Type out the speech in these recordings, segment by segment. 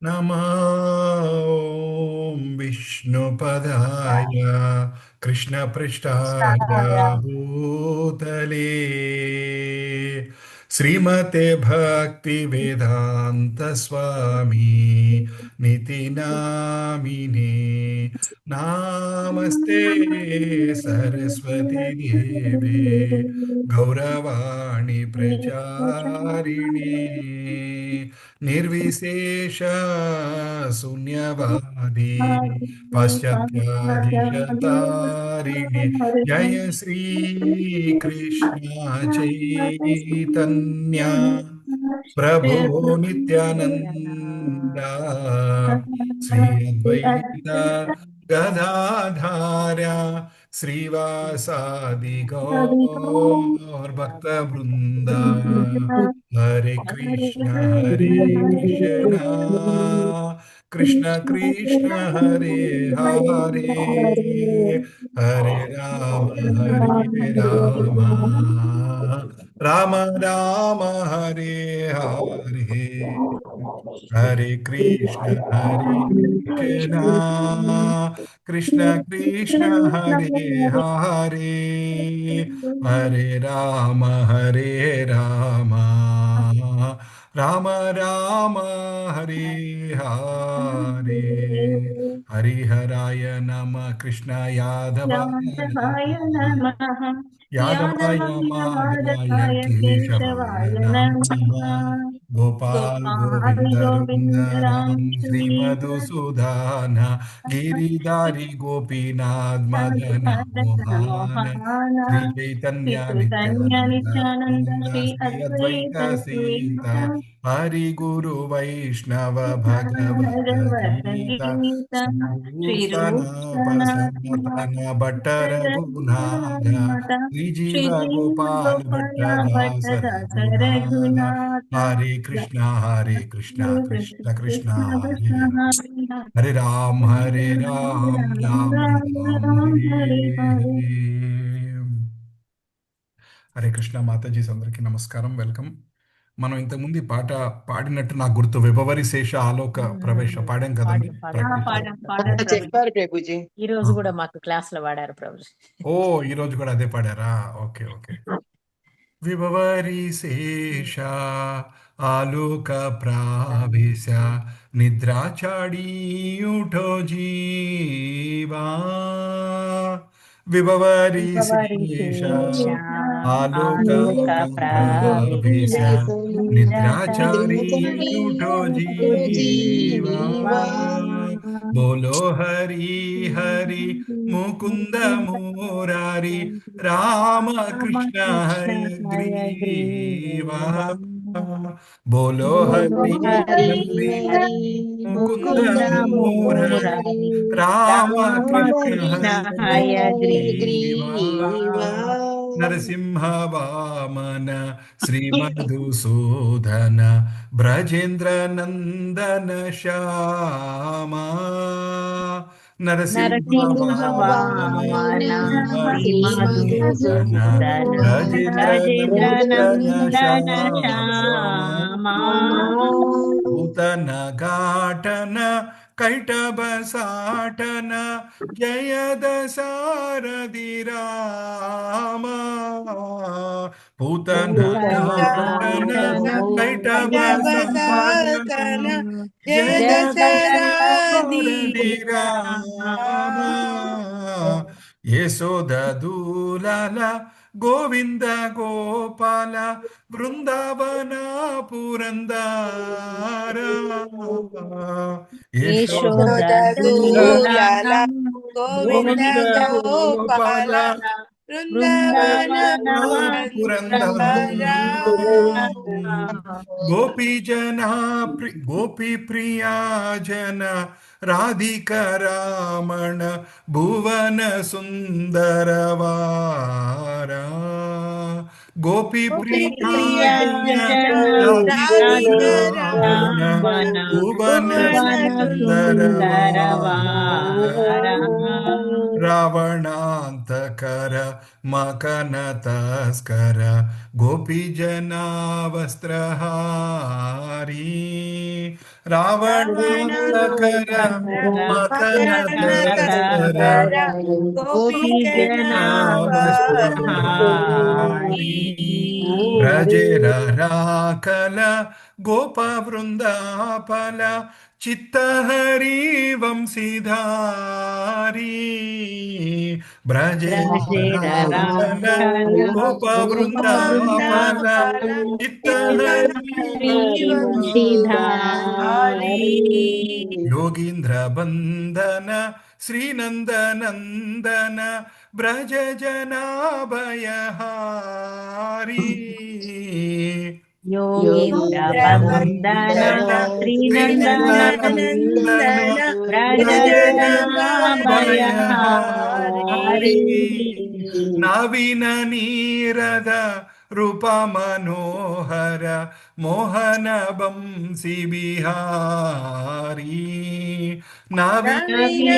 नमः ॐ विष्णुपदाय कृष्णपृष्ठाय भूतले श्रीमते भक्तिवेदान्त स्वामी नितिनामिने नामस्ते सरस्वती देवे गौरवाणी प्रचारिणे निर्विशेष शून्यवादी पाश्चात्यादिशतारिणे जय श्री कृष्ण चैतन्य प्रभु नित्यानंद श्री अद्वैत गदाधार्य श्रीवासादि गौर भक्त वृंद हरे कृष्ण कृष्ण कृष्ण हरे हरे हरे राम राम राम हरे हरे हरे कृष्ण कृष्ण कृष्ण हरे हरे हरे राम राम राम हरे हरे हरिहराय नमः कृष्ण यादवाय यादवाय नमः नमः। यादवाय यादवाय माधवाय माधवाय केशवाय केशवाय नमः नमः। गोपाल गोपाल गोविंद रुंद गोविन्द राम राम श्री श्रीधर मधुसूदन गिरिधारी गोपीनाथ मदन मदन मोहन मोहन श्री श्री चैतन्य चैतन्य नित्यानंद नित्यानंद श्री श्री अद्वैत अद्वैत सीता श्रीता हरि गुरु वैष्णव भगवत भगवत गीता गीता श्री सूतन रूपन सनतन भट्ट रघुनाथ श्रीजीव श्री जीव गोपाल भट्ट गोपाल दास भट्टदास रघुनाथ रघुनाथ। हरे कृष्णा हरे कृष्ण कृष्ण कृष्ण कृष्ण हरे कृष्ण हरे हरे हरे हरे राम राम राम हरे हरे हरे। हरे హరే కృష్ణ మాతాజీస్ అందరికీ నమస్కారం వెల్కమ్. మనం ఇంతకుముందు ఈ పాట పాడినట్టు నాకు గుర్తు, విభవరి శేష ఆలోక ప్రవేశ పాడాం కదండి పాడాం పాడాం ప్రాక్టీస్. పాడాం పాడాం ప్రభుజీ. చెప్పారు ప్రభుజీ. ఈ రోజు కూడా మాకు క్లాస్ లో వాడారు ప్రభుజీ. ఓ ఈ రోజు కూడా అదే పాడారా? Okay okay. విభవరి శేష ఆలోక ప్రావేశ నిద్రాచాడి ఉఠో జీవా విభవరి విభవరి శేష శేష ఆలోక ఆలోక ప్రావేశ ప్రవేశ నిద్రాచారి నిద్రాచారి ఉఠో జీవా జీవా బోలో హరి హరి ముకుంద మురారి రామకృష్ణ రామకృష్ణ హయగ్రీవా హయగ్రీవా బోలో బోలో హరి హరి హరి హరి ముకుంద ముకుంద మురారి మురారి రామకృష్ణ రామకృష్ణ హయగ్రీవా హయగ్రీవా నరసింహ వామన శ్రీ మధుసూదన బ్రజేంద్ర నందన శ్యామా నరసింహ నరసింహ వామన వామన శ్రీ శ్రీ మధుసూదన మధుసూదన బ్రజేంద్ర రాజేంద్ర నందన నందన శ్యామా శ్యామా పూతన ఘాటన కైటభ సాటన జయ దశారథి రామ పూతన ఘాటన కైటభ సాటన జయ జగదశరాది దశారథి రామ రామ యశోద దూలల గోవింద గోపాల బృందావన పురందర యశోద యశోదూలాల గోవింద గోవింద గోపాల గోపాల బృందావన పురందర गोपी प्रिया जन राधिका रामण भुवन सुंदर वारा गोपी प्रिया प्रिया जन जन राधिका రాధిక रामण రామన भुवन భువన భువన सुंदर సుందరవార वारा रावणान्तकर मकन तस्कर गोपीजना वस्त्रहारी రావణాంతకర మథన తరకర గోపీజన నామస్మహారి బ్రజరాకల గోప వృందాపల చిత్తహరి వంశీధారి బ్రజరాకల గోప వృందాపల చిత్తహరి योगींद्र बंदन श्रीनंदनंदन ब्रज जनाभयहारी योगींद्र बंदन श्रीनंदन ब्रज जनाभयहारी नवीन नीरद रूप मनोहर मोहन बंसी बिहारी नवीन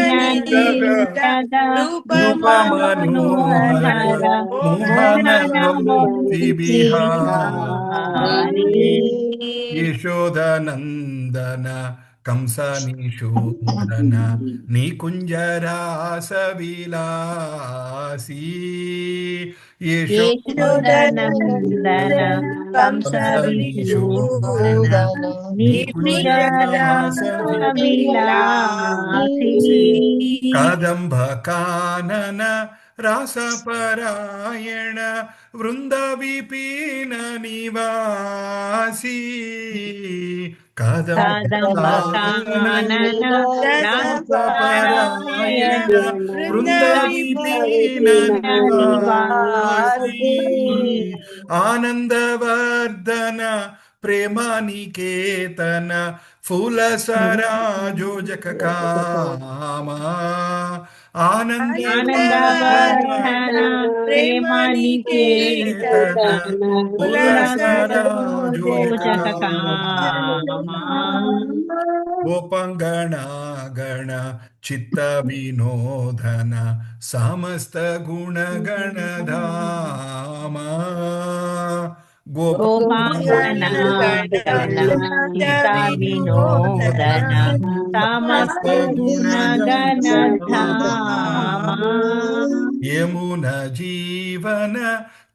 रूप मनोहर मोहन बंसी बिहारी यशोदनंदन कंसनिशूदन निकुंजरास विलासी यशोदनंदन कंसविशूदन निकुंजरास विलासी कदंब कानन रासपरायण वृंद विपिन निवासी कदंब कानन रासपरायण वृंद विपिन निवासी आनंदवर्धन प्रेम निकेतन फूल सराजोजक कामा आनंदवर्धन प्रेम निकेतन फूल सराजोजक कामा गोपंगणा गण चित्त विनोदन समस्त गुण गण धामा गोपांगना गण चित्त विनोदन समस्त गुण गण धामा यमुना जीवन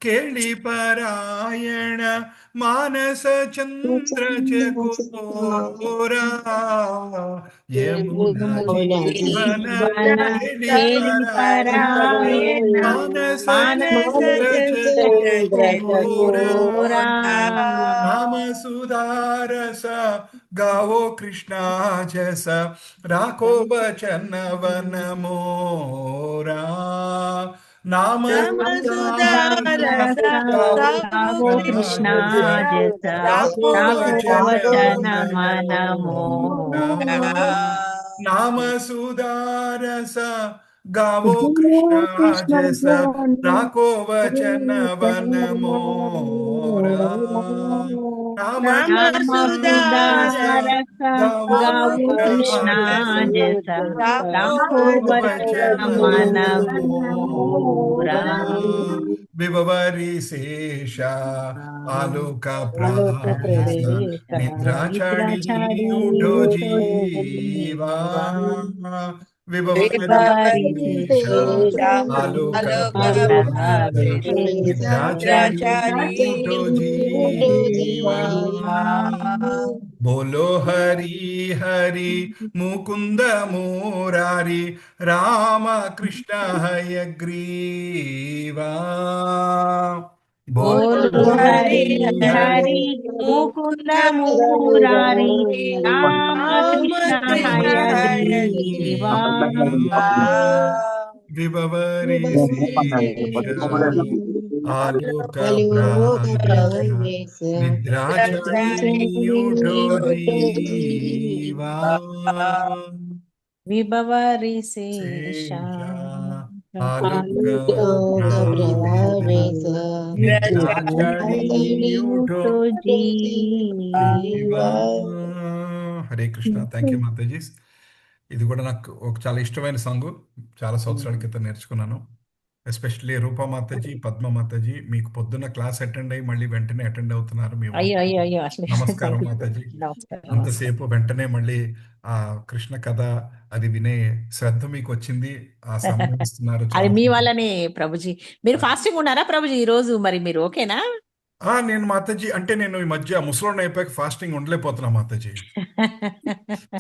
केळि परायण मानस चंद्र चकोरा यमुना जीवन केळि परायण मानस चंद्र चकोरा नाम सुधारस गावो कृष्णा जस राखो बचन वन मोरा नाम सुधारस गावो कृष्णा जस राखो वचन मन मोरा नाम सुधारस गावो कृष्णा जस राखो वचन वन मोरा नाम सुधारस गावो कृष्णा जस राखो वचन मन मोरा विभवरी शेषा आलोक प्रवेश निद्रा छाड़ी उठो जीवा विभवरी शेषा आलोक प्रवेश निद्रा छाड़ी उठो जीवा बोलो हरि हरि मुकुंद मुरारी राम कृष्ण हयग्रीवा बोलो हरि हरि मुकुंद मुरारी राम कृष्ण हयग्रीवा विभवरी आलोक प्रवेश निद्रा छाड़ी उठो जीवा विभवरी शेषा आलोक प्रवेश निद्रा छाड़ी उठो जीवा హరే కృష్ణ. థ్యాంక్ యూ మాతాజీ. ఇది కూడా నాకు ఒక చాలా ఇష్టమైన సాంగ్, చాలా సంవత్సరాల క్రితం నేర్చుకున్నాను. ఎస్పెషల్లీ రూపా మాతాజీ, పద్మ మాతాజీ మీకు పొద్దున్న క్లాస్ అటెండ్ అయ్యి మళ్ళీ వెంటనే అటెండ్ అవుతున్నారు. మీ అయ్యో వందనం. అయ్యో అయ్యో అసలు నమస్కారం థ్యాంక్ యూ మాతాజీ. నమస్కారం నమస్కారం. అంతసేపు వెంటనే మళ్ళీ ఆ కృష్ణ కథ అది వినే శ్రద్ధ మీకు వచ్చింది. ఆ సమయం ఇస్తున్నారు. అది చాలా మీ సంతోషం. వల్లనే ప్రభుజీ. మీరు ఫాస్టింగ్ ఉన్నారా ప్రభుజీ ఈ రోజు? మరి మీరు ఓకేనా? నేను మాతాజీ అంటే నేను ఈ మధ్య ముసలోడిని అయిపోయాక ఫాస్టింగ్ ఉండలేకపోతున్నా మాతాజీ.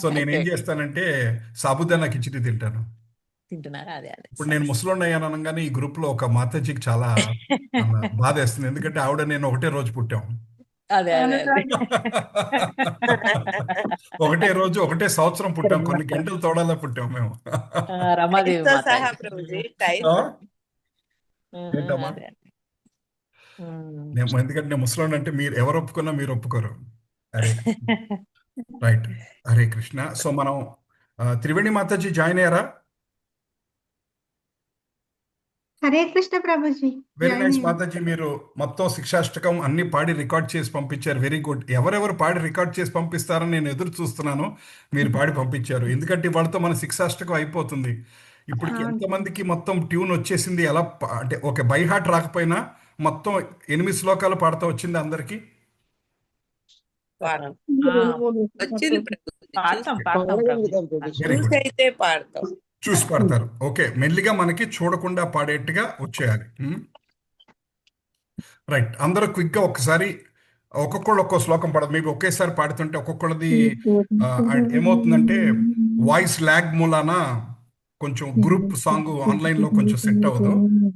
సో ఓకే నేనేం ఓకే చేస్తానంటే సాబుదానా కిచిడి తింటాను. తింటున్నారా? అదే అదే ఇప్పుడు నేను సరే సరే. ముసలోడిని అయ్యాను అనగానే ఈ గ్రూప్ లో ఒక మాతాజీకి చాలా బాధ వేస్తుంది. ఎందుకంటే ఆవిడ నేను ఒకటే రోజు పుట్టాం. అదే అదే అదే. ఒకటే రోజు ఒకటే సంవత్సరం పుట్టాం. కొన్ని గంటలు తోడాలా పుట్టాం మేము. రమాదేవి టైంతో సహా మాతాజీ. ప్రభుజీ ఆ? టైంతో. ఏంటమ్మా? అదే అదే. ఉమ్. ఎందుకంటే నేను ముసలోడిని అంటే మీరు ఎవరు ఒప్పుకున్నా మీరు ఒప్పుకోరు. అరే రైట్. హరే కృష్ణ. సో మనం త్రివేణి మాతాజీ జాయిన్ అయ్యారా? Hare Krishna Prabhuji. Very join nice అయ్యాను. మాతాజీ. మీరు మొత్తం శిక్షాష్టకం అన్ని పాడి రికార్డ్ చేసి పంపించారు. Very good. ఎవరెవరు పాడి రికార్డ్ చేసి పంపిస్తారని నేను ఎదురు చూస్తున్నాను. మీరు పాడి పంపించారు. ఎందుకంటే వాళ్ళతో మన శిక్షాష్టకం అయిపోతుంది. ఇప్పటికి అవును. ఎంతమందికి మొత్తం ట్యూన్ వచ్చేసింది? ఎలా అంటే ఒక బై హార్ట్ రాకపోయినా మొత్తం 8 శ్లోకాలు పాడుతూ వచ్చింది అందరికీ. పాడతాం. ఆ, వచ్చింది ప్రభుజీ. పాడతాం చూసి పాడతాం ప్రభుజీ. వెరీ చూసి గుడ్. అయితే పాడతాం. చూసి పాడతారు. ఓకే, మెల్లిగా మనకి చూడకుండా పాడేట్టుగా వచ్చేయాలి. రైట్. అందరూ క్విక్గా ఒక్కసారి ఒక్కొక్కళ్ళు ఒక్కో శ్లోకం పాడదు. మేబీ ఒకేసారి పాడుతుంటే ఒక్కొక్కళ్ళది ఏమవుతుందంటే వాయిస్ ల్యాగ్ మూలాన కొంచెం గ్రూప్ సాంగ్ ఆన్లైన్లో కొంచెం సెట్ అవ్వదు.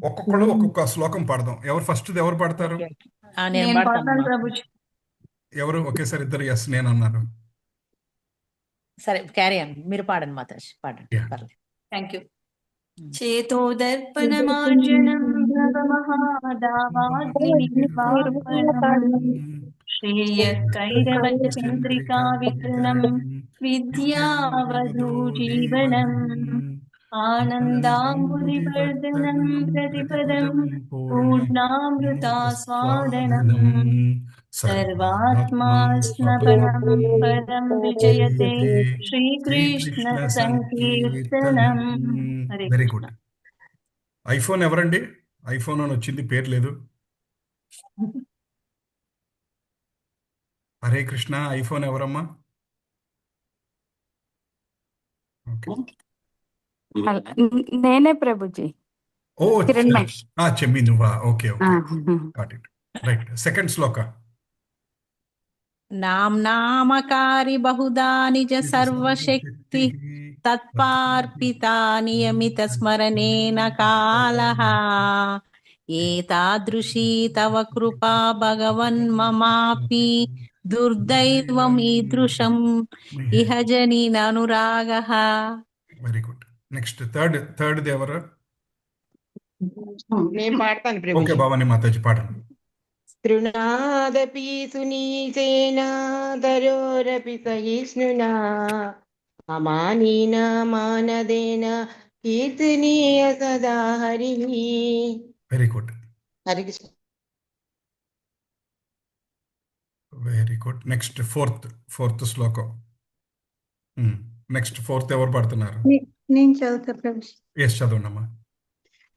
ఒక్కొక్కళ్ళు ఒక్కొక్క శ్లోకం పాడదాం. ఎవరు ఫస్ట్ ఎవరు పాడతారు? Okay okay. నేను నేను పాడతాను పాడతాను మా. ప్రభుజీ. ఎవరు? ఒకేసారి ఇద్దరు ఎస్ నేను అన్నారు. సరే క్యారీ ఆన్, మీరు పాడండి మాతాజీ, పాడండి Yeah. పర్లేదు. Thank you. చేతోదర్పణమార్జనం భవమహాదావాగ్నిర్వాపనం శ్రేయకైరవచంద్రికా వికృణం విద్యావధూజీవనం ఆనందాంబుదివర్ధనం ప్రతిపదం పూర్ణామృతాస్వాదనం సర్వాత్మా స్నపనం పరం విజయతే శ్రీకృష్ణ సంకీర్తనం. Hare very Krishna. Good. IPhone ఎవరండి? ఐఫోన్ అని వచ్చింది, పేరు లేదు. హరే కృష్ణ. ఐఫోన్ ఎవరమ్మా? ఓకే. నేనే ప్రభుజీ. ఓ కిరణ్మయ్. చెమ్మి నువ్వా? Okay okay, got it. Right. Second శ్లోక. నామ్నామకారి బహుదా నిజ సర్వశక్తి తత్పార్పితా నియమిత స్మరణేన కాలః ఏతాదృశీ తవ కృపా భగవన్ మమాపి దుర్దైవమీదృశం ఇహ జనిననురాగః. Very good. నెక్స్ట్ థర్డ్ ఎవరు? నేను పాడతాను ఓకే, ప్రభుజీ. భవానీ మాతాజీ పాడండి. తృణాదపి సునీచేనాదరోరపి సహిష్ణునా అమానీనా మానదేన కీర్తనీయ సదా Hari. Very good. Hari Krishna. Very good. Next fourth శ్లోకం. నెక్స్ట్ ఫోర్త్ ఎవరు పాడుతున్నారు? నేను చదువుతా ప్రభుజీ. ఎస్, చదవండమ్మా.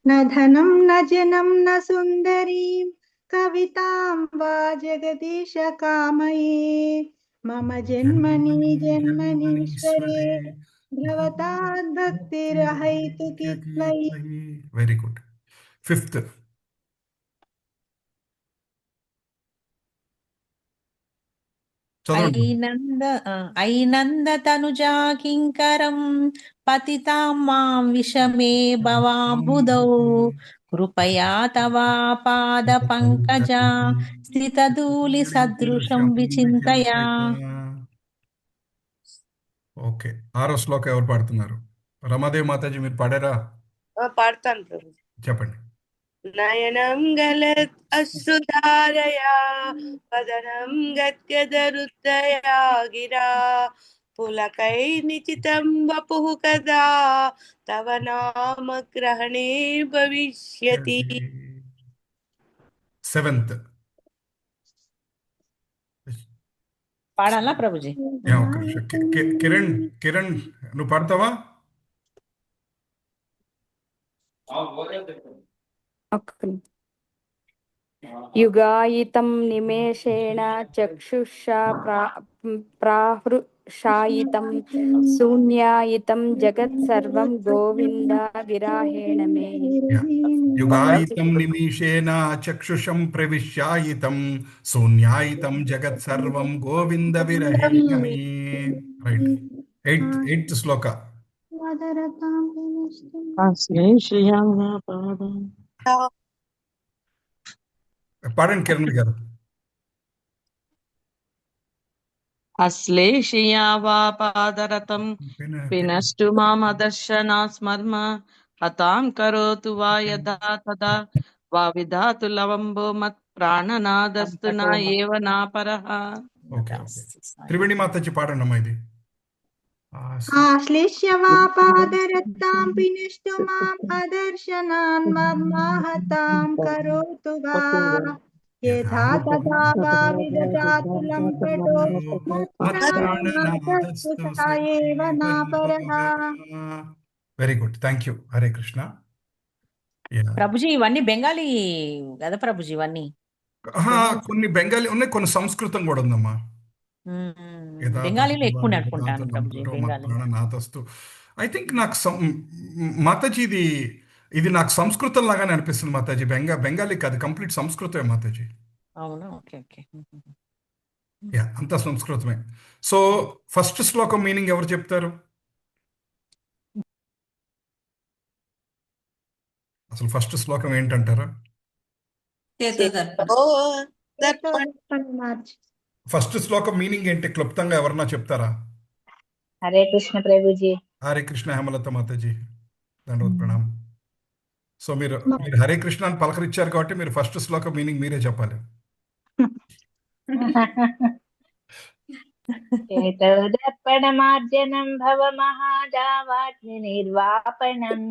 न धनं न जनं न सुन्दरीं कवितां वा जगदीश कामये मम जन्मनि जन्मनीश्वरे भवताद् भक्तिरहैतुकी त्वयि. Very good. ఫిఫ్త్. చదవండి. ఐనంద తనుజా కింకరం పతితాం మాం విషమే భవాంబుదౌ కృపయా తవా పాద పంకజా స్థితధూళి సదృశం విచింతయా. ఓకే, ఆరో శ్లోకం ఎవరు పాడుతున్నారు? రమాదేవి మాతాజీ మీరు పాడారా? పాడతాను ప్రభుజీ. చెప్పండి. నయనం గలత్ అశ్రుధారయా వదనం గద్గదరుద్దయా గిరా పులకై నిచితం వపుః కదా తవ నామ గ్రహణే భవిష్యతి. సెవెంత్. పాడాలా ప్రభుజీ? ఒక్క నిమిషం. కిరణ్ నువ్వు పాడతావా? యుగాయితం నిమేషేణ చక్షుషా ప్రాహృషాయితం శూన్యాయితం జగత్ సర్వం గోవింద విరాహేణ మే. యుగాయితం నిమిషేన చక్షుషం ప్రవిశ్యాయితం శూన్యాయితం జగత్ సర్వం గోవింద విరహేణ మే. రైట్. ఎయిత్ శ్లోక. పాడండి కిరణ్ గారు. అశ్లేషియా వా పాదరతం పినష్టు మామదర్శనా స్మర్మ హతాం కరోతు వా యదా తదా వా విధాతు లవంబో మత్ ప్రాణనాదస్తు నా ఏవ నా పరః. ఓకే. త్రివేణి మాతాజీ పాడండి అమ్మా ఇది. ఆశ్లేష్య వా పాదరత్తాం పినిష్టు మాం అదర్శనాన్ మర్మాహతాం కరోతు వా యథా తదా వా విదధాతు లంపటో మత్ప్రాణనాదస్తు స ఏవ నా పరః. Very good, thank you. Hare Krishna. ప్రభుజీ ఇవన్నీ బెంగాలీ కదా ప్రభుజీ ఇవన్నీ? కొన్ని బెంగాలీ ఉన్నాయి, కొన్ని సంస్కృతం కూడా ఉందమ్మా. బెంగాలీలో ఎక్కువ అనుకుంటాను ప్రభుజీ. బెంగాలీ ఐ థింక్ నాకు మాతాజీ ఇది నాకు సంస్కృతం లాగానే అనిపిస్తుంది మాతాజీ. బెంగాలీ కాదు, కంప్లీట్ సంస్కృతమే మాతాజీ. అవునా? Okay okay. యా, అంతా సంస్కృతమే. సో ఫస్ట్ శ్లోకం మీనింగ్ ఎవరు చెప్తారు? అసలు ఫస్ట్ శ్లోకం ఏంటంటారు? ఫస్ట్ శ్లోకం మీనింగ్ ఏంటి క్లుప్తంగా ఎవరన్నా చెప్తారా? హరే కృష్ణ ప్రభుజీ. హరే కృష్ణ హేమలత మాతాజీ, దండవత్ ప్రణామ్. సో మీరు హరే కృష్ణ అని పలకరించారు కాబట్టి మీరు ఫస్ట్ శ్లోకం మీనింగ్ మీరే చెప్పాలి. దర్పణమార్జనం భవ మహాదావాగ్ని నిర్వాపణం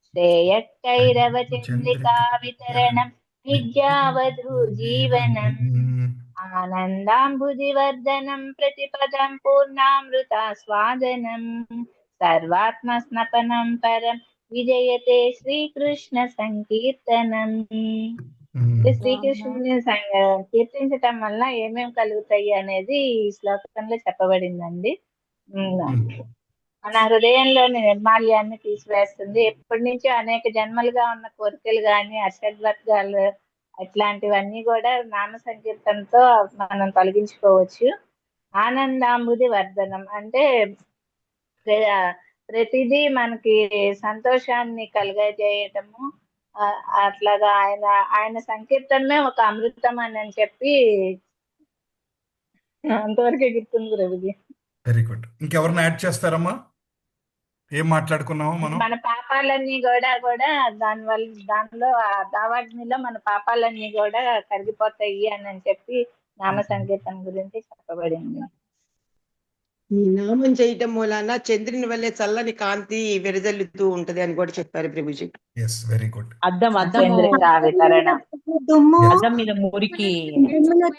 శ్రేయక్కైరవ చంద్రికా వితరణం విద్యావధూర్జీవనం ఆనందాంబుధివర్ధనం ప్రతిపదం పూర్ణామృతాస్వాదనం సర్వాత్మస్నపనం పరం విజయతే శ్రీకృష్ణ సంకీర్తనం. శ్రీకృష్ణుని కీర్తించటం వల్ల ఏమేమి కలుగుతాయి అనేది ఈ శ్లోకంలో చెప్పబడిందండి. మన హృదయంలోని నిర్మాల్యాన్ని తీసివేస్తుంది. ఎప్పటి నుంచో అనేక జన్మలుగా ఉన్న కోరికలు గాని అషడ్వర్గాలు ఇట్లాంటివన్నీ కూడా నామ సంకీర్తనతో మనం తొలగించుకోవచ్చు. ఆనందాంబుది వర్ధనం అంటే ప్రతిదీ మనకి సంతోషాన్ని కలుగజేయటము. అట్లాగా ఆయన సంకీర్తనమే ఒక అమృతం అని చెప్పి అంతవరకే గుర్తుంది ప్రభుజీ. Very good. ఇంకెవరిని యాడ్ చేస్తారమ్మా? ఏం మాట్లాడుకున్నామో మనం? మన పాపాలన్నీ కూడా దానిలో ఆ దావాగ్నిలో మన పాపాలన్నీ కూడా కరిగిపోతాయి అని చెప్పి నామ సంకీర్తన గురించి చెప్పబడింది. ఈ నామం చేయటం మూలాన చంద్రుని వల్లే చల్లని కాంతి వెదజల్లుతూ ఉంటది అని కూడా చెప్పారు ప్రభుజీ. Yes, very good. అద్దం మీద మురికి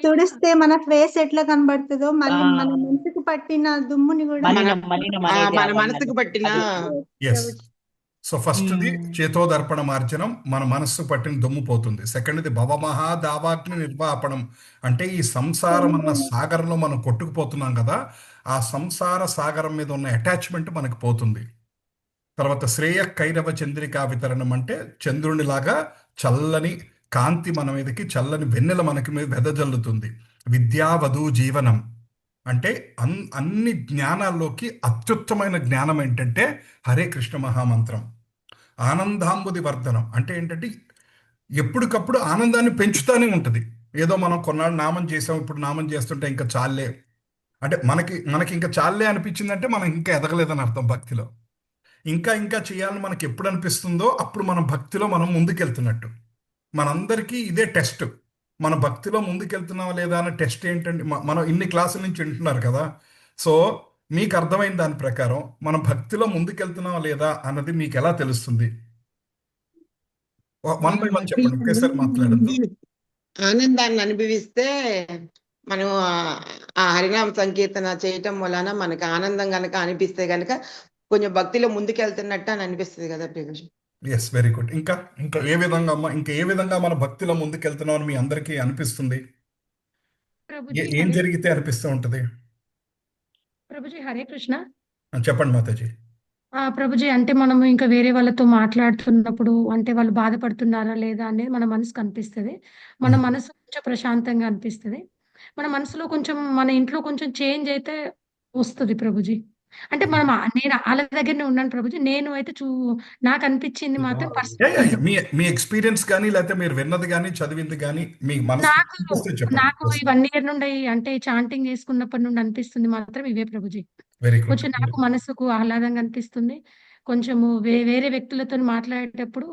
తుడిస్తే మన ఫేస్ ఎట్లా కనబడుతుందో మళ్ళీ మన మనసుకు పట్టిన దుమ్ముని కూడా మన మనసుకు పట్టిన. సో ఫస్ట్ది చేతోదర్పణ మార్జనం, మన మనస్సు పట్టిన దుమ్ము పోతుంది. సెకండ్ది భవమహా దావాగ్ని నిర్వాపణం, అంటే ఈ సంసారం అన్న సాగరంలో మనం కొట్టుకుపోతున్నాం కదా, ఆ సంసార సాగరం మీద ఉన్న అటాచ్మెంట్ మనకు పోతుంది. తర్వాత శ్రేయ కైరవ చంద్రికా వితరణం, అంటే చంద్రునిలాగా చల్లని కాంతి మన మీదకి, చల్లని వెన్నెల మనకి మీద వెదజల్లుతుంది. విద్యావధూ జీవనం, అంటే అన్ని జ్ఞానాల్లోకి అత్యుత్తమైన జ్ఞానం ఏంటంటే హరే కృష్ణ మహామంత్రం. ఆనందాంబుది వర్ధనం అంటే ఏంటంటే ఎప్పటికప్పుడు ఆనందాన్ని పెంచుతూనే ఉంటుంది. ఏదో మనం కొన్నాళ్ళు నామం చేసాం, ఇప్పుడు నామం చేస్తుంటే ఇంకా చాలే, అంటే మనకి ఇంకా చాలే అనిపించిందంటే మనం ఇంకా ఎదగలేదని అర్థం. భక్తిలో ఇంకా చేయాలని మనకి ఎప్పుడు అనిపిస్తుందో అప్పుడు మనం భక్తిలో మనం ముందుకెళ్తున్నట్టు. మనందరికీ ఇదే టెస్ట్, మన భక్తిలో ముందుకెళ్తున్నావా లేదా అనే టెస్ట్ ఏంటంటే, మనం ఇన్ని క్లాసుల నుంచి వింటున్నారు కదా, సో మీకు అర్థమైన దాని ప్రకారం మనం భక్తిలో ముందుకెళ్తున్నావా లేదా అన్నది మీకు ఎలా తెలుస్తుంది? వన్ బై వన్ చెప్పండి, ఒకేసారి మాట్లాడద్దు. ఆనందాన్ని అనుభవిస్తే మనం ఆ హరినామ సంకీర్తన చేయటం వలన మనకి ఆనందం గనక అనిపిస్తే గనక కొంచెం భక్తిలో ముందుకెళ్తున్నట్టు అని అనిపిస్తుంది కదా ప్రభుజీ. Yes, very good. ఇంకా ఇంకా ఏ విధంగా అమ్మా, ఇంకా ఏ విధంగా మన భక్తిలో ముందుకెళ్తున్నాం అని మీ అందరికీ అనిపిస్తుంది? ప్రభుజీ ఏం హరే జరిగితే అనిపిస్తూ ఉంటుంది? ప్రభుజీ హరే కృష్ణ. చెప్పండి మాతాజీ. ప్రభుజీ అంటే మనము ఇంకా వేరే వాళ్ళతో మాట్లాడుతున్నప్పుడు అంటే వాళ్ళు బాధపడుతున్నారా లేదా అనేది మన మనసుకు అనిపిస్తుంది. మన మనసు కొంచెం ప్రశాంతంగా అనిపిస్తుంది. మన మనసులో కొంచెం మన ఇంట్లో కొంచెం చేంజ్ అయితే వస్తుంది ప్రభుజీ. అంటే నేను వాళ్ళ దగ్గరనే ఉన్నాను ప్రభుజీ. నేను అయితే నాకు అనిపించింది మాత్రం యా, పర్సనల్ యా, యా. మీ ఎక్స్పీరియన్స్ కానీ లేకపోతే మీరు విన్నది కానీ చదివింది కానీ మీ మనసు నాకు చెప్పండి. నాకు ఈ 1 ఇయర్ నుండి అంటే చాంటింగ్ చేసుకున్నప్పటి నుండి అనిపిస్తుంది మాత్రం ఇవే ప్రభుజీ. Very good. కొంచెం నాకు మనసుకు ఆహ్లాదంగా అనిపిస్తుంది. కొంచెము వేరే వ్యక్తులతో మాట్లాడేటప్పుడు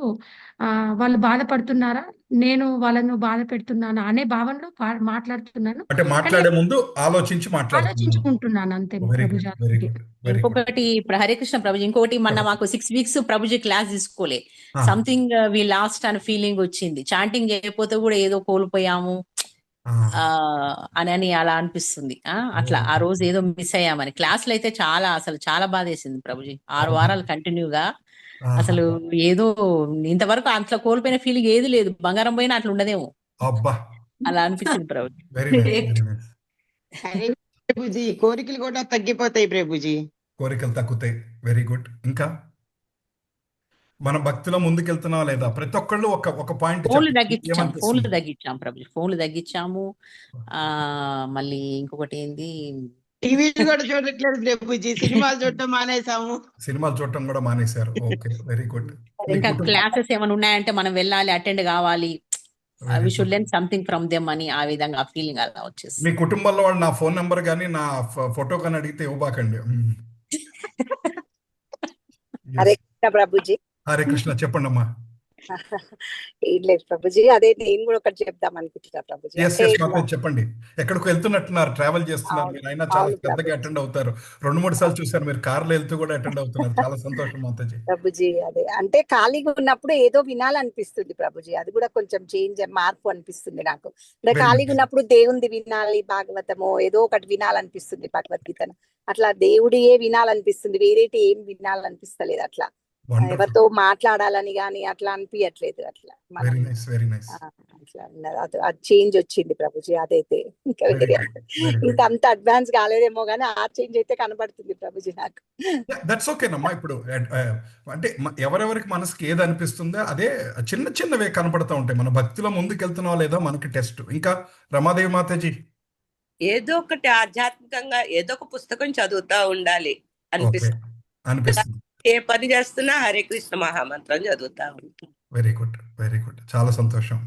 వాళ్ళు బాధపడుతున్నారా, నేను వాళ్ళను బాధ పెడుతున్నానా అనే భావనలో మాట్లాడుతున్నాను. అంటే కానీ మాట్లాడే ముందు ఆలోచించి మాట్లాడుతున్నాను. ఆలోచించుకుంటున్నాను అంతే very Prabhuji. Good, very good, very good. ఇంకొకటి ఇప్పుడు హరే కృష్ణ ప్రభుజీ, ఇంకొకటి మొన్న మాకు 6 వీక్స్ ప్రభుజీ క్లాస్ తీసుకోలే. సంథింగ్ వి లాస్ట్ అని ఫీలింగ్ వచ్చింది. చాంటింగ్ చేయకపోతే కూడా ఏదో కోల్పోయాము అని అలా అనిపిస్తుంది. అట్లా ఆ రోజు ఏదో మిస్ అయ్యామని. క్లాసులు అయితే అసలు చాలా బాధేసింది ప్రభుజీ. 6 వారాలు కంటిన్యూగా అసలు ఏదో ఇంతవరకు అట్లా కోల్పోయిన ఫీలింగ్ ఏది లేదు. బంగారం పోయినా అట్లా ఉండదేమో అబ్బా, అలా అనిపించింది Prabhuji. Very nice, very nice. Hare Prabhuji, కోరికలు కూడా తగ్గిపోతాయి ప్రభుజీ. కోరికలు తగ్గుతాయి. Very good. ఇంకా మన భక్తిలో ముందుకెళ్తున్నావా లేదా? ప్రతి ఒక్కళ్ళు ఒక పాయింట్ ఫోన్లు తగ్గించాం ప్రభుజీ. ఫోన్లు తగ్గించాము. మళ్ళీ ఇంకొకటి ఏంది, టీవీలు కూడా చూడట్లేదు ప్రభుజీ. సినిమాలు చూడటం మానేసాము. సినిమాలు చూడటం కూడా మానేశారు. Okay, very good. ఇంకా క్లాసెస్ ఏమైనా ఉన్నాయంటే మనం వెళ్ళాలి, అటెండ్ కావాలి. We should learn something from them అని ఆ విధంగా ఫీలింగ్ అలా వచ్చేసి. మీ కుటుంబంలో వాళ్ళు నా ఫోన్ నెంబర్ కానీ నా ఫోటో కానీ అడిగితే ఇవ్వబాకండి. హరే కృష్ణ ప్రభుజీ. హరే కృష్ణ, చెప్పండి అమ్మా. ఏం లేదు ప్రభుజీ, అదే నేను కూడా ఒకటి చెప్దాం అనుకుంటున్నా ప్రభుజీ. చెప్పండి. ఎక్కడికి వెళ్తున్నట్టున్నారు, ట్రావెల్ చేస్తున్నారు మీరు. అయినా చాలా శ్రద్ధగా అటెండ్ అవుతారు. 2-3 సార్లు చూసారు మీరు కార్లో వెళ్తూ కూడా అటెండ్ అవుతున్నారు. చాలా సంతోషం మాతాజీ. ప్రభుజీ అదే అంటే ఖాళీగా ఉన్నప్పుడు ఏదో వినాలనిపిస్తుంది ప్రభుజీ. అది కూడా కొంచెం మార్పు అనిపిస్తుంది నాకు. అంటే ఖాళీగా ఉన్నప్పుడు దేవుంది వినాలి, భాగవతము ఏదో ఒకటి వినాలనిపిస్తుంది, భగవద్గీతను అట్లా దేవుడియే వినాలనిపిస్తుంది. వేరేటి ఏం వినాలనిపిస్తలేదు. అట్లా ఎవరితో మాట్లాడాలని గాని అట్లా అనిపించట్లేదు. అట్లా అట్లా చేంజ్ వచ్చింది ప్రభుజీ. అదైతే ఇంకా అంత అడ్వాన్స్ కాలేదేమో గానీ ఆ చేంజ్ అయితే కనబడుతుంది ప్రభుజీ నాకు. దట్స్ ఓకేనమ్మా. ఇప్పుడు అంటే ఎవరెవరికి మనసుకి ఏది అనిపిస్తుందో అదే చిన్నవే కనపడతా ఉంటాయి. మన భక్తిలో ముందుకెళ్తున్నావా లేదా మనకి టెస్ట్. ఇంకా రమాదేవి మాతాజీ, ఏదో ఒకటి ఆధ్యాత్మికంగా ఏదో ఒక పుస్తకం చదువుతా ఉండాలి అనిపిస్తుంది. ఏ పని చేస్తున్నా హరే కృష్ణ మహామంత్రం చదువుతా ఉంటాం. Very good, very good. చాలా సంతోషం.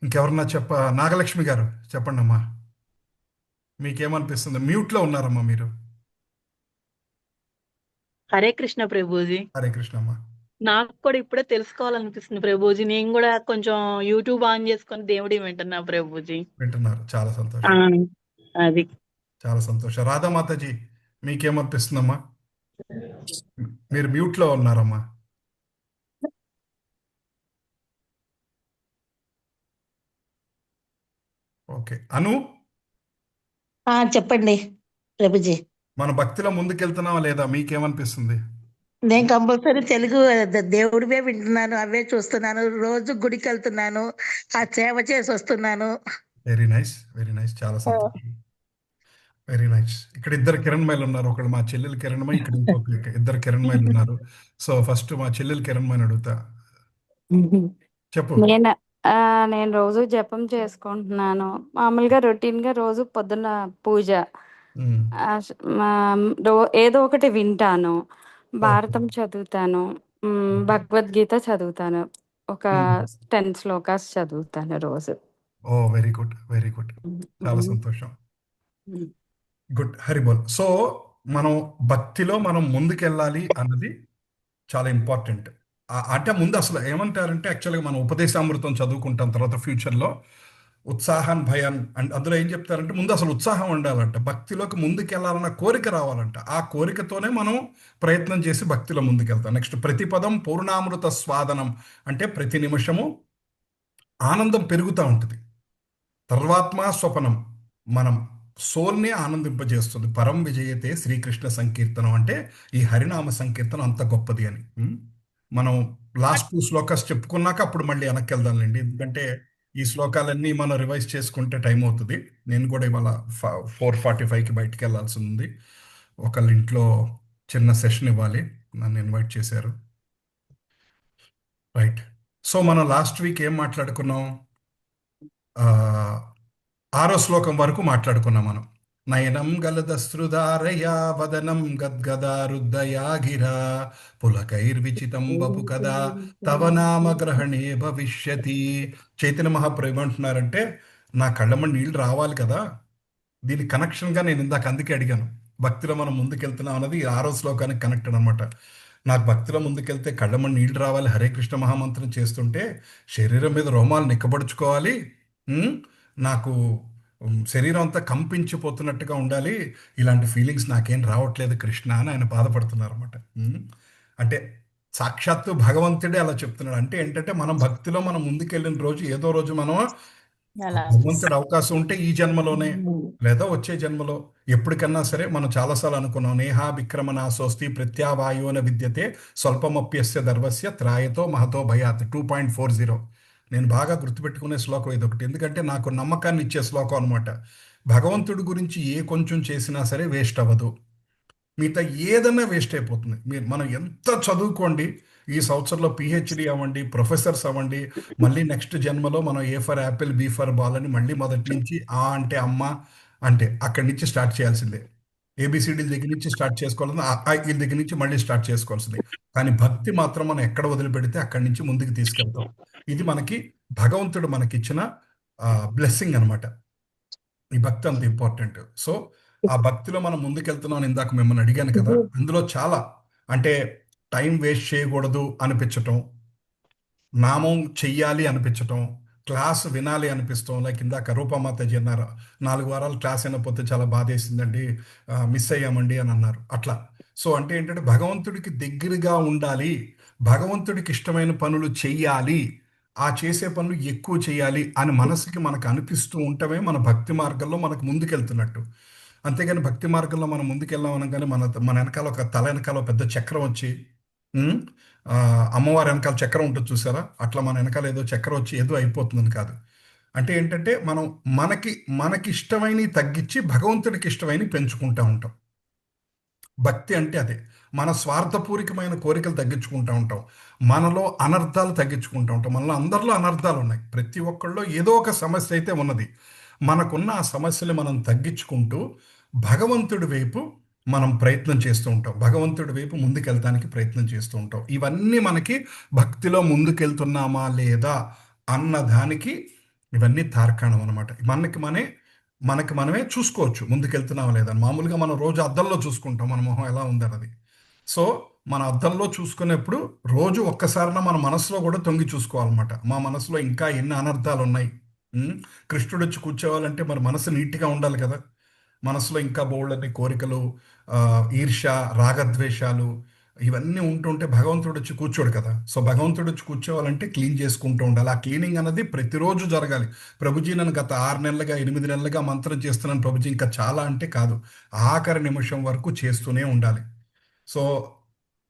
ఇంకెవరన్నా నాగలక్ష్మి గారు చెప్పండి అమ్మా, మీకేమనిపిస్తుంది? మ్యూట్ లో ఉన్నారమ్మా మీరు. హరే కృష్ణ ప్రభుజీ. హరే కృష్ణ అమ్మా. నాకు కూడా ఇప్పుడే తెలుసుకోవాలనిపిస్తుంది ప్రభుజీ. నేను కూడా కొంచెం యూట్యూబ్ ఆన్ చేసుకొని దేవుడి వింటున్నా ప్రభుజీ. వింటున్నారు, చాలా సంతోషం. అది చాలా సంతోషం. రాధా మాతాజీ, మీకేమనిపిస్తుందమ్మా? మీరు మ్యూట్ లో ఉన్నారమ్మా. ఓకే, అను చెప్పండి ప్రభుజీ. మన భక్తిలో ముందుకెళ్తున్నావా లేదా? మీకేమనిపిస్తుంది? నేను కంపల్సరీ తెలుగు దేవుడివే వింటున్నాను, అవే చూస్తున్నాను. రోజు గుడికి వెళ్తున్నాను, ఆ సేవ చేసి వస్తున్నాను. Very nice, very nice. చాలా సంతోషం. Very nice. ఇక్కడ 2 కిరణ్మయిలు ఉన్నారు. ఒకళ్ళు మా చెల్లెలు కిరణ్మయి, ఇక్కడ ఇంకొక 2 కిరణ్మయిలు ఉన్నారు. సో ఫస్ట్ మా చెల్లెలు కిరణ్మయిని అడుగుతా. చెప్పు. నేను రోజు జపం చేసుకుంటున్నాను. మామూలుగా రొటీన్ గా రోజు పొద్దున్న పూజ, ఏదో ఒకటి వింటాను, భారతం చదువుతాను, భగవద్గీత చదువుతాను. ఒక 10 శ్లోకాస్ చదువుతాను రోజు. ఓ వెరీ గుడ్, వెరీ గుడ్. చాలా సంతోషం. గుడ్, హరిబోల్. సో మనం భక్తిలో మనం ముందుకెళ్ళాలి అన్నది చాలా ఇంపార్టెంట్. అంటే ముందు అసలు ఏమంటారంటే యాక్చువల్గా మనం ఉపదేశామృతం చదువుకుంటాం తర్వాత ఫ్యూచర్లో ఉత్సాహం భయం అండ్ అందులో ఏం చెప్తారంటే ముందు అసలు ఉత్సాహం ఉండాలంట. భక్తిలోకి ముందుకెళ్ళాలన్న కోరిక రావాలంట. ఆ కోరికతోనే మనం ప్రయత్నం చేసి భక్తిలో ముందుకెళ్తాం. నెక్స్ట్ ప్రతిపదం పూర్ణామృత స్వాదనం అంటే ప్రతి నిమిషము ఆనందం పెరుగుతూ ఉంటుంది. సర్వాత్మ స్వపనం మనం సోల్ని ఆనందింపజేస్తుంది. పరం విజయతే శ్రీకృష్ణ సంకీర్తనం అంటే ఈ హరినామ సంకీర్తనం అంత గొప్పది అని. మనం లాస్ట్ 2 శ్లోకాస్ చెప్పుకున్నాక అప్పుడు మళ్ళీ వెనక్కి వెళ్దాంలేండి. ఎందుకంటే ఈ శ్లోకాలన్నీ మనం రివైజ్ చేసుకుంటే టైం అవుతుంది. నేను కూడా ఇవాళ 4:45కి బయటికి వెళ్ళాల్సి ఉంది. ఒకళ్ళ ఇంట్లో చిన్న సెషన్ ఇవ్వాలి, నన్ను ఇన్వైట్ చేశారు. రైట్. సో మనం లాస్ట్ వీక్ ఏం మాట్లాడుకున్నాం? 6వ శ్లోకం వరకు మాట్లాడుకున్నాం మనం. నయనం గలదశ్రుధారయా వదనం గద్గదారుద్దయా గిరా పులకైర్విచితం వపు కదా తవ నామ గ్రహణే భవిష్యతి. చైతన్య మహాప్రభు ఏమంటున్నారంటే, నా కళ్ళమ్మ నీళ్ళు రావాలి కదా. దీని కనెక్షన్గా నేను ఇందాక అందుకే అడిగాను, భక్తిలో మనం ముందుకెళ్తున్నాం అన్నది 6వ శ్లోకానికి కనెక్టెడ్ అనమాట. నాకు భక్తిలో ముందుకెళ్తే కళ్ళమ్మ నీళ్ళు రావాలి, హరే కృష్ణ మహామంత్రం చేస్తుంటే శరీరం మీద రోమాలు నిక్కబడుచుకోవాలి, నాకు శరీరం అంతా కంపించిపోతున్నట్టుగా ఉండాలి, ఇలాంటి ఫీలింగ్స్ నాకేం రావట్లేదు కృష్ణ అని ఆయన బాధపడుతున్నారు అనమాట. అంటే సాక్షాత్తు భగవంతుడే అలా చెప్తున్నాడు. అంటే ఏంటంటే మనం భక్తిలో మనం ముందుకెళ్ళిన రోజు ఏదో రోజు మనం భగవంతుడు అవకాశం ఉంటే ఈ జన్మలోనే లేదా వచ్చే జన్మలో ఎప్పటికన్నా సరే, మనం చాలాసార్లు అనుకున్నాం, నేహా విక్రమనాశోస్తి ప్రత్యావాయోన విద్యతే స్వల్పమప్యస్య దర్వస్య త్రాయతో మహతో భయాత్. 2.40. నేను బాగా గుర్తుపెట్టుకునే శ్లోకం ఇదొకటి, ఎందుకంటే నాకు నమ్మకాన్ని ఇచ్చే శ్లోకం అనమాట. భగవంతుడి గురించి ఏ కొంచెం చేసినా సరే వేస్ట్ అవ్వదు, మిగతా ఏదన్నా వేస్ట్ అయిపోతుంది. మనం ఎంత చదువుకోండి, ఈ సంవత్సరంలో పిహెచ్డి అవ్వండి, ప్రొఫెసర్స్ అవ్వండి, మళ్ళీ నెక్స్ట్ జన్మలో మనం A for apple, B for ball అని మళ్ళీ మొదటి నుంచి ఆ అంటే అమ్మ అంటే అక్కడి నుంచి స్టార్ట్ చేయాల్సిందే. ఏబిసిడి దగ్గర నుంచి స్టార్ట్ చేసుకోవాల్సింది, వీళ్ళ దగ్గర నుంచి మళ్ళీ స్టార్ట్ చేసుకోవాల్సింది. కానీ భక్తి మాత్రం మనం ఎక్కడ వదిలిపెడితే అక్కడి నుంచి ముందుకు తీసుకెళ్తాం. ఇది మనకి భగవంతుడు మనకిచ్చిన బ్లెస్సింగ్ అనమాట. ఈ భక్తి అంత ఇంపార్టెంట్. సో ఆ భక్తిలో మనం ముందుకెళ్తున్నాం. ఇందాక మిమ్మల్ని అడిగాను కదా, అందులో చాలా అంటే టైం వేస్ట్ చేయకూడదు అనిపించటం, నామం చెయ్యాలి అనిపించటం, క్లాస్ వినాలి అనిపిస్తాం. లైక్ ఇందాక రూపమాతాజీ అన్నారు, 4 వారాలు క్లాస్ అయినపోతే చాలా బాధేసిందండి, మిస్ అయ్యామండి అని అన్నారు. అట్లా సో అంటే ఏంటంటే భగవంతుడికి దగ్గరగా ఉండాలి, భగవంతుడికి ఇష్టమైన పనులు చెయ్యాలి, ఆ చేసే పనులు ఎక్కువ చేయాలి అని మనసుకి మనకు అనిపిస్తూ ఉండటమే మన భక్తి మార్గంలో మనకు ముందుకెళ్తున్నట్టు. అంతేగాని భక్తి మార్గంలో మనం ముందుకెళ్ళాం అనగానే మన వెనకాల ఒక తల వెనకాల ఒక పెద్ద చక్రం వచ్చి, అమ్మవారి వెనకాల చక్రం ఉంటుంది చూసారా, అట్లా మన వెనకాల ఏదో చక్రం వచ్చి ఏదో అయిపోతుందని కాదు. అంటే ఏంటంటే మనం మనకి ఇష్టమైనవి తగ్గించి భగవంతుడికి ఇష్టమైనవి పెంచుకుంటూ ఉంటాం. భక్తి అంటే అదే. మన స్వార్థపూరికమైన కోరికలు తగ్గించుకుంటూ ఉంటాం, మనలో అనర్థాలు తగ్గించుకుంటూ ఉంటాం. మనలో అందరిలో అనర్థాలు ఉన్నాయి, ప్రతి ఒక్కళ్ళలో ఏదో ఒక సమస్య అయితే ఉన్నది. మనకున్న ఆ సమస్యలు మనం తగ్గించుకుంటూ భగవంతుడి వైపు మనం ప్రయత్నం చేస్తూ ఉంటాం, భగవంతుడి వైపు ముందుకెళ్తానికి ప్రయత్నం చేస్తూ ఉంటాం. ఇవన్నీ మనకి భక్తిలో ముందుకెళ్తున్నామా లేదా అన్నదానికి ఇవన్నీ తార్కాణం అనమాట. మనకి మనమే చూసుకోవచ్చు ముందుకెళ్తున్నామా లేదా. మామూలుగా మనం రోజు అద్దంలో చూసుకుంటాం మన మొహం ఎలా ఉందన్నది. సో మన అద్దంలో చూసుకునేప్పుడు రోజు ఒక్కసారిన మన మనసులో కూడా తొంగి చూసుకోవాలన్నమాట. మా మనసులో ఇంకా ఎన్ని అనర్థాలు ఉన్నాయి. కృష్ణుడు వచ్చి కూర్చోవాలంటే మరి మనసు నీట్గా ఉండాలి కదా. మనసులో ఇంకా బోల్డన్ని కోరికలు, ఈర్ష్య, రాగద్వేషాలు ఇవన్నీ ఉంటుంటే భగవంతుడు వచ్చి కూర్చోడు కదా. సో భగవంతుడు వచ్చి కూర్చోవాలంటే క్లీన్ చేసుకుంటూ ఉండాలి. ఆ క్లీనింగ్ అనేది ప్రతిరోజు జరగాలి. ప్రభుజీ నన్ను గత 6 నెలలుగా 8 నెలలుగా మంత్రం చేస్తున్నాను ప్రభుజీ, ఇంకా చాలా అంటే కాదు, ఆఖరి నిమిషం వరకు చేస్తూనే ఉండాలి. సో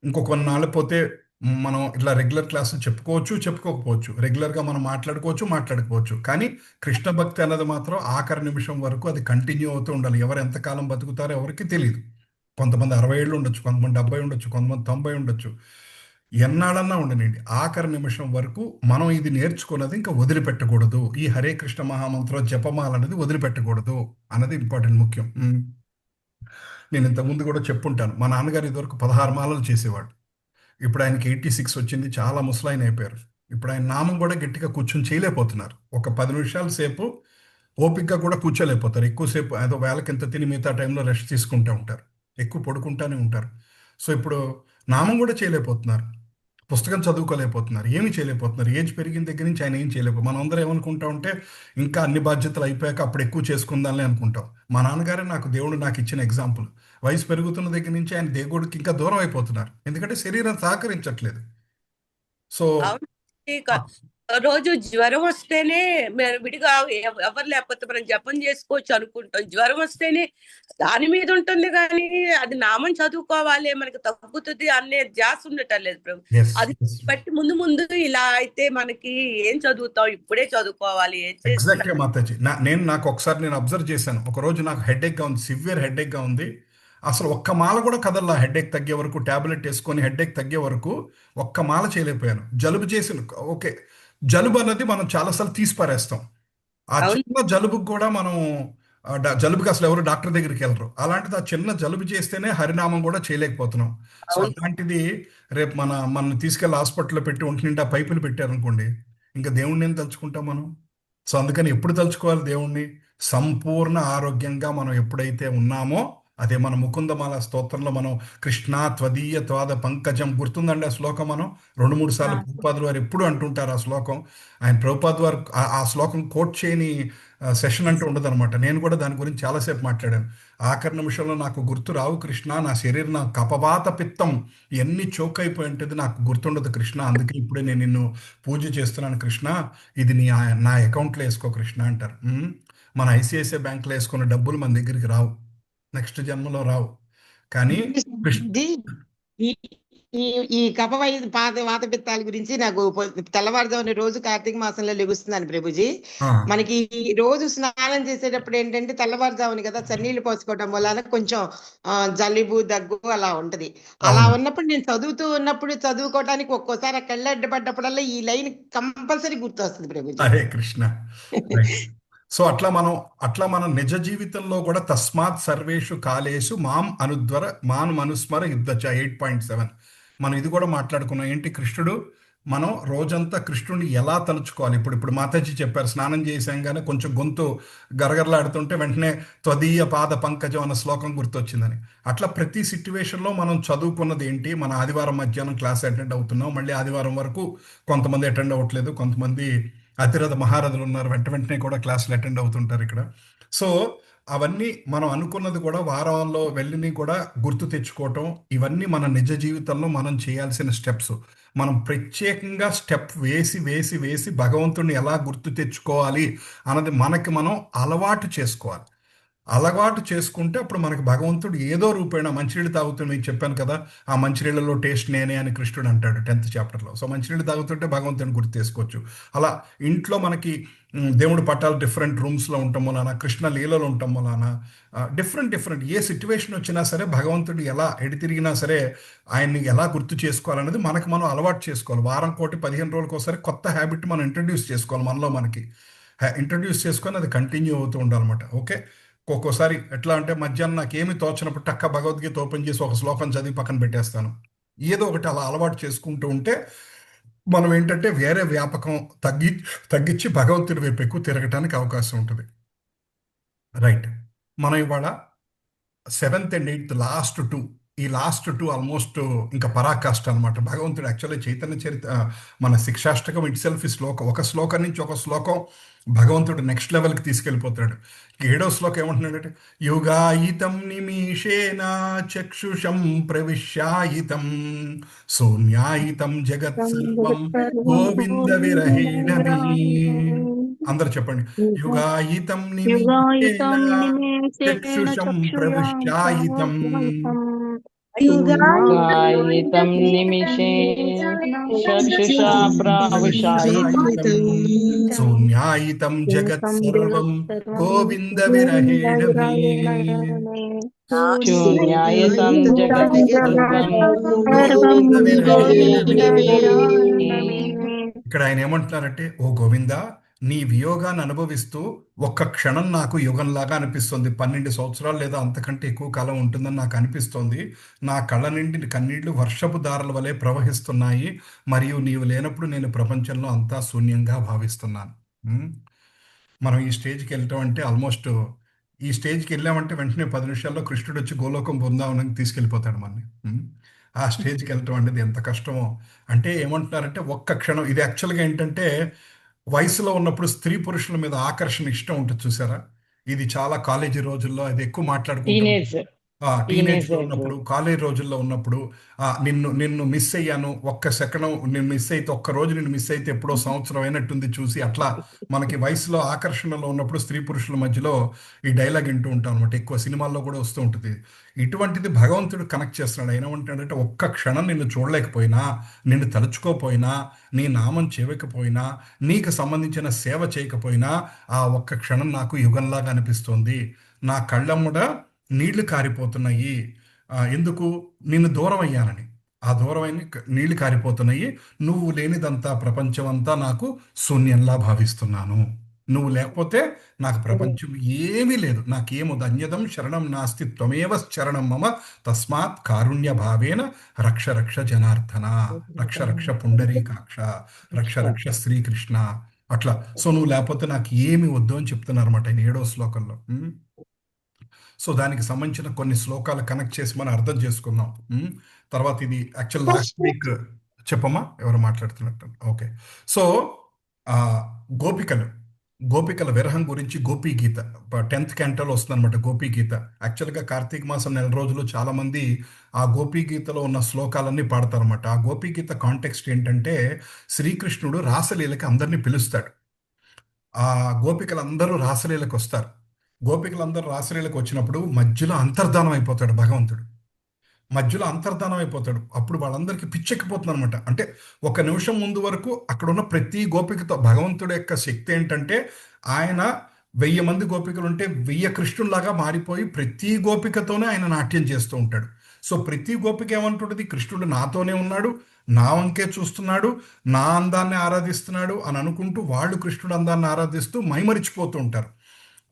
ఇంకో కొన్నాళ్ళు పోతే మనం ఇట్లా రెగ్యులర్ క్లాసులు చెప్పుకోకపోవచ్చు, రెగ్యులర్గా మనం మాట్లాడుకోవచ్చు. కానీ కృష్ణ భక్తి అన్నది మాత్రం ఆఖరి నిమిషం వరకు అది కంటిన్యూ అవుతూ ఉండాలి. ఎవరు ఎంతకాలం బతుకుతారో ఎవరికి తెలియదు. కొంతమంది 60 ఏళ్ళు ఉండొచ్చు, కొంతమంది 70 ఉండొచ్చు, కొంతమంది 90 ఉండొచ్చు, ఎన్నాళ్ళన్నా ఉండనండి. ఆఖరి నిమిషం వరకు మనం ఇది నేర్చుకున్నది ఇంకా వదిలిపెట్టకూడదు. ఈ హరే కృష్ణ మహామంత్రం జపమాల అనేది వదిలిపెట్టకూడదు అన్నది ఇంపార్టెంట్, ముఖ్యం. నేను ఇంతకుముందు కూడా చెప్పుంటాను, మా నాన్నగారు ఇదివరకు 16 మాలలు చేసేవాడు. ఇప్పుడు ఆయనకి 86 వచ్చింది, చాలా ముసలాయన అయిపోయారు. ఇప్పుడు ఆయన నామం కూడా గట్టిగా కూర్చొని చేయలేకపోతున్నారు. ఒక 10 నిమిషాల సేపు ఓపికగా కూడా కూర్చోలేకపోతారు. ఎక్కువసేపు ఏదో వేళకి ఎంత తిని మిగతా టైంలో రెస్ట్ తీసుకుంటూ ఉంటారు, ఎక్కువ పడుకుంటానే ఉంటారు. సో ఇప్పుడు నామం కూడా చేయలేకపోతున్నారు, పుస్తకం చదువుకోలేకపోతున్నారు, ఏమీ చేయలేకపోతున్నారు. ఏజ్ పెరిగిన దగ్గర నుంచి ఆయన ఏం చేయలేకపోతే మనం అందరం ఏమనుకుంటా ఉంటే ఇంకా అన్ని బాధ్యతలు అయిపోయాక అప్పుడు ఎక్కువ చేసుకుందాలని అనుకుంటాం. మా నాన్నగారే దేవుడు నాకు ఇచ్చిన ఎగ్జాంపుల్. వయసు పెరుగుతున్న దగ్గర నుంచి ఆయన దేవుడికి ఇంకా దూరం అయిపోతున్నారు, ఎందుకంటే శరీరం సహకరించట్లేదు. సో రోజు జ్వరం వస్తేనే విడిగా ఎవరు లేకపోతే మనం జపం చేసుకోవచ్చు అనుకుంటాం. జ్వరం వస్తేనే దాని మీద ఉంటుంది కానీ అది నామం చదువుకోవాలి మనకి తగ్గుతుంది అనే ధ్యాస ఉండటం లేదు ప్రభు. అది బట్టి ముందు ముందు ఇలా అయితే మనకి ఏం చదువుతాం, ఇప్పుడే చదువుకోవాలి. ఎగ్జాక్ట్గా మాతాజీ, నాకు ఒకసారి అబ్జర్వ్ చేశాను. ఒక రోజు నాకు హెడేక్గా ఉంది, సివియర్ హెడేక్గా ఉంది. అసలు ఒక్క మాల కూడా కదల్లా. హెడేక్ తగ్గే వరకు టాబ్లెట్ వేసుకొని హెడేక్ తగ్గే వరకు ఒక్క మాల చేయలేకపోయాను. జలుబు చేసిన ఓకే, జలుబు అన్నది మనం చాలాసార్లు తీసి పారేస్తాం. ఆ చిన్న జలుబుకి కూడా మనం జలుబుకి అసలు ఎవరు డాక్టర్ దగ్గరికి వెళ్ళరు. అలాంటిది ఆ చిన్న జలుబు చేస్తేనే హరినామం కూడా చేయలేకపోతున్నాం. సో అలాంటిది రేపు మనం తీసుకెళ్ళి హాస్పిటల్లో పెట్టి ఒంటి నిండా పైపులు పెట్టారనుకోండి, ఇంకా దేవుణ్ణి ఏం తలుచుకుంటాం మనం? సో అందుకని ఎప్పుడు తలుచుకోవాలి దేవుణ్ణి? సంపూర్ణ ఆరోగ్యంగా మనం ఎప్పుడైతే ఉన్నామో, అదే మన ముకుందమాల స్తోత్రంలో మనం కృష్ణ త్వదీయ త్వాద పంకజం, గుర్తుందండి ఆ శ్లోకం? మనం 2-3 సార్లు ప్రభుపాదులు వారు ఎప్పుడు అంటుంటారు ఆ శ్లోకం. ఆయన ప్రభుపాదు వారు ఆ శ్లోకం కోట్ చేయని సెషన్ అంటూ ఉండదు అనమాట. నేను కూడా దాని గురించి చాలాసేపు మాట్లాడాను. ఆఖరి నిమిషంలో నాకు గుర్తు రావు కృష్ణ, నా శరీరం నా కపవాత పిత్తం ఎన్ని చోక్ అయిపోయి ఉంటుంది నాకు గుర్తుండదు కృష్ణ, అందుకే ఇప్పుడే నేను నిన్ను పూజ చేస్తున్నాను కృష్ణ, ఇది నా అకౌంట్లో వేసుకో కృష్ణ అంటారు. మన ఐసిఐసిఐ బ్యాంకులో వేసుకున్న డబ్బులు మన దగ్గరికి రావు, నెక్స్ట్ జన్మలో రావు. కానీ ఈ వాత పిత్తాల గురించి నాకు తెల్లవారుజామున రోజు కార్తీక మాసంలో లెగుస్తున్నాను ప్రభుజీ. మనకి రోజు స్నానం చేసేటప్పుడు ఏంటంటే తెల్లవారుజామున కదా చన్నీళ్ళు పోసుకోవడం వల్ల కొంచెం జలుబు దగ్గు అలా ఉంటది. అలా ఉన్నప్పుడు నేను చదువుతూ ఉన్నప్పుడు చదువుకోవడానికి ఒక్కోసారి కళ్ళ అడ్డపడ్డప్పుడల్లా ఈ లైన్ కంపల్సరీ గుర్తొస్తుంది ప్రభుజీ. హరే కృష్ణ. సో అట్లా మనం నిజ జీవితంలో కూడా తస్మాత్ సర్వేషు కాలేషు మాం అనుస్మర యుద్ధచ 8.7 మనం ఇది కూడా మాట్లాడుకున్నాం. ఏంటి కృష్ణుడు, మనం రోజంతా కృష్ణుడిని ఎలా తలుచుకోవాలి. ఇప్పుడు మాతాజీ చెప్పారు, స్నానం చేసాగానే కొంచెం గొంతు గరగరలాడుతుంటే వెంటనే త్వదీయ పాద పంకజం అన్న శ్లోకం గుర్తొచ్చిందని. అట్లా ప్రతి సిట్యువేషన్లో మనం చదువుకున్నది ఏంటి? మన ఆదివారం మధ్యాహ్నం క్లాస్ అటెండ్ అవుతున్నాం, మళ్ళీ ఆదివారం వరకు కొంతమంది అటెండ్ అవ్వట్లేదు, కొంతమంది అతిరథ మహారథులు ఉన్నారు, వెంటనే కూడా క్లాసులు అటెండ్ అవుతుంటారు ఇక్కడ. సో అవన్నీ మనం అనుకున్నది కూడా వారంలో వెళ్ళి కూడా గుర్తు తెచ్చుకోవటం, ఇవన్నీ మన నిజ జీవితంలో మనం చేయాల్సిన స్టెప్స్. మనం ప్రత్యేకంగా స్టెప్ వేసి భగవంతుడిని ఎలా గుర్తు తెచ్చుకోవాలి అన్నది మనకి మనం అలవాటు చేసుకోవాలి. అలవాటు చేసుకుంటే అప్పుడు మనకి భగవంతుడు ఏదో రూపేణ, మంచినీళ్ళు తాగుతుంటే మీకు చెప్పాను కదా, ఆ మంచినీళ్ళలో టేస్ట్ నేనే అని కృష్ణుడు అంటాడు 10th చాప్టర్లో. సో మంచినీళ్ళు తాగుతుంటే భగవంతుని గుర్తు చేసుకోవచ్చు. అలా ఇంట్లో మనకి దేవుడు పట్టాలు డిఫరెంట్ రూమ్స్లో ఉండటం వలన, కృష్ణ లీలలో ఉండటం వలన డిఫరెంట్ ఏ సిచ్యువేషన్ వచ్చినా సరే భగవంతుడు ఎలా ఎడితిరిగినా సరే ఆయన్ని ఎలా గుర్తు చేసుకోవాలనేది మనకు మనం అలవాటు చేసుకోవాలి. వారం 15 రోజులకు ఒకసారి కొత్త హ్యాబిట్ మనం ఇంట్రడ్యూస్ చేసుకోవాలి. మనలో మనకి ఇంట్రడ్యూస్ చేసుకొని అది కంటిన్యూ అవుతూ ఉండాలన్నమాట. ఓకే, ఒక్కోసారి ఎట్లా అంటే మధ్యాహ్నం నాకు ఏమి తోచినప్పుడు టక్క భగవద్గీత ఓపెన్ చేసి ఒక శ్లోకం చదివి పక్కన పెట్టేస్తాను. ఏదో ఒకటి అలా అలవాటు చేసుకుంటూ ఉంటే మనం ఏంటంటే వేరే వ్యాపకం తగ్గించి భగవంతుడి వైపు ఎక్కువ తిరగటానికి అవకాశం ఉంటుంది. రైట్, మనం ఇవాళ 7th and 8th last two almost ఇంకా పరాకాష్ట అనమాట. భగవంతుడు యాక్చువల్లీ చైతన్య చరిత్ర మన శిక్షాష్టకం ఇట్ సెల్ఫ్ ఈ శ్లోకం, ఒక శ్లోకం నుంచి ఒక శ్లోకం భగవంతుడు నెక్స్ట్ లెవెల్కి తీసుకెళ్ళిపోతాడు. 7వ శ్లోకం ఏమంటున్నాడంటే, యుగాయితం నిమిషేన చక్షుషం ప్రవిశ్యాయితం శూన్యాయితం జగత్ సర్వం గోవింద విరహేణ మే. అందరు చెప్పండి, యుగాయితం నిమిషేన చక్షుషం ప్రవిశ్యాయితం యుగాయితం నిమిషేణ చక్షుషా ప్రవిశ్యాయితం శూన్యాయితం జగత్ సర్వం గోవింద విరహేణ మే. శూన్యాయితం జగత్ సర్వం గోవింద విరహేణ మే. ఇక్కడ ఆయన ఏమంటున్నారంటే, ఓ గోవింద, నీ వియోగాన్ని అనుభవిస్తూ ఒక్క క్షణం నాకు యుగంలాగా అనిపిస్తుంది. 12 సంవత్సరాలు లేదా అంతకంటే ఎక్కువ కాలం ఉంటుందని నాకు అనిపిస్తోంది. నా కళ్ళ నిండి కన్నీళ్లు వర్షపు దారుల వలె ప్రవహిస్తున్నాయి, మరియు నీవు లేనప్పుడు నేను ప్రపంచంలో అంతా శూన్యంగా భావిస్తున్నాను. మనం ఈ స్టేజ్కి వెళ్ళటం అంటే ఆల్మోస్ట్ ఈ స్టేజ్కి వెళ్ళామంటే వెంటనే 10 నిమిషాల్లో కృష్ణుడు వచ్చి గోలోకం బృందావనానికి తీసుకెళ్ళిపోతాడు మనని. ఆ స్టేజ్కి వెళ్ళటం అనేది ఎంత కష్టమో. అంటే ఏమంటున్నారంటే ఒక్క క్షణం. ఇది యాక్చువల్గా ఏంటంటే వయసులో ఉన్నప్పుడు స్త్రీ పురుషుల మీద ఆకర్షణ ఇష్టం ఉంటుంది చూసారా, ఇది చాలా కాలేజీ రోజుల్లో అది ఎక్కువ మాట్లాడుకుంటాం. టీనేజ్లో టీనేజర్ ఉన్నప్పుడు, కాలేజ్ రోజుల్లో ఉన్నప్పుడు నిన్ను నిన్ను మిస్ అయ్యాను, ఒక్క సెకండ్ నేను మిస్ అయితే, ఒక్క రోజు నేను మిస్ అయితే ఎప్పుడో సంవత్సరం అయినట్టుంది చూసి, అట్లా మనకి వయసులో ఆకర్షణలో ఉన్నప్పుడు స్త్రీ పురుషుల మధ్యలో ఈ డైలాగ్ వింటూ ఉంటాం అనమాట. ఎక్కువ సినిమాల్లో కూడా వస్తూ ఉంటుంది. ఇటువంటిది భగవంతుడు కనెక్ట్ చేస్తున్నాడు. ఆయన ఏమంటాడంటే, ఒక్క క్షణం నిన్ను చూడలేకపోయినా, నిన్ను తలుచుకోపోయినా, నీ నామం చెవకపోయినా, నీకు సంబంధించిన సేవ చేయకపోయినా, ఆ ఒక్క క్షణం నాకు యుగంలాగా అనిపిస్తోంది. నా కళ్ళమ్మడ నీళ్లు కారిపోతున్నాయి. ఎందుకు? నిన్ను దూరం అయ్యానని. ఆ దూరమైన నీళ్లు కారిపోతున్నాయి. నువ్వు లేనిదంతా ప్రపంచమంతా నాకు శూన్యంలా భావిస్తున్నాను. నువ్వు లేకపోతే నాకు ప్రపంచం ఏమీ లేదు, నాకేమొద్దు. అన్యదం శరణం నాస్తి త్వమేవ శరణం మమ తస్మాత్ కారుణ్య భావేన రక్ష రక్ష జనార్దన, రక్ష రక్ష పుండరీకాక్ష, రక్ష రక్ష శ్రీకృష్ణ. అట్లా. సో నువ్వు లేకపోతే నాకు ఏమి వద్దు అని చెప్తున్నారు అనమాట ఆయన 7వ శ్లోకంలో. సో దానికి సంబంధించిన కొన్ని శ్లోకాలు కనెక్ట్ చేసి మనం అర్థం చేసుకుందాం. తర్వాత ఇది యాక్చువల్ లాస్ట్ వీక్ చెప్పమ్మా, ఎవరు మాట్లాడుతున్నట్టు. ఓకే. సో గోపికల విరహం గురించి గోపీ గీత 10th క్యాంటోలో వస్తుందన్నమాట. గోపీ గీత యాక్చువల్గా కార్తీక మాసం 4 రోజులు చాలా మంది ఆ గోపీ గీతలో ఉన్న శ్లోకాలన్నీ పాడతారన్నమాట. ఆ గోపీ గీత కాంటెక్స్ట్ ఏంటంటే, శ్రీకృష్ణుడు రాసలీలకి అందరినీ పిలుస్తాడు. ఆ గోపికలందరూ రాసలీలకు వస్తారు. గోపికలందరూ రాసలీలకు వచ్చినప్పుడు మధ్యలో అంతర్ధానం అయిపోతాడు భగవంతుడు. మధ్యలో అంతర్ధానం అయిపోతాడు. అప్పుడు వాళ్ళందరికీ పిచ్చెక్కిపోతుంది అనమాట. అంటే ఒక నిమిషం ముందు వరకు అక్కడ ఉన్న ప్రతి గోపికతో భగవంతుడి యొక్క శక్తి ఏంటంటే, ఆయన 1000 మంది గోపికలు ఉంటే 1000 కృష్ణుల్లాగా మారిపోయి ప్రతి గోపికతోనే ఆయన నాట్యం చేస్తూ ఉంటాడు. సో ప్రతి గోపిక ఏమంటుంటుంది, కృష్ణుడు నాతోనే ఉన్నాడు, నా వంకే చూస్తున్నాడు, నా అందాన్ని ఆరాధిస్తున్నాడు అని అనుకుంటూ వాళ్ళు కృష్ణుడు అందాన్ని ఆరాధిస్తూ మైమరిచిపోతూ ఉంటారు.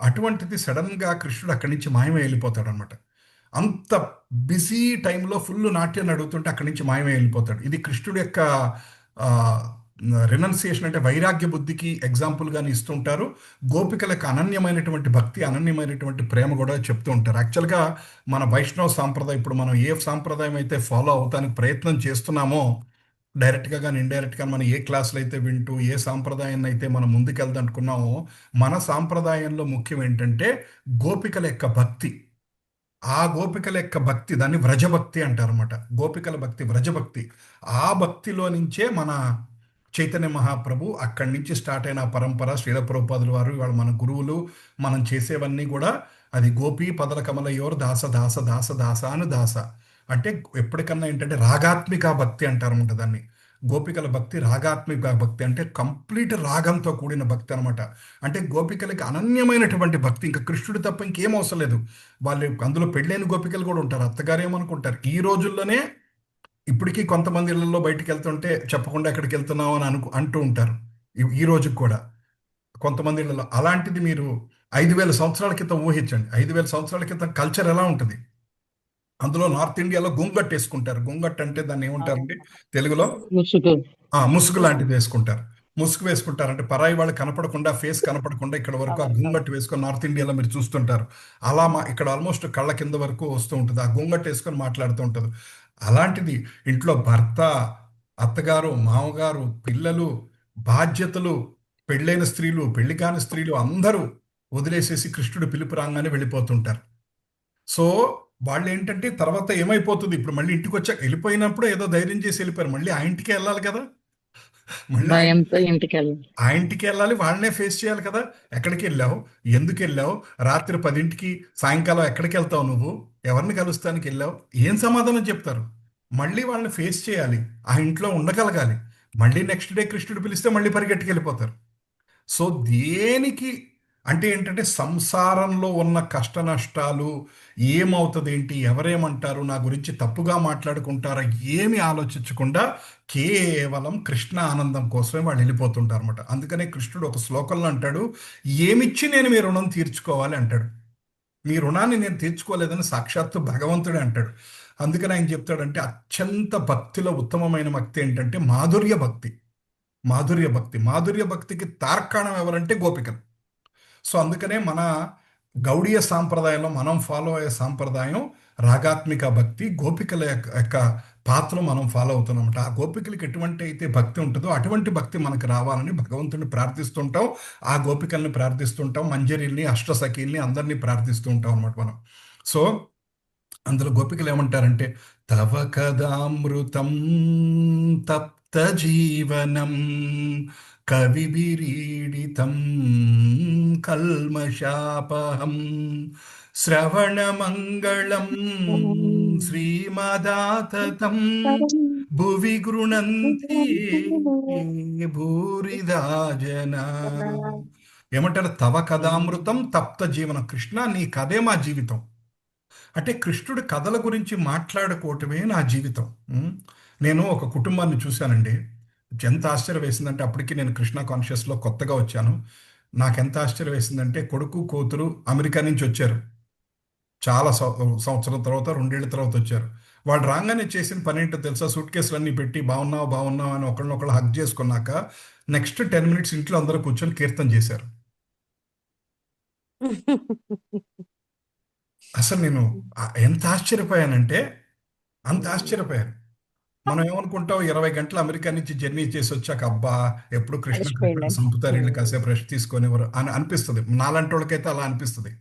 అటువంటిది సడన్గా కృష్ణుడు అక్కడి నుంచి మాయమై వెళ్ళిపోతాడు అనమాట. అంత బిజీ టైంలో ఫుల్ నాట్యాన్ని అడుగుతుంటే అక్కడి నుంచి మాయమై వెళ్ళిపోతాడు. ఇది కృష్ణుడి యొక్క రినౌన్సియేషన్, అంటే వైరాగ్య బుద్ధికి ఎగ్జాంపుల్గానే ఇస్తుంటారు. గోపికలకు అనన్యమైనటువంటి భక్తి, అనన్యమైనటువంటి ప్రేమ కూడా చెప్తూ ఉంటారు. యాక్చువల్గా మన వైష్ణవ సాంప్రదాయం, ఇప్పుడు మనం ఏ సాంప్రదాయం అయితే ఫాలో అవటానికి ప్రయత్నం చేస్తున్నామో, డైరెక్ట్గా కానీ ఇండైరెక్ట్గా మనం ఏ క్లాసులు అయితే వింటూ ఏ సాంప్రదాయాన్ని అయితే మనం ముందుకెళ్దనుకున్నామో, మన సాంప్రదాయంలో ముఖ్యం ఏంటంటే గోపికల యొక్క భక్తి. ఆ గోపికల యొక్క భక్తి, దాన్ని వ్రజభక్తి అంటారు అనమాట. గోపికల భక్తి వ్రజభక్తి. ఆ భక్తిలో నుంచే మన చైతన్య మహాప్రభు అక్కడి నుంచి స్టార్ట్ అయిన పరంపర, శ్రీల ప్రభుపాదుల వారు, ఇవాళ మన గురువులు, మనం చేసేవన్నీ కూడా అది గోపీ పదల కమలయోర్ దాస దాస దాస దాస అని దాస అంటే ఎప్పటికన్నా ఏంటంటే రాగాత్మిక భక్తి అంటారన్నమాట దాన్ని. గోపికల భక్తి రాగాత్మిక భక్తి అంటే కంప్లీట్ రాగంతో కూడిన భక్తి అనమాట. అంటే గోపికలకి అనన్యమైనటువంటి భక్తి, ఇంకా కృష్ణుడు తప్ప ఇంకేం అవసరం లేదు. వాళ్ళు అందులో పెళ్ళైన గోపికలు కూడా ఉంటారు. అత్తగారు ఏమనుకుంటారు, ఈ రోజుల్లోనే ఇప్పటికీ కొంతమంది ఇళ్లలో బయటికి వెళ్తుంటే చెప్పకుండా ఎక్కడికి వెళ్తున్నావు అని అంటూ ఉంటారు. ఈ రోజుకి కూడా కొంతమంది ఇళ్లలో. అలాంటిది మీరు 5000 సంవత్సరాల క్రితం ఊహించండి. 5000 సంవత్సరాల క్రితం కల్చర్ ఎలా ఉంటుంది. అందులో నార్త్ ఇండియాలో గుంగట్ వేసుకుంటారు. గుంగట్ అంటే దాన్ని ఏమంటారండి తెలుగులో? ముసుగు లాంటిది వేసుకుంటారు. ముసుగు వేసుకుంటారంటే పరాయి వాళ్ళు కనపడకుండా, ఫేస్ కనపడకుండా ఇక్కడ వరకు ఆ గుంగట్ వేసుకొని నార్త్ ఇండియాలో మీరు చూస్తుంటారు. అలా ఇక్కడ ఆల్మోస్ట్ కళ్ళ కింద వరకు వస్తూ ఉంటుంది. ఆ గుంగట్ వేసుకొని మాట్లాడుతూ ఉంటుంది. అలాంటిది ఇంట్లో భర్త, అత్తగారు, మామగారు, పిల్లలు, బాధ్యతలు, పెళ్ళైన స్త్రీలు, పెళ్లి కాని స్త్రీలు అందరూ వదిలేసేసి కృష్ణుడు పిలుపు రాగానే వెళ్ళిపోతుంటారు. సో వాళ్ళు ఏంటంటే తర్వాత ఏమైపోతుంది, ఇప్పుడు మళ్ళీ ఇంటికి వచ్చాక, వెళ్ళిపోయినప్పుడు ఏదో ధైర్యం చేసి వెళ్ళిపోయారు, మళ్ళీ ఆ ఇంటికి వెళ్ళాలి కదా, మళ్ళీ ఆ ఇంటికి వెళ్ళాలి, వాళ్ళనే ఫేస్ చేయాలి కదా. ఎక్కడికి వెళ్ళావు, ఎందుకు వెళ్ళావు, రాత్రి 10ంటికి సాయంకాలం ఎక్కడికి వెళ్తావు, నువ్వు ఎవరిని కలుస్తానికి వెళ్ళావు, ఏం సమాధానం చెప్తారు. మళ్ళీ వాళ్ళని ఫేస్ చేయాలి, ఆ ఇంట్లో ఉండగలగాలి. మళ్ళీ నెక్స్ట్ డే కృష్ణుడు పిలిస్తే మళ్ళీ పరిగెట్టుకు వెళ్ళిపోతారు. సో దేనికి అంటే ఏంటంటే సంసారంలో ఉన్న కష్ట నష్టాలు, ఏమవుతుంది ఏంటి, ఎవరేమంటారు, నా గురించి తప్పుగా మాట్లాడుకుంటారా, ఏమి ఆలోచించకుండా కేవలం కృష్ణ ఆనందం కోసమే వాళ్ళు వెళ్ళిపోతుంటారు అనమాట. అందుకనే కృష్ణుడు ఒక శ్లోకంలో అంటాడు, ఏమిచ్చి నేను మీ రుణం తీర్చుకోవాలి అంటాడు. మీ రుణాన్ని నేను తీర్చుకోలేదని సాక్షాత్తు భగవంతుడే అంటాడు. అందుకని ఆయన చెప్తాడంటే అత్యంత భక్తిలో ఉత్తమమైన భక్తి ఏంటంటే మాధుర్య భక్తి. మాధుర్య భక్తి, మాధుర్య భక్తికి తార్కాణం ఎవరంటే గోపికలు. సో అందుకనే మన గౌడీయ సాంప్రదాయంలో మనం ఫాలో అయ్యే సాంప్రదాయం రాగాత్మిక భక్తి. గోపికల యొక్క పాత్రలు మనం ఫాలో అవుతున్నామట. ఆ గోపికలకి ఎటువంటి అయితే భక్తి ఉంటుందో అటువంటి భక్తి మనకు రావాలని భగవంతుడిని ప్రార్థిస్తుంటాం. ఆ గోపికల్ని ప్రార్థిస్తుంటాం, మంజరిల్ని, అష్టసఖీల్ని అందరినీ ప్రార్థిస్తూ ఉంటాం అనమాట మనం. సో అందులో గోపికలు ఏమంటారంటే, తవ కదామృతం తప్త జీవనం కవిభిరీడితం కల్మషాపహం శ్రవణమంగళం శ్రీమదాతతం భువి గృణంతి భూరిదా జనా. ఏమంటారు? తవ కథామృతం తప్త జీవనం. కృష్ణ, నీ కథే మా జీవితం. అంటే కృష్ణుడి కథల గురించి మాట్లాడుకోవటమే నా జీవితం. నేను ఒక కుటుంబాన్ని చూశానండి. ఎంత ఆశ్చర్యం వేసిందంటే, అప్పటికి నేను కృష్ణ కాన్షియస్లో కొత్తగా వచ్చాను. నాకెంత ఆశ్చర్యం వేసిందంటే, కొడుకు కూతురు అమెరికా నుంచి వచ్చారు. చాలా సంవత్సరం తర్వాత, 2 ఏళ్ల తర్వాత వచ్చారు. వాళ్ళు రాగానే చేసిన పని ఏంటో తెలుసా? సూట్ కేసులన్నీ పెట్టి బాగున్నావు బాగున్నావు అని ఒకళ్ళనొకళ్ళు హగ్ చేసుకున్నాక నెక్స్ట్ 10 మినిట్స్ ఇంట్లో అందరూ కూర్చొని కీర్తన చేశారు. అసలు నేను ఎంత ఆశ్చర్యపోయానంటే అంత ఆశ్చర్యపోయాను. మనం ఏమనుకుంటాం, 20 గంటలు అమెరికా నుంచి జర్నీ చేసి వచ్చాక అబ్బా ఎప్పుడు కృష్ణ సంపుతారు, వీళ్ళు కాసేపు రెస్ట్ తీసుకొనివ్వరు అని అనిపిస్తుంది. నాలాంటి వాళ్ళకైతే అలా అనిపిస్తుంది.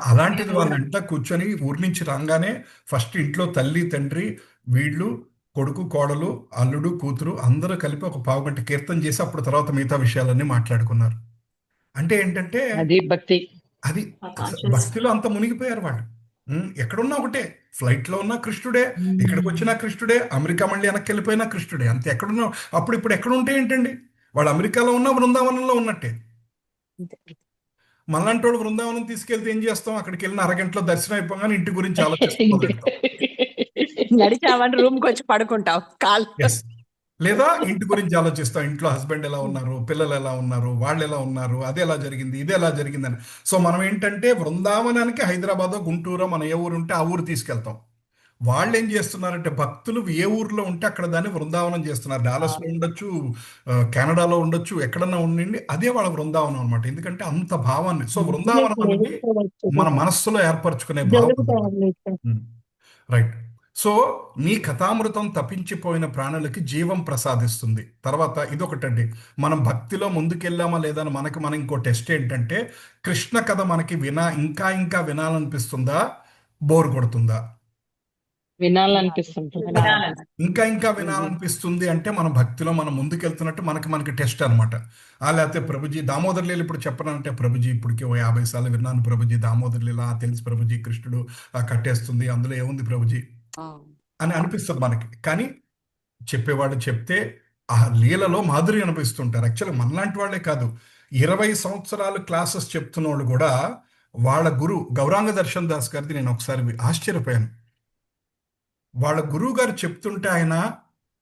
అలాంటిది వాళ్ళంతా కూర్చొని ఊరి నుంచి రాగానే ఫస్ట్ ఇంట్లో తల్లి తండ్రి వీళ్ళు కొడుకు కోడలు అల్లుడు కూతురు అందరూ కలిపి ఒక పావుగంట కీర్తన చేసి అప్పుడు తర్వాత మిగతా విషయాలన్నీ మాట్లాడుకున్నారు. అంటే ఏంటంటే అది భక్తి. అది భక్తిలో అంత మునిగిపోయారు వాళ్ళు. ఎక్కడున్నా ఒకటే, ఫ్లైట్ లో ఉన్నా కృష్ణుడే, ఇక్కడికి వచ్చినా కృష్ణుడే, అమెరికా మళ్ళీ వెనక్కి వెళ్ళిపోయినా కృష్ణుడే. అంతే. ఎక్కడున్నా అప్పుడు ఇప్పుడు ఎక్కడ ఉంటే ఏంటండి, వాళ్ళు అమెరికాలో ఉన్నా బృందావనంలో ఉన్నట్టే. మళ్ళంటి వాళ్ళు బృందావనం తీసుకెళ్తే ఏం చేస్తాం? అక్కడికి వెళ్ళిన అరగంటలో దర్శనం అయిపోగానే ఇంటి గురించి ఆలోచిస్తాం, నడిచావని రూమ్కి వచ్చి పడుకుంటావు కాల్. లేదా ఇంటి గురించి ఆలోచిస్తాం. ఇంట్లో హస్బెండ్ ఎలా ఉన్నారు, పిల్లలు ఎలా ఉన్నారు, వాళ్ళు ఎలా ఉన్నారు, అది ఎలా జరిగింది, ఇది ఎలా జరిగిందని. సో మనం ఏంటంటే బృందావనానికి హైదరాబాదో గుంటూరో మన ఏ ఊరు ఉంటే ఆ ఊరు తీసుకెళ్తాం. వాళ్ళు ఏం చేస్తున్నారంటే భక్తులు ఏ ఊర్లో ఉంటే అక్కడ దాన్ని బృందావనం చేస్తున్నారు. డాలస్లో ఉండొచ్చు, కెనడాలో ఉండొచ్చు, ఎక్కడన్నా ఉండండి, అదే వాళ్ళ బృందావనం అనమాట. ఎందుకంటే అంత భావాన్ని. సో బృందావనం అనేది మన మనస్సులో ఏర్పరచుకునే భావం. రైట్. సో నీ కథామృతం తప్పించిపోయిన ప్రాణులకి జీవం ప్రసాదిస్తుంది. తర్వాత ఇదొకటండి, మనం భక్తిలో ముందుకెళ్ళామా లేదా అని మనం ఇంకో టెస్ట్ ఏంటంటే, కృష్ణ కథ మనకి ఇంకా ఇంకా వినాలనిపిస్తుందా, బోర్ కొడుతుందా? వినాలనిపిస్తుంది. ఇంకా ఇంకా వినాలనిపిస్తుంది అంటే మనం భక్తిలో మనం ముందుకెళ్తున్నట్టు మనకి టెస్ట్ అనమాట. లేకపోతే ప్రభుజీ దామోదర్ లీల ఇప్పుడు చెప్పనంటే, ప్రభుజీ ఇప్పటికే 50 సార్లు విన్నాను ప్రభుజీ దామోదర్ లీల, తెలుసు ప్రభుజీ కృష్ణుడు కట్టేస్తుంది, అందులో ఏముంది ప్రభుజీ అని అనిపిస్తుంది మనకి. కానీ చెప్పేవాడు చెప్తే ఆ లీలలో మాధురి అనిపిస్తుంటారు. యాక్చువల్గా మనలాంటి వాళ్ళే కాదు, 20 సంవత్సరాలు క్లాసెస్ చెప్తున్న వాళ్ళు కూడా వాళ్ళ గురు గౌరాంగ దర్శన్ దాస్ గారిది నేను ఒకసారి ఆశ్చర్యపోయాను. వాళ్ళ గురువు గారు చెప్తుంటే ఆయన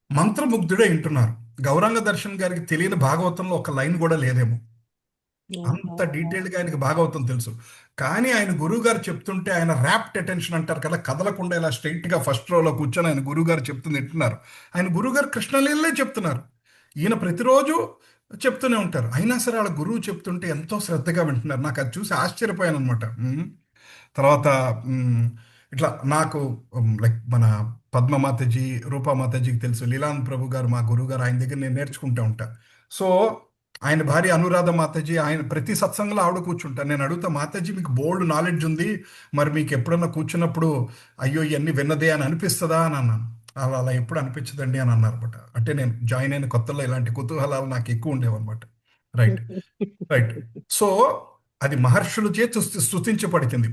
మంత్రముగ్ధుడే వింటున్నారు. గౌరాంగ దర్శన్ గారికి తెలియని భాగవతంలో ఒక లైన్ కూడా లేదేమో, అంత డీటెయిల్డ్గా ఆయనకి భాగవతం తెలుసు. కానీ ఆయన గురువు గారు చెప్తుంటే ఆయన ర్యాప్ట్ అటెన్షన్ అంటారు కదా, కదలకుండా ఇలా స్ట్రైట్గా ఫస్ట్ రోలో కూర్చొని ఆయన గురువు గారు చెప్తుంది వింటున్నారు. ఆయన గురువు గారు కృష్ణలీలే చెప్తున్నారు, ఈయన ప్రతిరోజు చెప్తూనే ఉంటారు. అయినా సరే వాళ్ళ గురువు చెప్తుంటే ఎంతో శ్రద్ధగా వింటున్నారు. నాకు అది చూసి ఆశ్చర్యపోయాను అనమాట. తర్వాత ఇట్లా నాకు లైక్ మన పద్మమాతజీ, రూపామాతజీకి తెలుసు, లీలాన్ ప్రభు గారు మా గురువు గారు, ఆయన దగ్గర నేను నేర్చుకుంటూ ఉంటా. సో ఆయన భార్య అనురాధ మాతాజీ, ఆయన ప్రతి సత్సంగంలో ఆవిడ కూర్చుంటాను. నేను అడుగుతా, మాతాజీ మీకు బోల్డ్ నాలెడ్జ్ ఉంది, మరి మీకు ఎప్పుడన్నా కూర్చున్నప్పుడు అయ్యో ఇవన్నీ విన్నదే అని అనిపిస్తుందా అని అన్నాను. అలా ఎప్పుడు అనిపించదండి అని అన్నారు అనమాట. అంటే నేను జాయిన్ అయిన కొత్తలో ఇలాంటి కుతూహలాలు నాకు ఎక్కువ ఉండేవన్నమాట. Right right. సో అది మహర్షుల చేత స్తుతించబడుతుంది.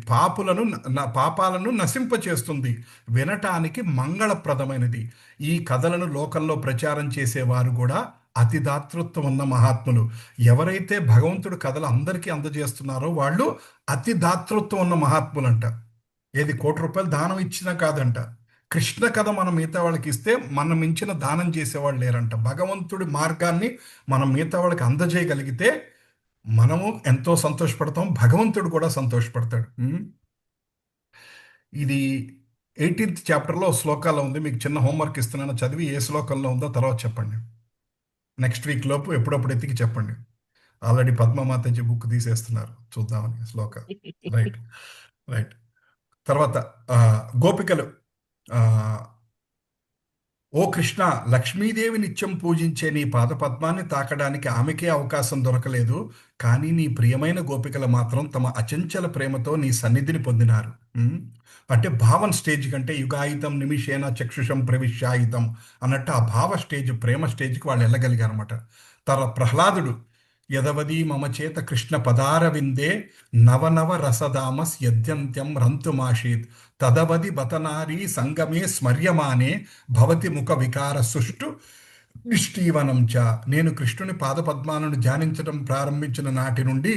పాపాలను నశింపచేస్తుంది, వినటానికి మంగళప్రదమైనది. ఈ కథలను లోకంలో ప్రచారం చేసేవారు కూడా అతి దాతృత్వం ఉన్న మహాత్ములు. ఎవరైతే భగవంతుడు కథలు అందరికీ అందజేస్తున్నారో వాళ్ళు అతి దాతృత్వం ఉన్న మహాత్ములు అంట. ఏది 1 కోటి రూపాయలు దానం ఇచ్చినా కాదంట. కృష్ణ కథ మనం మిగతా వాళ్ళకి ఇస్తే మనం మించిన దానం చేసేవాళ్ళు లేరంట. భగవంతుడి మార్గాన్ని మనం మిగతా వాళ్ళకి అందజేయగలిగితే మనము ఎంతో సంతోషపడతాం, భగవంతుడు కూడా సంతోషపడతాడు. ఇది 18th చాప్టర్లో శ్లోకాల్లో ఉంది. మీకు చిన్న హోంవర్క్ ఇస్తున్నాను, చదివి ఏ శ్లోకంలో ఉందో తర్వాత చెప్పండి. నెక్స్ట్ వీక్ లోపు ఎప్పుడప్పుడు ఎత్తికి చెప్పండి. ఆల్రెడీ పద్మమాతజీ బుక్ తీసేస్తున్నారు, చూద్దామని శ్లోక. Right right. తర్వాత గోపికలు ఓ కృష్ణ, లక్ష్మీదేవి నిత్యం పూజించే నీ పాదపద్మాన్ని తాకడానికి ఆమెకే అవకాశం దొరకలేదు, కానీ నీ ప్రియమైన గోపికలు మాత్రం తమ అచంచల ప్రేమతో నీ సన్నిధిని పొందినారు. అంటే భావన స్టేజ్ కంటే యుగాయితం నిమిషేన చక్షుషం ప్రవిశ్యాయితం అన్నట్టు ఆ భావ స్టేజ్, ప్రేమ స్టేజ్కి వాళ్ళు వెళ్ళగలిగారు అనమాట. ప్రహ్లాదుడు యదవది మమ చేత కృష్ణ పదారవిందే నవనవ రసదామస్ యద్యంత్యం రంతుమాషీత్ తదవది బతనారీ సంగమే స్మర్యమానే భవతి ముఖ వికార సుష్టు నిష్ఠీవనం చ. నేను కృష్ణుని పాదపద్మాలను ధ్యానించడం ప్రారంభించిన నాటి నుండి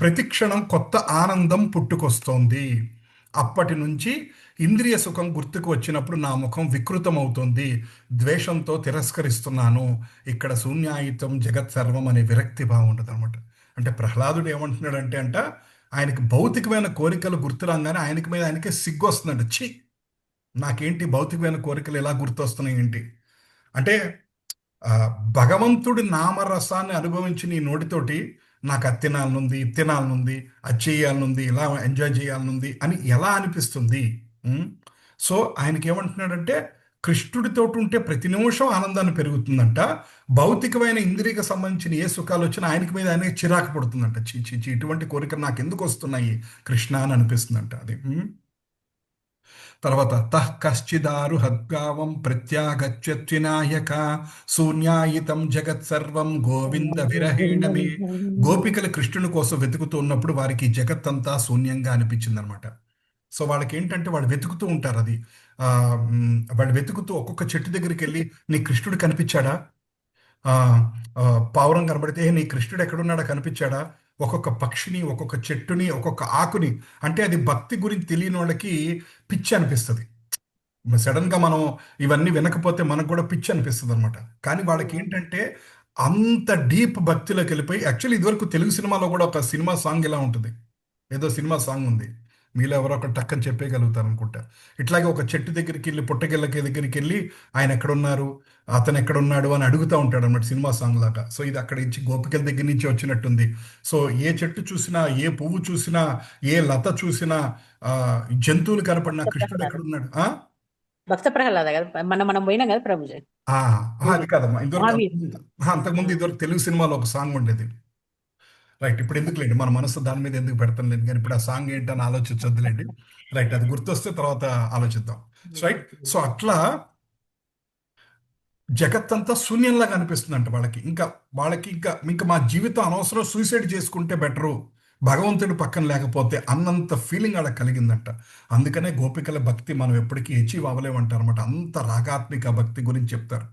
ప్రతిక్షణం కొత్త ఆనందం పుట్టుకొస్తోంది. అప్పటి నుంచి ఇంద్రియ సుఖం గుర్తుకు వచ్చినప్పుడు నా ముఖం వికృతమవుతుంది, ద్వేషంతో తిరస్కరిస్తున్నాను. ఇక్కడ శూన్యాయుతం జగత్ సర్వం అనే విరక్తి భావం ఉంటుంది అనమాట. అంటే ప్రహ్లాదుడు ఏమంటున్నాడంటే ఆయనకి భౌతికమైన కోరికలు గుర్తురాగానే ఆయనకే సిగ్గు వస్తుందంట. ఛీ, నాకేంటి భౌతికమైన కోరికలు ఎలా గుర్తొస్తున్నాయి ఏంటి అంటే, భగవంతుడి నామరసాన్ని అనుభవించి నీ నోటితోటి నాకు అది తినాలనుంది, ఇది తినాలనుంది, అది చేయాలనుంది, ఇలా ఎంజాయ్ చేయాలనుంది అని ఎలా అనిపిస్తుంది? సో ఆయనకి ఏమంటున్నాడంటే, కృష్ణుడితో ఉంటే ప్రతి నిమిషం ఆనందాన్ని పెరుగుతుందంట. భౌతికమైన ఇంద్రియకు సంబంధించిన ఏ సుఖాలు వచ్చినా ఆయనకి చిరాకు పడుతుందంట. చీ ఇటువంటి కోరికలు నాకు ఎందుకు వస్తున్నాయి కృష్ణ అని అనిపిస్తుందంట. అది తర్వాత తః కశ్చిదారు హద్గావం ప్రత్యాగత్యనాయక శూన్యాయితం జగత్ సర్వం గోవింద విరహేణమే. గోపికలు కృష్ణుని కోసం వెతుకుతూ ఉన్నప్పుడు వారికి జగత్ అంతా శూన్యంగా అనిపించింది అనమాట. సో వాళ్ళకి ఏంటంటే వాళ్ళు వెతుకుతూ ఉంటారు. అది వాళ్ళు వెతుకుతూ ఒక్కొక్క చెట్టు దగ్గరికి వెళ్ళి నీ కృష్ణుడు కనిపించాడా, పావురం కనబడితే నీ కృష్ణుడు ఎక్కడున్నాడా కనిపించాడా, ఒక్కొక్క పక్షిని, ఒక్కొక్క చెట్టుని, ఒక్కొక్క ఆకుని. అంటే అది భక్తి గురించి తెలియని వాళ్ళకి పిచ్చి అనిపిస్తుంది. సడన్గా మనం ఇవన్నీ వినకపోతే మనకు కూడా పిచ్చి అనిపిస్తుంది అనమాట. కానీ వాళ్ళకి ఏంటంటే అంత డీప్ భక్తిలోకి వెళ్ళిపోయి, యాక్చువల్లీ ఇదివరకు తెలుగు సినిమాలో కూడా ఒక సినిమా సాంగ్ ఇలా ఉంటుంది, ఏదో సినిమా సాంగ్ ఉంది, మీలో ఎవరో ఒక టక్కని చెప్పేయగలుగుతారు అనుకుంటా. ఇట్లాగే ఒక చెట్టు దగ్గరికి వెళ్ళి, పుట్టగిళ్ళకి దగ్గరికి వెళ్ళి ఆయన ఎక్కడున్నారు, అతను ఎక్కడున్నాడు అని అడుగుతూ ఉంటాడు అన్నమాట, సినిమా సాంగ్ లాగా. సో ఇది అక్కడి నుంచి గోపికల దగ్గర నుంచి వచ్చినట్టుంది. సో ఏ చెట్టు చూసినా, ఏ పువ్వు చూసినా, ఏ లత చూసినా, జంతువులు కనపడినా కృష్ణుడు ఎక్కడున్నాడు. భక్త ప్రహ్లాద కదా, మనం పోయినాం కదా ప్రభుజీ. అది కాదమ్మా, అంతకుముందు ఇదివరకు తెలుగు సినిమాలో ఒక సాంగ్ ఉండేది. రైట్, ఇప్పుడు ఎందుకులేండి, మన మనసు దాని మీద ఎందుకు పెడతాం లేదు, కానీ ఇప్పుడు ఆ సాంగ్ ఏంటని ఆలోచించొద్దులేండి. రైట్, అది గుర్తొస్తే తర్వాత ఆలోచిద్దాం. రైట్, సో అట్లా జగత్తంతా శూన్యంలాగా అనిపిస్తుందంట వాళ్ళకి. ఇంకా మా జీవితం అనవసరం, సూసైడ్ చేసుకుంటే బెటరు భగవంతుడు పక్కన లేకపోతే అన్నంత ఫీలింగ్ వాళ్ళకి కలిగిందంట. అందుకనే గోపికల భక్తి మనం ఎప్పటికీ అచీవ్ అవ్వలేమంటారు అనమాట. అంత రాగాత్మిక భక్తి గురించి చెప్తారు.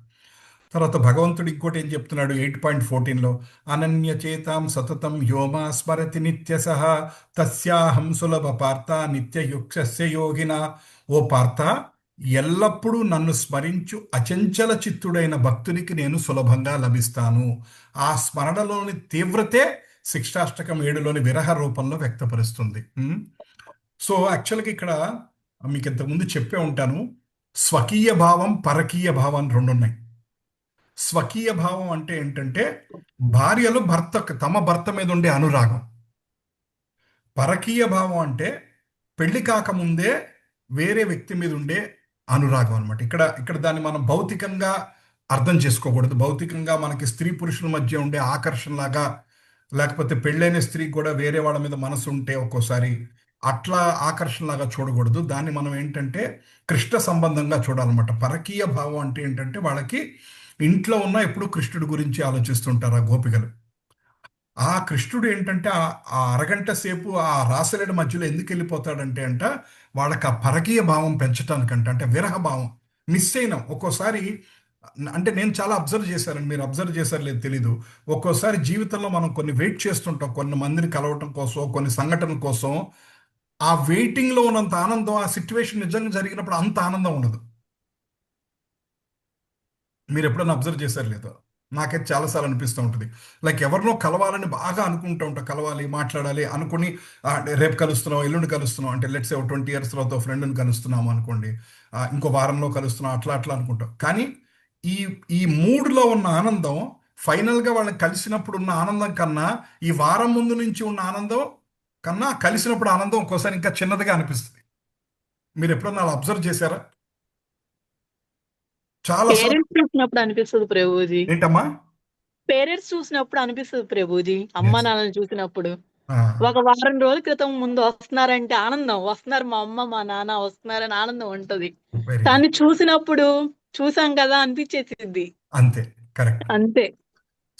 తర్వాత భగవంతుడు ఇంకోటి ఏం చెప్తున్నాడు 8.14లో, అనన్యచేతాం సతతం యోమా స్మరతి నిత్యసహ తస్యాహం సులభ పార్థ నిత్యయుక్తస్య యోగిన. ఓ పార్థ, ఎల్లప్పుడూ నన్ను స్మరించు అచంచల చిత్తుడైన భక్తునికి నేను సులభంగా లభిస్తాను. ఆ స్మరణలోని తీవ్రతే శిక్షాష్టకం 7లోని విరహ రూపంలో వ్యక్తపరుస్తుంది. సో యాక్చువల్గా ఇక్కడ మీకు ఇంతకుముందు చెప్పే ఉంటాను, స్వకీయ భావం, పరకీయ భావం అని రెండు ఉన్నాయి. స్వకీయ భావం అంటే ఏంటంటే భార్యలు తమ భర్త మీద ఉండే అనురాగం. పరకీయ భావం అంటే పెళ్లి కాకముందే వేరే వ్యక్తి మీద ఉండే అనురాగం అనమాట. ఇక్కడ దాన్ని మనం భౌతికంగా అర్థం చేసుకోకూడదు. భౌతికంగా మనకి స్త్రీ పురుషుల మధ్య ఉండే ఆకర్షణలాగా, లేకపోతే పెళ్ళైన స్త్రీకి కూడా వేరే వాళ్ళ మీద మనసు ఉంటే ఒక్కోసారి అట్లా ఆకర్షణలాగా చూడకూడదు. దాన్ని మనం ఏంటంటే కృష్ణ సంబంధంగా చూడాలన్నమాట. పరకీయ భావం అంటే ఏంటంటే వాళ్ళకి ఇంట్లో ఉన్న ఎప్పుడు కృష్ణుడి గురించి ఆలోచిస్తుంటారు ఆ గోపికలు. ఆ కృష్ణుడు ఏంటంటే ఆ అరగంట సేపు ఆ రాసలేడు మధ్యలో ఎందుకు వెళ్ళిపోతాడంటే వాళ్ళకి ఆ పరకీయ భావం పెంచడానికంట. అంటే విరహ భావం మిస్ అయినాం ఒక్కోసారి. అంటే నేను చాలా అబ్జర్వ్ చేశానండి, మీరు అబ్జర్వ్ చేశారు లేదు తెలీదు. ఒక్కోసారి జీవితంలో మనం కొన్ని వెయిట్ చేస్తుంటాం, కొన్ని మందిని కలవటం కోసం, కొన్ని సంఘటనల కోసం. ఆ వెయిటింగ్లో ఉన్నంత ఆనందం ఆ సిచ్యువేషన్ నిజంగా జరిగినప్పుడు అంత ఆనందం ఉండదు. మీరు ఎప్పుడైనా అబ్జర్వ్ చేశారు లేదో? నాకైతే చాలాసార్లు అనిపిస్తూ ఉంటుంది. లైక్ ఎవరినో కలవాలని బాగా అనుకుంటూ ఉంటాం, కలవాలి, మాట్లాడాలి అనుకుని రేపు కలుస్తున్నాం, ఎల్లుండి కలుస్తున్నాం, అంటే లెట్స్ సే 20 years తర్వాత ఫ్రెండ్ని కలుస్తున్నాము అనుకోండి, ఇంకో వారంలో కలుస్తున్నాం, అట్లా అనుకుంటాం. కానీ ఈ మూడ్లో ఉన్న ఆనందం ఫైనల్గా వాళ్ళని కలిసినప్పుడు ఉన్న ఆనందం కన్నా, ఈ వారం ముందు నుంచి ఉన్న ఆనందం కన్నా కలిసినప్పుడు ఆనందం ఒక్కోసారి ఇంకా చిన్నదిగా అనిపిస్తుంది. మీరు ఎప్పుడన్నా అలా అబ్జర్వ్ చేశారా? చాలా సార్లు పేరెంట్స్ చూసినప్పుడు అనిపిస్తుంది ప్రభుజీ. ఏంటమ్మా? పేరెంట్స్ చూసినప్పుడు అనిపిస్తుంది ప్రభుజీ. అమ్మ ఎస్. నాన్నని చూసినప్పుడు ఒక వారం రోజుల క్రితం ముందు వస్తున్నారంటే ఆనందం, వస్తున్నారు మా అమ్మ మా నాన్న వస్తున్నారని ఆనందం ఉంటది. వెరీ దాన్ని చూసినప్పుడు చూసాం కదా అనిపించేసిద్ది అంతే, కరెక్ట్. అంతే.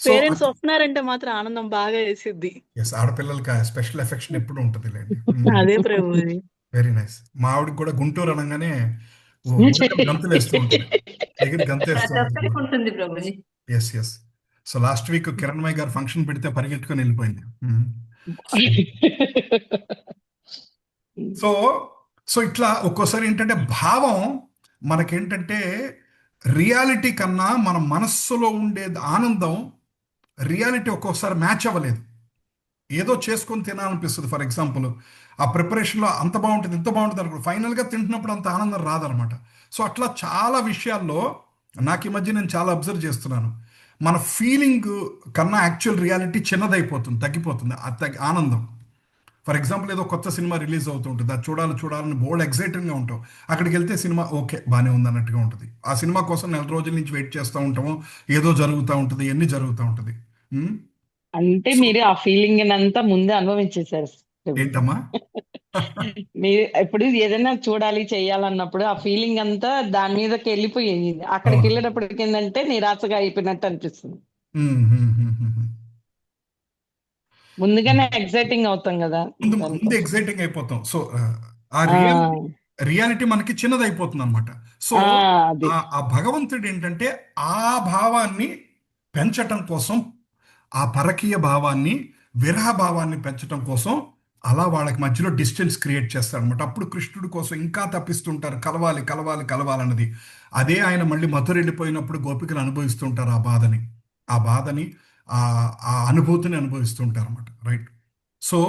సో పేరెంట్స్ వస్తున్నారంటే మాత్రం ఆనందం బాగా వేసిద్ది. ఎస్, ఆడపిల్లలకి స్పెషల్ ఎఫెక్షన్ ఎప్పుడు ఉంటుంది లేండి. అదే ప్రభుజీ. Very nice. మా ఆవిడకి కూడా గుంటూరు అనగానే గంతులు వేస్తూ ఉంటుంది, ఎగిరి గంతేస్తూ ప్రతి ఒక్కరికి ఉంటుంది. ఉంటుంది Prabhuji. Yes yes. So last week Kiranmayya గారు ఫంక్షన్ పెడితే పరిగెట్టుకొని వెళ్ళిపోయింది. సో సో ఇట్లా ఒక్కోసారి ఏంటంటే భావం మనకేంటంటే రియాలిటీ కన్నా మన మనస్సులో ఉండే ఆనందం రియాలిటీ ఒక్కోసారి మ్యాచ్ అవ్వలేదు. ఏదో చేసుకొని తినాలనిపిస్తుంది. ఫర్ ఎగ్జాంపుల్ ఆ ప్రిపరేషన్లో అంత బాగుంటుంది ఇంత బాగుంటుంది అనుకో, ఫైనల్గా తింటున్నప్పుడు అంత ఆనందం రాదనమాట. సో అట్లా చాలా విషయాల్లో నాకు ఈ మధ్య నేను చాలా అబ్జర్వ్ చేస్తున్నాను. మన ఫీలింగ్ కన్నా యాక్చువల్ రియాలిటీ చిన్నదైపోతుంది, తగ్గిపోతుంది ఆనందం. ఫర్ ఎగ్జాంపుల్ ఏదో కొత్త సినిమా రిలీజ్ అవుతూ ఉంటుంది, అది చూడాలని బోల్డ్ ఎక్సైటింగ్గా ఉంటాం. అక్కడికి వెళ్తే సినిమా ఓకే బాగానే ఉంది అన్నట్టుగా ఉంటుంది. ఆ సినిమా కోసం నెల రోజుల నుంచి వెయిట్ చేస్తూ ఉంటాము, ఏదో జరుగుతూ ఉంటుంది, ఎన్ని జరుగుతూ ఉంటుంది. అంటే మీరు ఆ ఫీలింగ్ అంతా ముందే అనుభవించేశారు. ఏంటమ్మా? మీరు ఇప్పుడు ఏదైనా చూడాలి చేయాలన్నప్పుడు ఆ ఫీలింగ్ అంతా దాని మీదకి వెళ్ళిపోయింది. అక్కడికి వెళ్ళేటప్పటికి ఏంటంటే నిరాశగా అయిపోయినట్టు అనిపిస్తుంది. ముందుగానే ఎక్సైటింగ్ అవుతాం కదా, ముందు ఎక్సైటింగ్ అయిపోతాం. సో ఆ రియాలిటీ మనకి చిన్నదైపోతుంది అనమాట. సో ఆ భగవంతుడు ఏంటంటే ఆ భావాన్ని పెంచటం కోసం, ఆ పరకీయ భావాన్ని విరహ భావాన్ని పెంచటం కోసం అలా వాళ్ళకి మధ్యలో డిస్టెన్స్ క్రియేట్ చేస్తారు అనమాట. అప్పుడు కృష్ణుడి కోసం ఇంకా తప్పిస్తుంటారు, కలవాలి కలవాలి కలవాలన్నది. అదే ఆయన మళ్ళీ మధుర వెళ్ళిపోయినప్పుడు గోపికలు అనుభవిస్తుంటారు ఆ బాధని ఆ అనుభూతిని అనుభవిస్తుంటారు అనమాట. రైట్. సో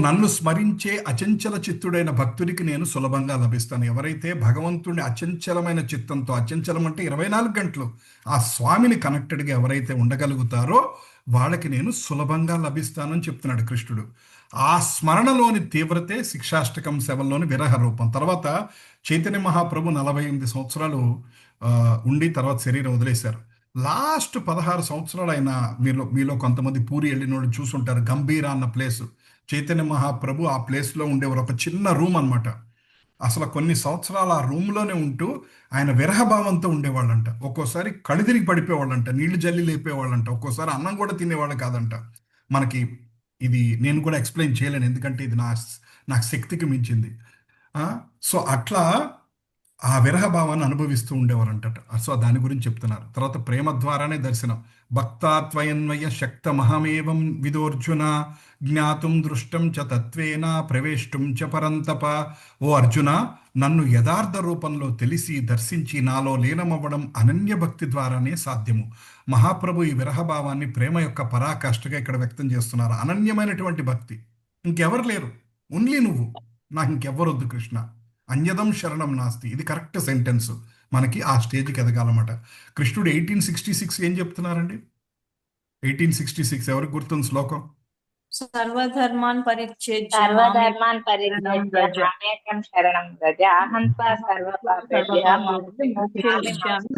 నన్ను స్మరించే అచంచల చిత్తుడైన భక్తుడికి నేను సులభంగా లభిస్తాను. ఎవరైతే భగవంతుడిని అచంచలమైన చిత్తంతో, అచంచలం అంటే 24 గంటలు ఆ స్వామిని కనెక్టెడ్గా ఎవరైతే ఉండగలుగుతారో వాళ్ళకి నేను సులభంగా లభిస్తానని చెప్తున్నాడు కృష్ణుడు. ఆ స్మరణలోని తీవ్రతే శిక్షాష్టకం 7లోని విరహ రూపం. తర్వాత చైతన్య మహాప్రభు 48 సంవత్సరాలు ఉండి తర్వాత శరీరం వదిలేశారు. లాస్ట్ 16 సంవత్సరాలు ఆయన మీలో కొంతమంది పూరి వెళ్ళిన వాళ్ళు చూసుంటారు. గంభీర అన్న ప్లేస్, చైతన్య మహాప్రభు ఆ ప్లేస్లో ఉండేవారు. ఒక చిన్న రూమ్ అనమాట. అసలు కొన్ని సంవత్సరాలు ఆ రూమ్లోనే ఉంటూ ఆయన విరహభావంతో ఉండేవాళ్ళంట. ఒక్కోసారి కళ్ళు తిరిగి పడిపోయేవాళ్ళంట, నీళ్లు జల్లి లేపేవాళ్ళంట, ఒక్కోసారి అన్నం కూడా తినేవాళ్ళు కాదంట. మనకి ఇది నేను కూడా ఎక్స్ప్లెయిన్ చేయలేను, ఎందుకంటే ఇది నాకు శక్తికి మించింది. సో అట్లా ఆ విరహభావాన్ని అనుభవిస్తూ ఉండేవారంట. సో దాని గురించి చెప్తున్నారు. తర్వాత ప్రేమ ద్వారానే దర్శనం. భక్తాత్వయన్వయ శక్తమహమేవం విదోర్జున జ్ఞాతుం దృష్టం చ తత్వేన ప్రవేష్టుం చ పరంతప. ఓ అర్జున, నన్ను యథార్థ రూపంలో తెలిసి దర్శించి నాలో లీనమవ్వడం అనన్య భక్తి ద్వారానే సాధ్యము. మహాప్రభు ఈ విరహభావాన్ని ప్రేమ యొక్క పరాకాష్ఠగా ఇక్కడ వ్యక్తం చేస్తున్నారు. అనన్యమైనటువంటి భక్తి, ఇంకెవరు లేరు, ఓన్లీ నువ్వు, నాకు ఇంకెవ్వరొద్దు కృష్ణ, అన్యదం శరణం నాస్తి. ఇది కరెక్ట్ సెంటెన్స్. మనకి ఆ స్టేజ్కి ఎదగాలన్నమాట. కృష్ణుడు 1866 ఏం చెప్తున్నారండి? 1866 ఎవరికి గుర్తుంది శ్లోకం? సర్వధర్మాన్ పరిత్యజ్య సర్వధర్మాన్ పరిత్యజ్య మామేకం శరణం వ్రజ అహం త్వా సర్వపాపేభ్యః మోక్షయిష్యామి.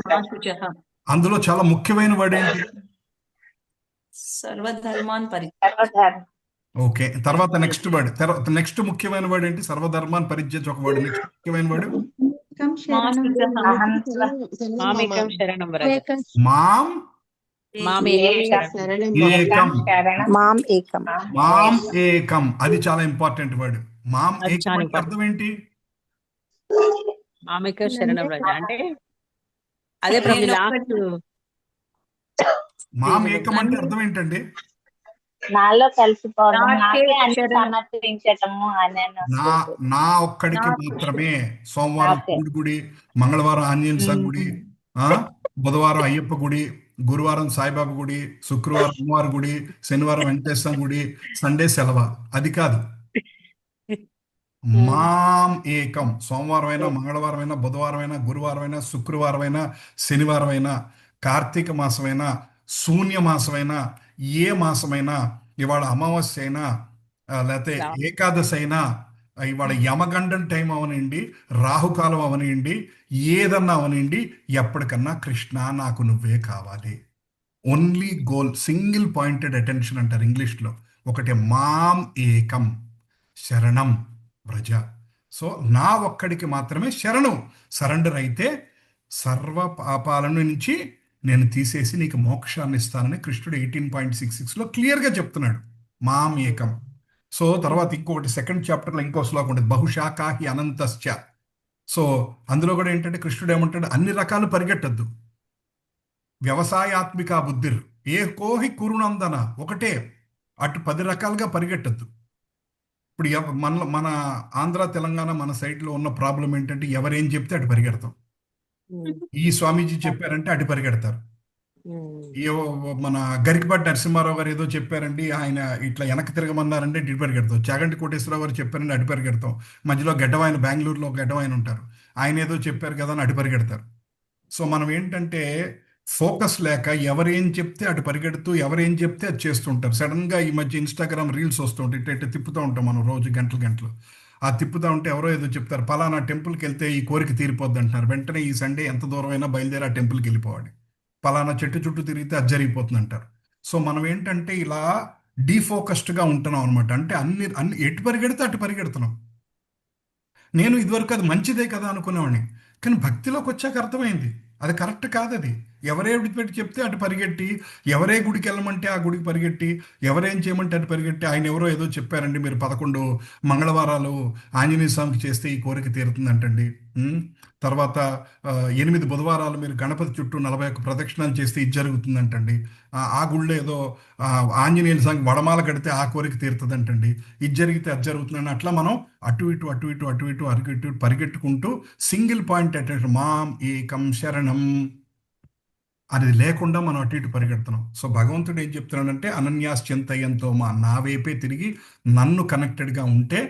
అందులో చాలా ముఖ్యమైన వర్డ్ ఏంటి? సర్వధర్మాన్ పరిత్యజ్య. ఓకే, తర్వాత నెక్స్ట్ వర్డ్, తర్వాత నెక్స్ట్ ముఖ్యమైన వర్డ్ ఏంటి? సర్వధర్మాన్ పరిత్యజ్య ఒక వర్డ్, నెక్స్ట్ ముఖ్యమైన వర్డ్ మాం ఏకం. అది చాలా ఇంపార్టెంట్ వర్డ్. మాం ఏకం అంటే అర్థం ఏంటి? మామేక శరణం రజ అంటే అదే ప్రభు లాస్ట్. మాం ఏకం అంటే అర్థం ఏంటండి? నాలో కలిసిపోవడం, నాకే అన్ని సమర్పించటము అని. నా ఒక్కడికి మాత్రమే. సోమవారం శివుడి గుడి, మంగళవారం ఆంజనేయ స్వామి గుడి, బుధవారం అయ్యప్ప గుడి, గురువారం సాయిబాబా గుడి, శుక్రవారం అమ్మవారి గుడి, శనివారం వెంకటేశ్వర గుడి, సండే సెలవు. అది కాదు. మాం ఏకం. సోమవారం అయినా, మంగళవారం అయినా, బుధవారం అయినా, గురువారం అయినా, శుక్రవారం అయినా, శనివారం అయినా, కార్తీక మాసమైనా, శూన్య మాసమైనా, ఏ మాసమైనా, ఇవాళ అమావాస్య అయినా, లేకపోతే ఏకాదశి అయినా, ఇవాళ యమగండం టైం అవనండి, రాహుకాలం అవనండి, ఏదన్నా అవనండి, ఎప్పటికన్నా కృష్ణ నాకు నువ్వే కావాలి. Only goal, single pointed attention అంటారు ఇంగ్లీష్లో. ఒకటే మాం ఏకం శరణం వ్రజ. సో నా ఒక్కడికి మాత్రమే శరణు, సరెండర్ అయితే సర్వ పాపాల నుంచి నేను తీసేసి నీకు మోక్షాన్ని ఇస్తానని కృష్ణుడు 18.66లో క్లియర్గా చెప్తున్నాడు, మాం ఏకం. సో తర్వాత ఇంకొకటి సెకండ్ చాప్టర్లో ఇంకో శ్లోకం ఉంటుంది, బహుశాఖాహి అనంతశ్చ. సో అందులో కూడా ఏంటంటే కృష్ణుడు ఏమంటాడు, అన్ని రకాలు పరిగెట్టద్దు, వ్యవసాయాత్మిక బుద్ధిర్ ఏ కోహి కురునందన, ఒకటే అటు 10 రకాలుగా పరిగెట్టద్దు. ఇప్పుడు మన ఆంధ్ర తెలంగాణ మన సైడ్లో ఉన్న ప్రాబ్లం ఏంటంటే ఎవరేం చెప్తే అటు పరిగెడతాం. ఈ స్వామీజీ చెప్పారంటే అటు పరిగెడతారు. మన గరికపాటి నరసింహారావు గారు ఏదో చెప్పారండి, ఆయన ఇట్లా వెనక్కి తిరగమన్నారంటే ఇటు పరిగెడతాం. చాగంటి కోటేశ్వరరావు గారు చెప్పారంటే అటు పరిగెడతాం. మధ్యలో గడ్డవాయన, బెంగళూరులో గడ్డవాయన ఉంటారు, ఆయన ఏదో చెప్పారు కదా అని అటు పరిగెడతారు. సో మనం ఏంటంటే ఫోకస్ లేక ఎవరేం చెప్తే అటు పరిగెడుతూ ఎవరేం చెప్తే అది చేస్తుంటారు. సడన్గా ఈ మధ్య ఇన్స్టాగ్రామ్ రీల్స్ వస్తుంటాయి, ఇట్లా ఇట్లా తిప్పుతూ ఉంటాం మనం రోజు గంటలు. ఆ తిప్పుతూ ఉంటే ఎవరో ఏదో చెప్తారు, పలానా టెంపుల్కి వెళ్తే ఈ కోరిక తీరిపోద్ది అంటున్నారు. వెంటనే ఈ సండే ఎంత దూరమైనా బయలుదేరి ఆ టెంపుల్కి వెళ్ళిపోవాలి, పలానా చెట్టు చుట్టూ తిరిగితే అది జరిగిపోతుంది అంటారు. సో మనం ఏంటంటే ఇలా డీఫోకస్డ్గా ఉంటున్నాం అనమాట. అంటే అన్ని ఎటు పరిగెడితే అటు పరిగెడుతున్నాం. నేను ఇదివరకు అది మంచిదే కదా అనుకునేవాడిని, కానీ భక్తిలోకి వచ్చాక అర్థమైంది అది కరెక్ట్ కాదు. అది ఎవరే విడిచిపెట్టి చెప్తే అటు పరిగెట్టి, ఎవరే గుడికి వెళ్ళమంటే ఆ గుడికి పరిగెట్టి, ఎవరేం చేయమంటే అటు పరిగెట్టి. ఆయన ఎవరో ఏదో చెప్పారండి, మీరు 11 మంగళవారాలు ఆంజనేయ స్వామికి చేస్తే ఈ కోరిక తీరుతుందంటండి. తర్వాత 8 బుధవారాలు మీరు గణపతి చుట్టూ 41 ప్రదక్షిణాలు చేస్తే ఇది జరుగుతుందంటండి. ఆ గుళ్ళో ఏదో ఆంజనేయుల స్వామికి వడమాల కడితే ఆ కోరిక తీరుతుందంటండి. ఇది జరిగితే అది జరుగుతుందని అట్లా మనం అటు ఇటు పరిగెట్టుకుంటూ సింగిల్ పాయింట్ అటెన్షన్, మాం ఏకం శరణం అనేది లేకుండా మనం అటు ఇటు పరిగెడుతున్నాం. సో భగవంతుడు ఏం చెప్తున్నాడంటే, అనన్యాశ్చింతయంతో నా వైపే తిరిగి నన్ను కనెక్టెడ్గా ఉంటే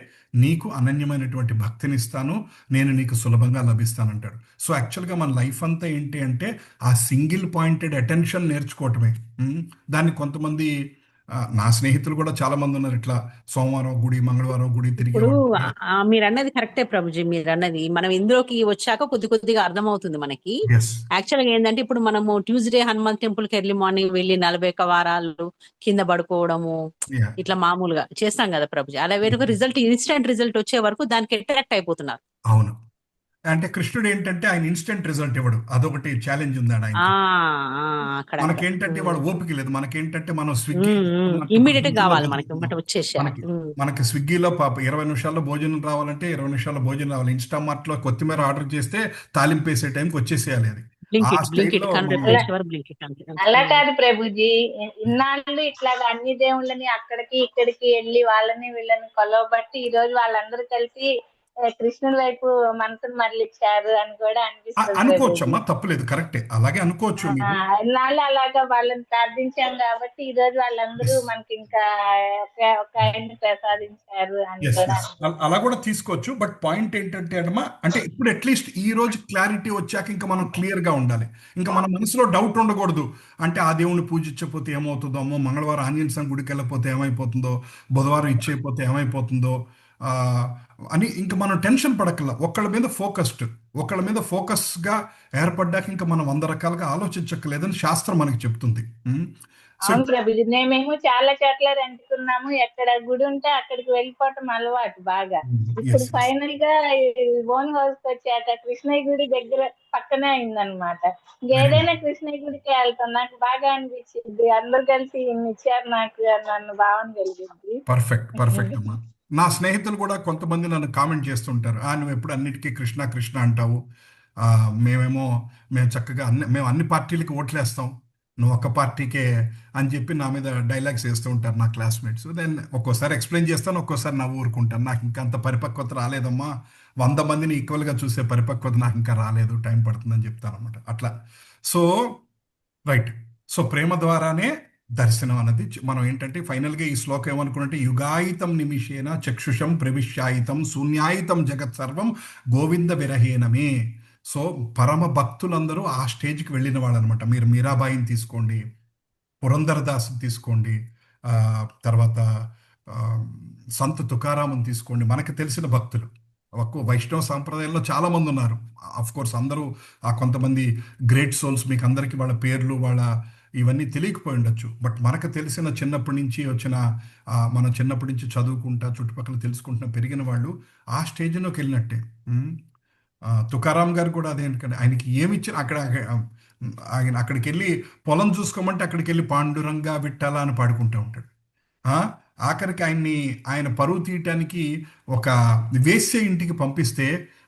నీకు అనన్యమైనటువంటి భక్తిని ఇస్తాను, నేను నీకు సులభంగా లభిస్తానంటాడు. సో యాక్చువల్గా మన లైఫ్ అంతా ఏంటి అంటే ఆ సింగిల్ పాయింటెడ్ అటెన్షన్ నేర్చుకోవటమే. దాన్ని కొంతమంది నా స్నేహితులు కూడా చాలా మంది ఉన్నారు, ఇట్లా సోమవారం గుడి, మంగళవారం గుడి తిరిగి. ఇప్పుడు మీరు అన్నది కరెక్టే ప్రభుజీ, మీరు అన్నది మనం ఇందులోకి వచ్చాక కొద్దిగా అర్థమవుతుంది మనకి. యాక్చువల్ గా ఏంటంటే ఇప్పుడు మనము ట్యూస్డే హనుమాన్ టెంపుల్ కి ఎర్లీ మార్నింగ్ వెళ్ళి 41 వారాలు కింద పడుకోవడము ఇట్లా మామూలుగా చేస్తాం కదా ప్రభుజీ. అలా వేరొక రిజల్ట్, ఇన్స్టెంట్ రిజల్ట్ వచ్చే వరకు దానికి అట్రాక్ట్ అయిపోతున్నారు. అవును, అంటే కృష్ణుడు ఏంటంటే ఆయన ఇన్స్టెంట్ రిజల్ట్ ఇవ్వడు, అదొకటి ఛాలెంజ్ ఉందాడు ఆయన. మనకేంటంటే వాడు ఓపిక లేదు, మనకేంటంటే మనం స్విగ్గీ ఇమ్మీడియట్ కావాలి మనకి స్విగ్గీలో 20 నిమిషాల్లో భోజనం రావాలంటే 20 నిమిషాల్లో భోజనం రావాలి. ఇన్స్టామార్ట్ లో కొత్తిమీర ఆర్డర్ చేస్తే తాలింపు వేసే టైంకి వచ్చేసేయాలి. అది అలా కాదు ప్రభుజీ, ఇన్నాళ్ళు ఇట్లాగా అన్ని దేవుళ్ళని అక్కడికి ఇక్కడికి వెళ్ళి వాళ్ళని వీళ్ళని కొలవబట్టి ఈ రోజు వాళ్ళందరూ కలిసి కృష్ణుడి వైపు మనసును మరలిచ్చారు అని కూడా అనిపిస్తుంది. అనుకోవచ్చమ్మా, తప్పులేదు, కరెక్టే, అలాగే అనుకోవచ్చు. ఇన్నాళ్ళు అలాగా వాళ్ళని ప్రార్థించాం కాబట్టి ఈ రోజు వాళ్ళందరూ మనకి ఇంకా ఒక ఆయన్ని ప్రసాదించారు అని కూడా అలా కూడా తీసుకోవచ్చు. బట్ పాయింట్ ఏంటంటే అమ్మా, అంటే ఇప్పుడు అట్లీస్ట్ ఈ రోజు క్లారిటీ వచ్చాక ఇంకా మనం క్లియర్ గా ఉండాలి. ఇంకా మన మనసులో డౌట్ ఉండకూడదు. అంటే ఆ దేవుని పూజించకపోతే ఏమవుతుందో, అమ్మో మంగళవారం ఆంజనేయ స్వామి గుడికి వెళ్ళకపోతే ఏమైపోతుందో, బుధవారం ఇచ్చేయకపోతే ఏమైపోతుందో అని ఇంకా మనం టెన్షన్ పడకల్లా. ఒకళ్ళ మీద ఫోకస్గా ఏర్పడ్డాక ఇంకా మనం 100 రకాలుగా ఆలోచించక్కలేదని శాస్త్రం మనకి చెప్తుంది. అవును ప్రభుజీ, మేమేమో చాలా చోట్ల రెంటుకున్నాము, ఎక్కడ గుడి ఉంటే అక్కడికి వెళ్ళిపోవటం అలవాటు బాగా. ఇప్పుడు ఫైనల్ గా ఓన్ హౌస్ వచ్చాక కృష్ణయ్య గుడి దగ్గర పక్కనే అయిందనమాట. ఏదైనా కృష్ణయ్య గుడికి వెళ్తాం, నాకు బాగా అనిపించింది. అందరు కలిసి ఇన్ని ఇచ్చారు నాకు, నన్ను భావన కలిగింది. పర్ఫెక్ట్ అమ్మా. నా స్నేహితులు కూడా కొంతమంది నన్ను కామెంట్ చేస్తుంటారు, నువ్వు ఎప్పుడు అన్నిటికీ కృష్ణ కృష్ణ అంటావు, మేము చక్కగా మేము అన్ని పార్టీలకి ఓట్లేస్తాం, నువ్వు ఒక్క పార్టీకే అని చెప్పి నా మీద డైలాగ్స్ వేస్తూ ఉంటారు నా క్లాస్మేట్స్. దెన్ ఒక్కోసారి ఎక్స్ప్లెయిన్ చేస్తాను, ఒక్కోసారి నవ్వు ఊరుకుంటాను. నాకు ఇంకా అంత పరిపక్వత రాలేదమ్మా, 100 మందిని ఈక్వల్గా చూసే పరిపక్వత నాకు ఇంకా రాలేదు, టైం పడుతుందని చెప్తాను అనమాట. అట్లా సో రైట్. సో ప్రేమ ద్వారానే దర్శనం అన్నది మనం ఏంటంటే ఫైనల్గా ఈ శ్లోకం ఏమనుకున్నట్టే, యుగాయితం నిమిషేన చక్షుషం ప్రవిశ్యాయితం శూన్యాయితం జగత్ సర్వం గోవింద విరహేనమే. సో పరమ భక్తులందరూ ఆ స్టేజ్కి వెళ్ళిన వాళ్ళు అనమాట. మీరు మీరాబాయిని తీసుకోండి, పురంధరదాస్ తీసుకోండి, తర్వాత ఆ, సంత్ తుకారామని తీసుకోండి, మనకు తెలిసిన భక్తులు. వైష్ణవ సాంప్రదాయంలో చాలా మంది ఉన్నారు. అఫ్ కోర్స్ అందరూ కొంతమంది గ్రేట్ సోల్స్, మీకు అందరికీ వాళ్ళ పేర్లు వాళ్ళ ఇవన్నీ తెలియకపోయి ఉండొచ్చు. బట్ మనకు తెలిసిన చిన్నప్పటి నుంచి వచ్చిన మనం చిన్నప్పటి నుంచి చదువుకుంటా చుట్టుపక్కల తెలుసుకుంటున్నా పెరిగిన వాళ్ళు ఆ స్టేజ్లోకి వెళ్ళినట్టే. తుకారాం గారు కూడా అదే. ఎందుకంటే ఆయనకి ఏమి ఇచ్చిన ఆయన అక్కడికి వెళ్ళి పొలం చూసుకోమంటే అక్కడికి వెళ్ళి పాండురంగా విట్టాలా అని పాడుకుంటూ ఉంటాడు. ఆఖరికి ఆయన పరువు తీయటానికి ఒక వేశ్య ఇంటికి పంపిస్తే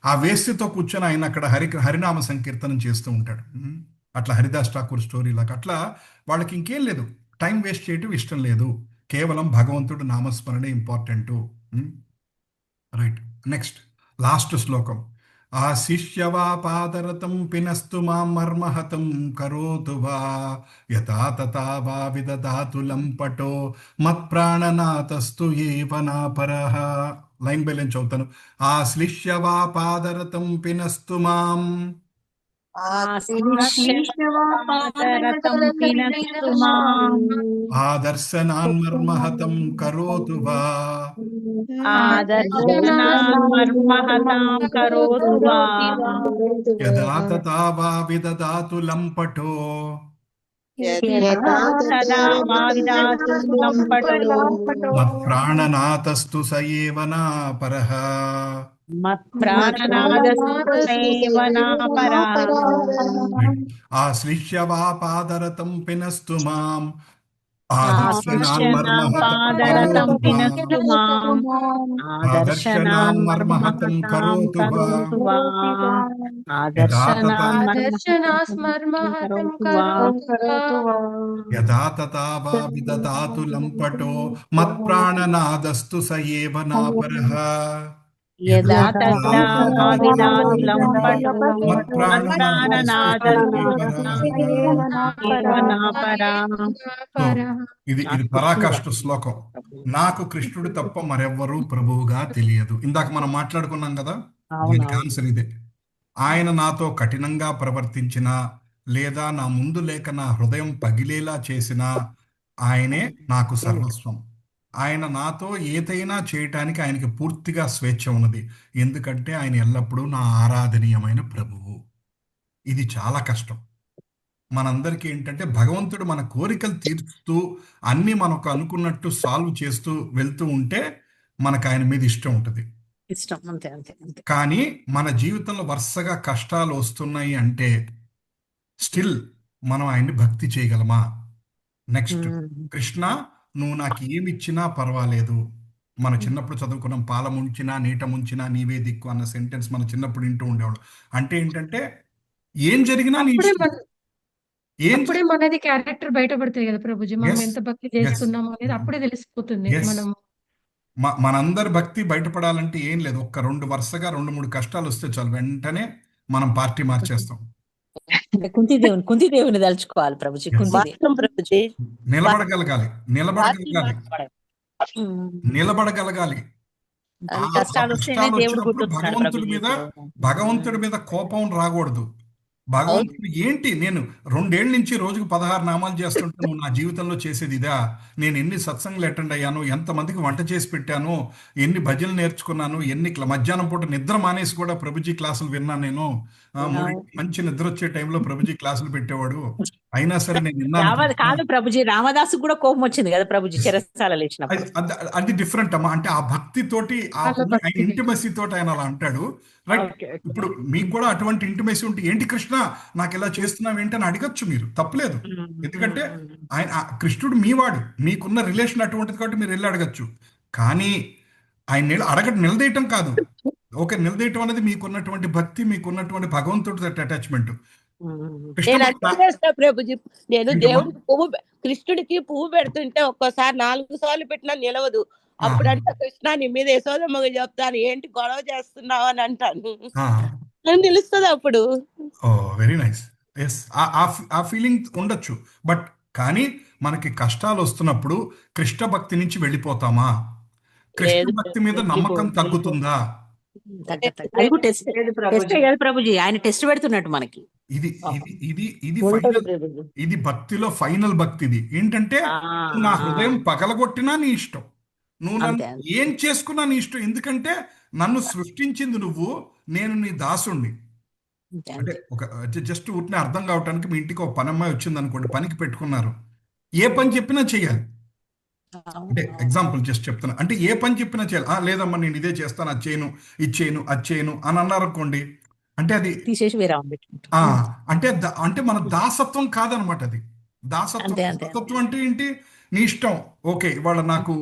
ఆ వేశ్యతో కూర్చొని ఆయన అక్కడ హరినామ సంకీర్తనం చేస్తూ ఉంటాడు. అట్లా హరిదాస్ ఠాకూర్ స్టోరీ లాగా. అట్లా వాళ్ళకి ఇంకేం లేదు, టైం వేస్ట్ చేయటం ఇష్టం లేదు, కేవలం భగవంతుడు నామస్మరణే ఇంపార్టెంటు. రైట్, నెక్స్ట్ లాస్ట్ శ్లోకం. ఆశిష్యవా పాదరతం పినస్తు మాం మర్మహతం కరోతు వా యథా తథా వా విదదాతు లంపటో మత్ప్రాణనాథస్తు ఏవ నాపరః. లైన్ బై లైన్ చదువుతాను. ఆశ్లిష్యవా పాదరతం పినస్తు మాం ఆదర్శనాన్ మర్మహతం కరోతు వా యథా తథా వా విదదాతు లంపటో మత్ప్రాణనాథస్తు స ఏవ నాపరః. ఆశ్లిష్యవా పాదరతం పినస్తు మాం ఆదర్శనాన్ మర్మహతం కరోతు వా యథా తథా వా విదదాతు లంపటో మత్ప్రాణనాదస్తు స ఏవ నాపరః. ఇది పరాకాష్ఠ శ్లోకం. నాకు కృష్ణుడు తప్ప మరెవ్వరూ ప్రభువుగా తెలియదు. ఇందాక మనం మాట్లాడుకున్నాం కదా, దీనికి ఆన్సర్ ఇదే. ఆయన నాతో కఠినంగా ప్రవర్తించినా లేదా నా ముందు లేక నా హృదయం పగిలేలా చేసినా ఆయనే నాకు సర్వస్వం. ఆయన నాతో ఏదైనా చేయటానికి ఆయనకి పూర్తిగా స్వేచ్ఛ ఉన్నది, ఎందుకంటే ఆయన ఎల్లప్పుడూ నా ఆరాధనీయమైన ప్రభువు. ఇది చాలా కష్టం మనందరికీ. ఏంటంటే భగవంతుడు మన కోరికలు తీర్చుతూ అన్ని మనకు అనుకున్నట్టు సాల్వ్ చేస్తూ వెళ్తూ ఉంటే మనకు ఆయన మీద ఇష్టం ఉంటుంది. కానీ మన జీవితంలో వరుసగా కష్టాలు వస్తున్నాయి అంటే స్టిల్ మనం ఆయన్ని భక్తి చేయగలమా? నెక్స్ట్, కృష్ణ నువ్వు నాకు ఏమిచ్చినా పర్వాలేదు. మన చిన్నప్పుడు చదువుకున్నాం, పాల ముంచినా నీట ముంచినా నీవే దిక్కు అన్న సెంటెన్స్ మన చిన్నప్పుడు వింటూ ఉండేవాడు. అంటే ఏంటంటే ఏం జరిగినా నీ అప్పుడే మనది క్యారెక్టర్ బయటపడతాయి కదా ప్రభుజీ, మనం ఎంత భక్తి చేస్తున్నాము అనేది అప్పుడే తెలిసిపోతుంది. మనం మనందరి భక్తి బయటపడాలంటే ఏం లేదు, ఒక్క వరుసగా 2-3 కష్టాలు వస్తే చాలు, వెంటనే మనం పార్టీ మార్చేస్తాం. కుంతిదేవుని తలుచుకోవాలి ప్రభుజీ. నిలబడగలగాలి. కష్టాలు వచ్చినప్పుడు భగవంతుడి మీద కోపం రాకూడదు. భగవంతుడు ఏంటి, నేను 2 ఏళ్ల నుంచి రోజుకు 16 నామాలు చేస్తుంటే నువ్వు నా జీవితంలో చేసేది ఇదా? నేను ఎన్ని సత్సంగులు అటెండ్ అయ్యాను, ఎంతమందికి వంట చేసి పెట్టాను, ఎన్ని భజనలు నేర్చుకున్నాను, మధ్యాహ్నం పూట నిద్ర మానేసి కూడా ప్రభుజీ క్లాసులు విన్నాను. నేను మంచి నిద్ర వచ్చే టైంలో ప్రభుజీ క్లాసులు పెట్టేవాడు, అయినా సరే నేను విన్నాను. కాదు ప్రభుజీ, రామదాసు కూడా కోపం వచ్చింది కదా ప్రభుజీ చెరసాల లేచినప్పుడు. అది డిఫరెంట్ అమ్మా. అంటే ఆ భక్తి తోటి ఇంటిమసీ తోటి ఆయన అలా అంటాడు. రైట్, ఇప్పుడు మీకు కూడా అటువంటి ఇంటిమసీ ఉంటే ఏంటి కృష్ణ నాకు ఇలా చేస్తున్నావు ఏంటని అడగచ్చు మీరు, తప్పలేదు. ఎందుకంటే ఆయన కృష్ణుడు మీవాడు, మీకున్న రిలేషన్ అటువంటిది కాబట్టి మీరు వెళ్ళి అడగచ్చు. కానీ ఆయన నిలదీయటం కాదు. ఓకే, నిలదీయటం అనేది మీకున్నటువంటి భక్తి, మీకున్నటువంటి భగవంతుడి అటాచ్మెంట్. ప్రభుజీ నేను దేవుడికి కృష్ణుడికి పువ్వు పెడుతుంటే ఒక్కోసారి 4 సార్లు పెట్టినా నిలవదు. అప్పుడంటే కృష్ణ నీ మీద యశోదమ్మగా చెప్తాను, ఏంటి గొడవ చేస్తున్నావు అని అంటాను, నిలుస్తుంది అప్పుడు. Very nice. ఎస్, ఆ ఫీలింగ్ ఉండొచ్చు. బట్ కానీ మనకి కష్టాలు వస్తున్నప్పుడు కృష్ణ భక్తి నుంచి వెళ్ళిపోతామా? కృష్ణ భక్తి మీద నమ్మకం తగ్గుతుందా? ప్రభుజీ ఆయన టెస్ట్ పెడుతున్నట్టు మనకి. ఇది భక్తిలో ఫైనల్ భక్తి. ఇది ఏంటంటే నా హృదయం పగలగొట్టినా నీ ఇష్టం, నువ్వు అంతే నన్ను ఏం చేసుకున్నా నీ ఇష్టం, ఎందుకంటే నన్ను సృష్టించింది నువ్వు, నేను నీ దాసుణ్ణి. అంతే అంటే అంతే ఒక జస్ట్ ఊరినే అర్థం కావటానికి మీ ఇంటికి ఒక పని అమ్మాయి వచ్చింది అనుకోండి, పనికి పెట్టుకున్నారు, ఏ పని చెప్పినా చేయాలి. అంటే ఎగ్జాంపుల్ జస్ట్ చెప్తున్నా, అంటే ఏ పని చెప్పినా చేయాలి. లేదమ్మా నేను ఇదే చేస్తాను, అది చేయను, ఇది చేయను, అది చేయను అని అన్నారు అనుకోండి, అంటే అది తీసేసి వేరే ఆమె ఆ పెట్టుకుంటాం. అంటే మన దాసత్వం కాదనమాట అది. దాసత్వం అంతే అంతే దాసత్వం అంటే ఏంటి? నీ ఇష్టం. ఓకే, ఇవాళ నాకు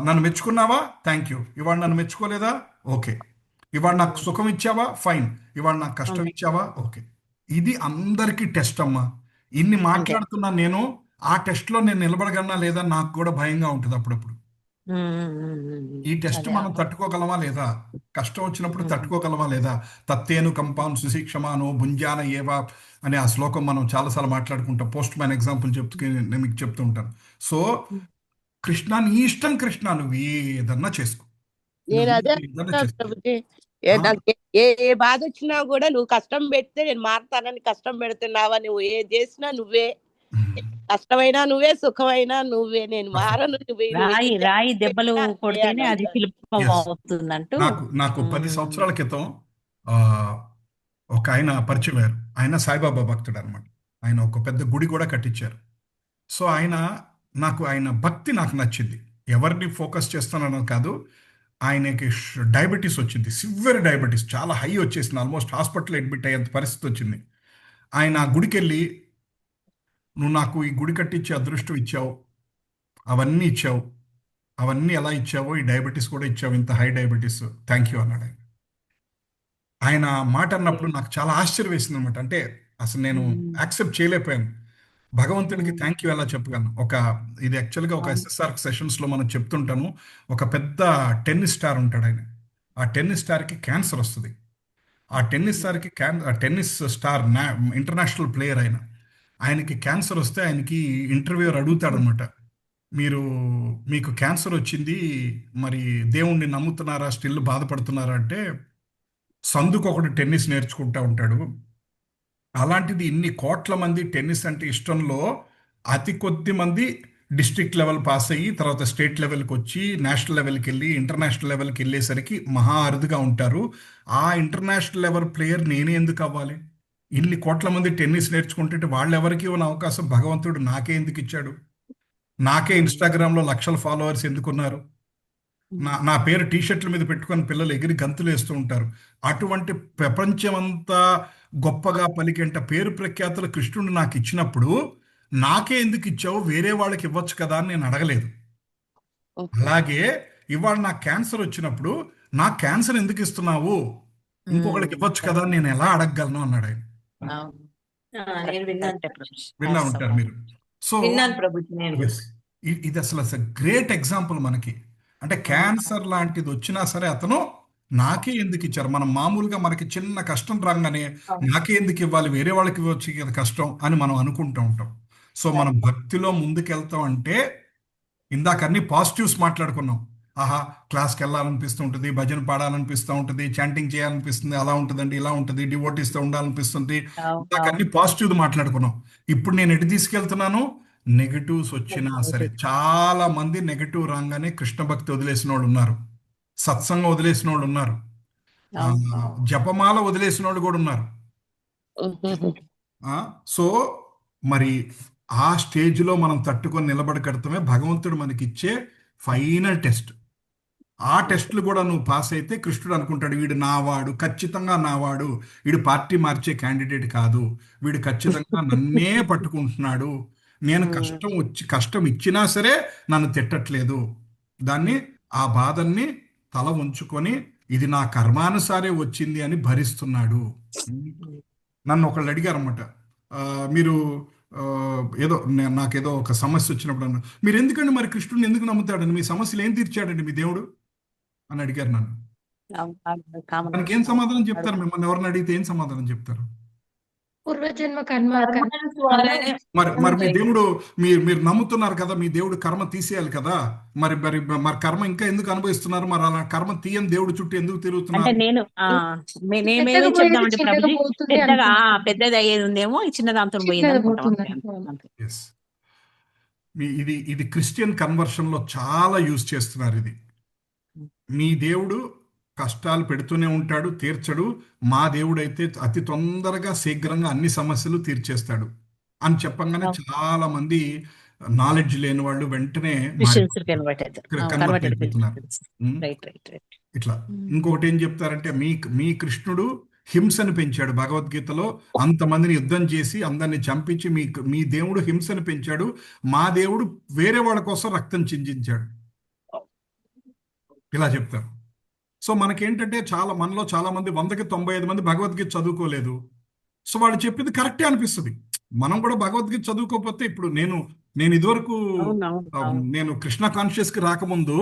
నన్ను మెచ్చుకున్నావా, థ్యాంక్ యూ. ఇవాళ నన్ను మెచ్చుకోలేదా, ఓకే. ఇవాళ నాకు సుఖం ఇచ్చావా, ఫైన్. ఇవాళ నాకు కష్టం ఇచ్చావా, ఓకే. ఇది అందరికీ టెస్ట్ అమ్మా. ఇన్ని అంతే మాట్లాడుతున్నా నేను, ఆ టెస్ట్లో నేను నిలబడగలనా లేదా నాకు కూడా భయంగా ఉంటుంది అప్పుడప్పుడు. ఈ టెస్ట్ అదే మనం తట్టుకోగలమా లేదా, కష్టం వచ్చినప్పుడు ఉమ్. తట్టుకోగలమా లేదా. తత్తేను కంపాన్ సుశిక్షమాను భుంజాన ఏవా అనే ఆ శ్లోకం మనం చాలాసార్లు మాట్లాడుకుంటాం. పోస్ట్ మ్యాన్ ఎగ్జాంపుల్ నేను మీకు చెప్తూ ఉంటాను. సో కృష్ణ నీ ఇష్టం, కృష్ణ నువ్వు ఏదన్నా చేసుకో, నేను నువ్వు అదే ఏదన్నా అనుకున్నా చేసుకో. ప్రభుజీ. ఆ, నాకు ఏ ఏ బాధ వచ్చినా కూడా నువ్వు కష్టం పెడితే నేను మారుతానని కష్టం పెడుతున్నావా, నువ్వు ఏ చేసినా నువ్వే, కష్టమైనా నువ్వే, సుఖమైనా నువ్వే, నేను perfect. మారను, నువ్వు రాయి దెబ్బలు కొడితేనే అది అంటారు. శిల్పం Yes. అవుతుందంటూ. నాకు 10 సంవత్సరాల క్రితం ఆ, ఒక ఆయన పరిచయం అయ్యారు. ఆయన సాయిబాబా భక్తుడు అనమాట. ఆయన ఒక పెద్ద గుడి కూడా కట్టించారు. సో ఆయన భక్తి నాకు నచ్చింది. ఎవరిని ఫోకస్ చేస్తున్నానో కాదు, ఆయనకి డయాబెటీస్ వచ్చింది, సివియర్ డయాబెటీస్, చాలా హై వచ్చేసింది, ఆల్మోస్ట్ హాస్పిటల్ అడ్మిట్ అయ్యేంత పరిస్థితి వచ్చింది. ఆయన ఆ గుడికి వెళ్ళి, నువ్వు నాకు ఈ గుడి కట్టించే అదృష్టం ఇచ్చావు, అవన్నీ ఇచ్చావు, అవన్నీ ఎలా ఇచ్చావో ఈ డయాబెటీస్ కూడా ఇచ్చావు, ఇంత హై డయాబెటీస్, థ్యాంక్ యూ అన్నాడు ఆయన. ఆయన మాట అన్నప్పుడు నాకు చాలా ఆశ్చర్యం వేసింది అనమాట. అంటే అసలు నేను యాక్సెప్ట్ చేయలేకపోయాను. భగవంతుడికి థ్యాంక్ యూ ఎలా చెప్పగలను. ఇది యాక్చువల్గా ఒక ఎస్ఎస్ఆర్ సెషన్స్లో మనం చెప్తుంటాను. ఒక పెద్ద టెన్నిస్ స్టార్ ఉంటాడు ఆయన. ఆ టెన్నిస్ స్టార్కి క్యాన్సర్ వస్తుంది. ఆ టెన్నిస్ స్టార్ ఇంటర్నేషనల్ ప్లేయర్ ఆయనకి క్యాన్సర్ వస్తే ఆయనకి ఇంటర్వ్యూర్ అడుగుతాడు అనమాట, మీకు క్యాన్సర్ వచ్చింది, మరి దేవుణ్ణి నమ్ముతున్నారా, స్టిల్ బాధపడుతున్నారా అంటే, సందుకు ఒకడు టెన్నిస్ నేర్చుకుంటా ఉంటాడు, అలాంటిది ఇన్ని కోట్ల మంది టెన్నిస్ అంటే ఇష్టంలో అతి కొద్ది మంది డిస్ట్రిక్ట్ లెవెల్ పాస్ అయ్యి తర్వాత స్టేట్ లెవెల్కి వచ్చి నేషనల్ లెవెల్కి వెళ్ళి ఇంటర్నేషనల్ లెవెల్కి వెళ్ళేసరికి మహా అరుదుగా ఉంటారు. ఆ ఇంటర్నేషనల్ లెవెల్ ప్లేయర్ నేనే ఎందుకు అవ్వాలి? ఇన్ని కోట్ల మంది టెన్నిస్ నేర్చుకుంటే వాళ్ళెవరికి ఉన్న అవకాశం భగవంతుడు నాకే ఎందుకు ఇచ్చాడు? నాకే ఇన్స్టాగ్రామ్లో లక్షల ఫాలోవర్స్ ఎందుకున్నారు? నా పేరు టీషర్ట్ల మీద పెట్టుకొని పిల్లలు ఎగిరి గంతులు వేస్తూ ఉంటారు. అటువంటి ప్రపంచమంతా గొప్పగా పలికేంట పేరు ప్రఖ్యాతుల కృష్ణుడు నాకు ఇచ్చినప్పుడు నాకే ఎందుకు ఇచ్చావు, వేరే వాళ్ళకి ఇవ్వచ్చు కదా అని నేను అడగలేదు. అలాగే ఇవాళ నాకు క్యాన్సర్ వచ్చినప్పుడు నాకు క్యాన్సర్ ఎందుకు ఇస్తున్నావు, ఇంకొకరికి ఇవ్వచ్చు కదా అని నేను ఎలా అడగగలను అన్నాడు ఆయన. విన్నా ఉంటారు మీరు. సో ఇది అసలు గ్రేట్ ఎగ్జాంపుల్ మనకి. అంటే క్యాన్సర్ లాంటిది వచ్చినా సరే అతను నాకే ఎందుకు ఇచ్చారు. మనం మామూలుగా మనకి చిన్న కష్టం రాగానే నాకే ఎందుకు ఇవ్వాలి, వేరే వాళ్ళకి ఇవ్వచ్చు కదా కష్టం అని మనం అనుకుంటూ ఉంటాం. సో మనం భక్తిలో ముందుకెళ్తాం అంటే, ఇందాక అన్ని పాజిటివ్స్ మాట్లాడుకున్నాం. క్లాస్కి వెళ్ళాలనిపిస్తూ ఉంటుంది, భజన పాడాలనిపిస్తూ ఉంటుంది, చాంటింగ్ చేయాలనిపిస్తుంది, అలా ఉంటుందండి, ఇలా ఉంటుంది, డివోటీస్తో ఉండాలనిపిస్తుంది. ఇందాక అన్ని పాజిటివ్ మాట్లాడుకున్నాం. ఇప్పుడు నేను ఎటు తీసుకెళ్తున్నాను, నెగటివ్స్ వచ్చినా సరే. చాలా మంది నెగటివ్ రాగానే కృష్ణ భక్తి వదిలేసిన వాళ్ళు ఉన్నారు, సత్సంగం వదిలేసిన వాళ్ళు ఉన్నారు, జపమాల వదిలేసిన వాళ్ళు కూడా ఉన్నారు. సో మరి ఆ స్టేజ్లో మనం తట్టుకొని నిలబడగడతామే భగవంతుడు మనకిచ్చే ఫైనల్ టెస్ట్. ఆ టెస్ట్లు కూడా నువ్వు పాస్ అయితే కృష్ణుడు అనుకుంటాడు, వీడు నావాడు, ఖచ్చితంగా నావాడు, వీడు పార్టీ మార్చే క్యాండిడేట్ కాదు, వీడు ఖచ్చితంగా నన్నే పట్టుకుంటున్నాడు, నేను కష్టం ఇచ్చినా సరే నన్ను తిట్టట్లేదు, ఆ బాధల్ని తల ఉంచుకొని ఇది నా కర్మానుసారే వచ్చింది అని భరిస్తున్నాడు. నన్ను ఒకళ్ళు అడిగారు అనమాట, మీరు నాకేదో ఒక సమస్య వచ్చినప్పుడు అన్న, మీరు ఎందుకండి మరి కృష్ణుడిని ఎందుకు నమ్ముతాడండి, మీ సమస్యలు ఏం తీర్చాడండి మీ దేవుడు అని అడిగారు నన్ను. దానికి ఏం సమాధానం చెప్తారు? మిమ్మల్ని ఎవరిని అడిగితే ఏం సమాధానం చెప్తారు? పూర్వజన్మ కర్మ మరి మీ దేవుడు, మీరు నమ్ముతున్నారు కదా, మీ దేవుడు కర్మ తీసేయాలి కదా, మరి కర్మ ఇంకా ఎందుకు అనుభవిస్తున్నారు? మరి అలా కర్మ తీయని దేవుడు చుట్టూ ఎందుకు తిరుగుతున్నారు? అంటే నేనేమేమి చెప్దామంటే ప్రభుజీ, పెద్దది అయ్యేది ఉందేమో, ఈ చిన్న దాంతో పోయింది. ఇది ఇది క్రిస్టియన్ కన్వర్షన్లో చాలా యూజ్ చేస్తున్నారు ఇది. మీ దేవుడు కష్టాలు పెడుతూనే ఉంటాడు, తీర్చడు. మా దేవుడు అయితే అతి తొందరగా శీఘ్రంగా అన్ని సమస్యలు తీర్చేస్తాడు అని చెప్పంగానే చాలా మంది నాలెడ్జ్ లేని వాళ్ళు వెంటనే కన్వర్ట్ అయిపోతున్నారు. ఇట్లా ఇంకొకటి ఏం చెప్తారంటే, మీ కృష్ణుడు హింసను పెంచాడు భగవద్గీతలో, అంతమందిని యుద్ధం చేసి అందరిని చంపించి మీ దేవుడు హింసను పెంచాడు, మా దేవుడు వేరే వాళ్ళ కోసం రక్తం చిందించాడు, ఇలా చెప్తారు. సో మనకేంటంటే మనలో చాలా మంది 100కి 95 మంది భగవద్గీత చదువుకోలేదు. సో వాళ్ళు చెప్పింది కరెక్టే అనిపిస్తుంది. మనం కూడా భగవద్గీత చదువుకోకపోతే, ఇప్పుడు నేను ఇదివరకు నేను కృష్ణ కాన్షియస్ కి రాకముందు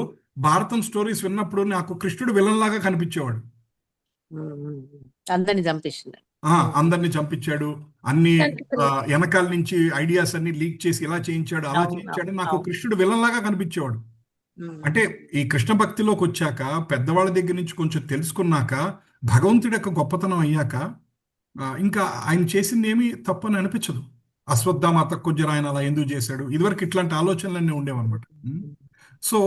భారతం స్టోరీస్ విన్నప్పుడు నాకు కృష్ణుడు విలన్ లాగా కనిపించేవాడు. అందరిని చంపించాడు, అన్ని వెనకాల నుంచి ఐడియాస్ అన్ని లీక్ చేసి ఇలా చేయించాడు, అలా చేయించాడు. నాకు కృష్ణుడు విలన్ లాగా కనిపించేవాడు. అంటే ఈ కృష్ణ భక్తిలోకి వచ్చాక, పెద్దవాళ్ళ దగ్గర నుంచి కొంచెం తెలుసుకున్నాక, భగవంతుడి యొక్క గొప్పతనం అయ్యాక ఇంకా ఆయన చేసింది ఏమీ తప్పని అనిపించదు. అశ్వత్థామ కొద్దిగా ఆయన అలా ఎందుకు చేశాడు, ఇదివరకు ఇట్లాంటి ఆలోచనలన్నీ ఉండేవన్నమాట. సో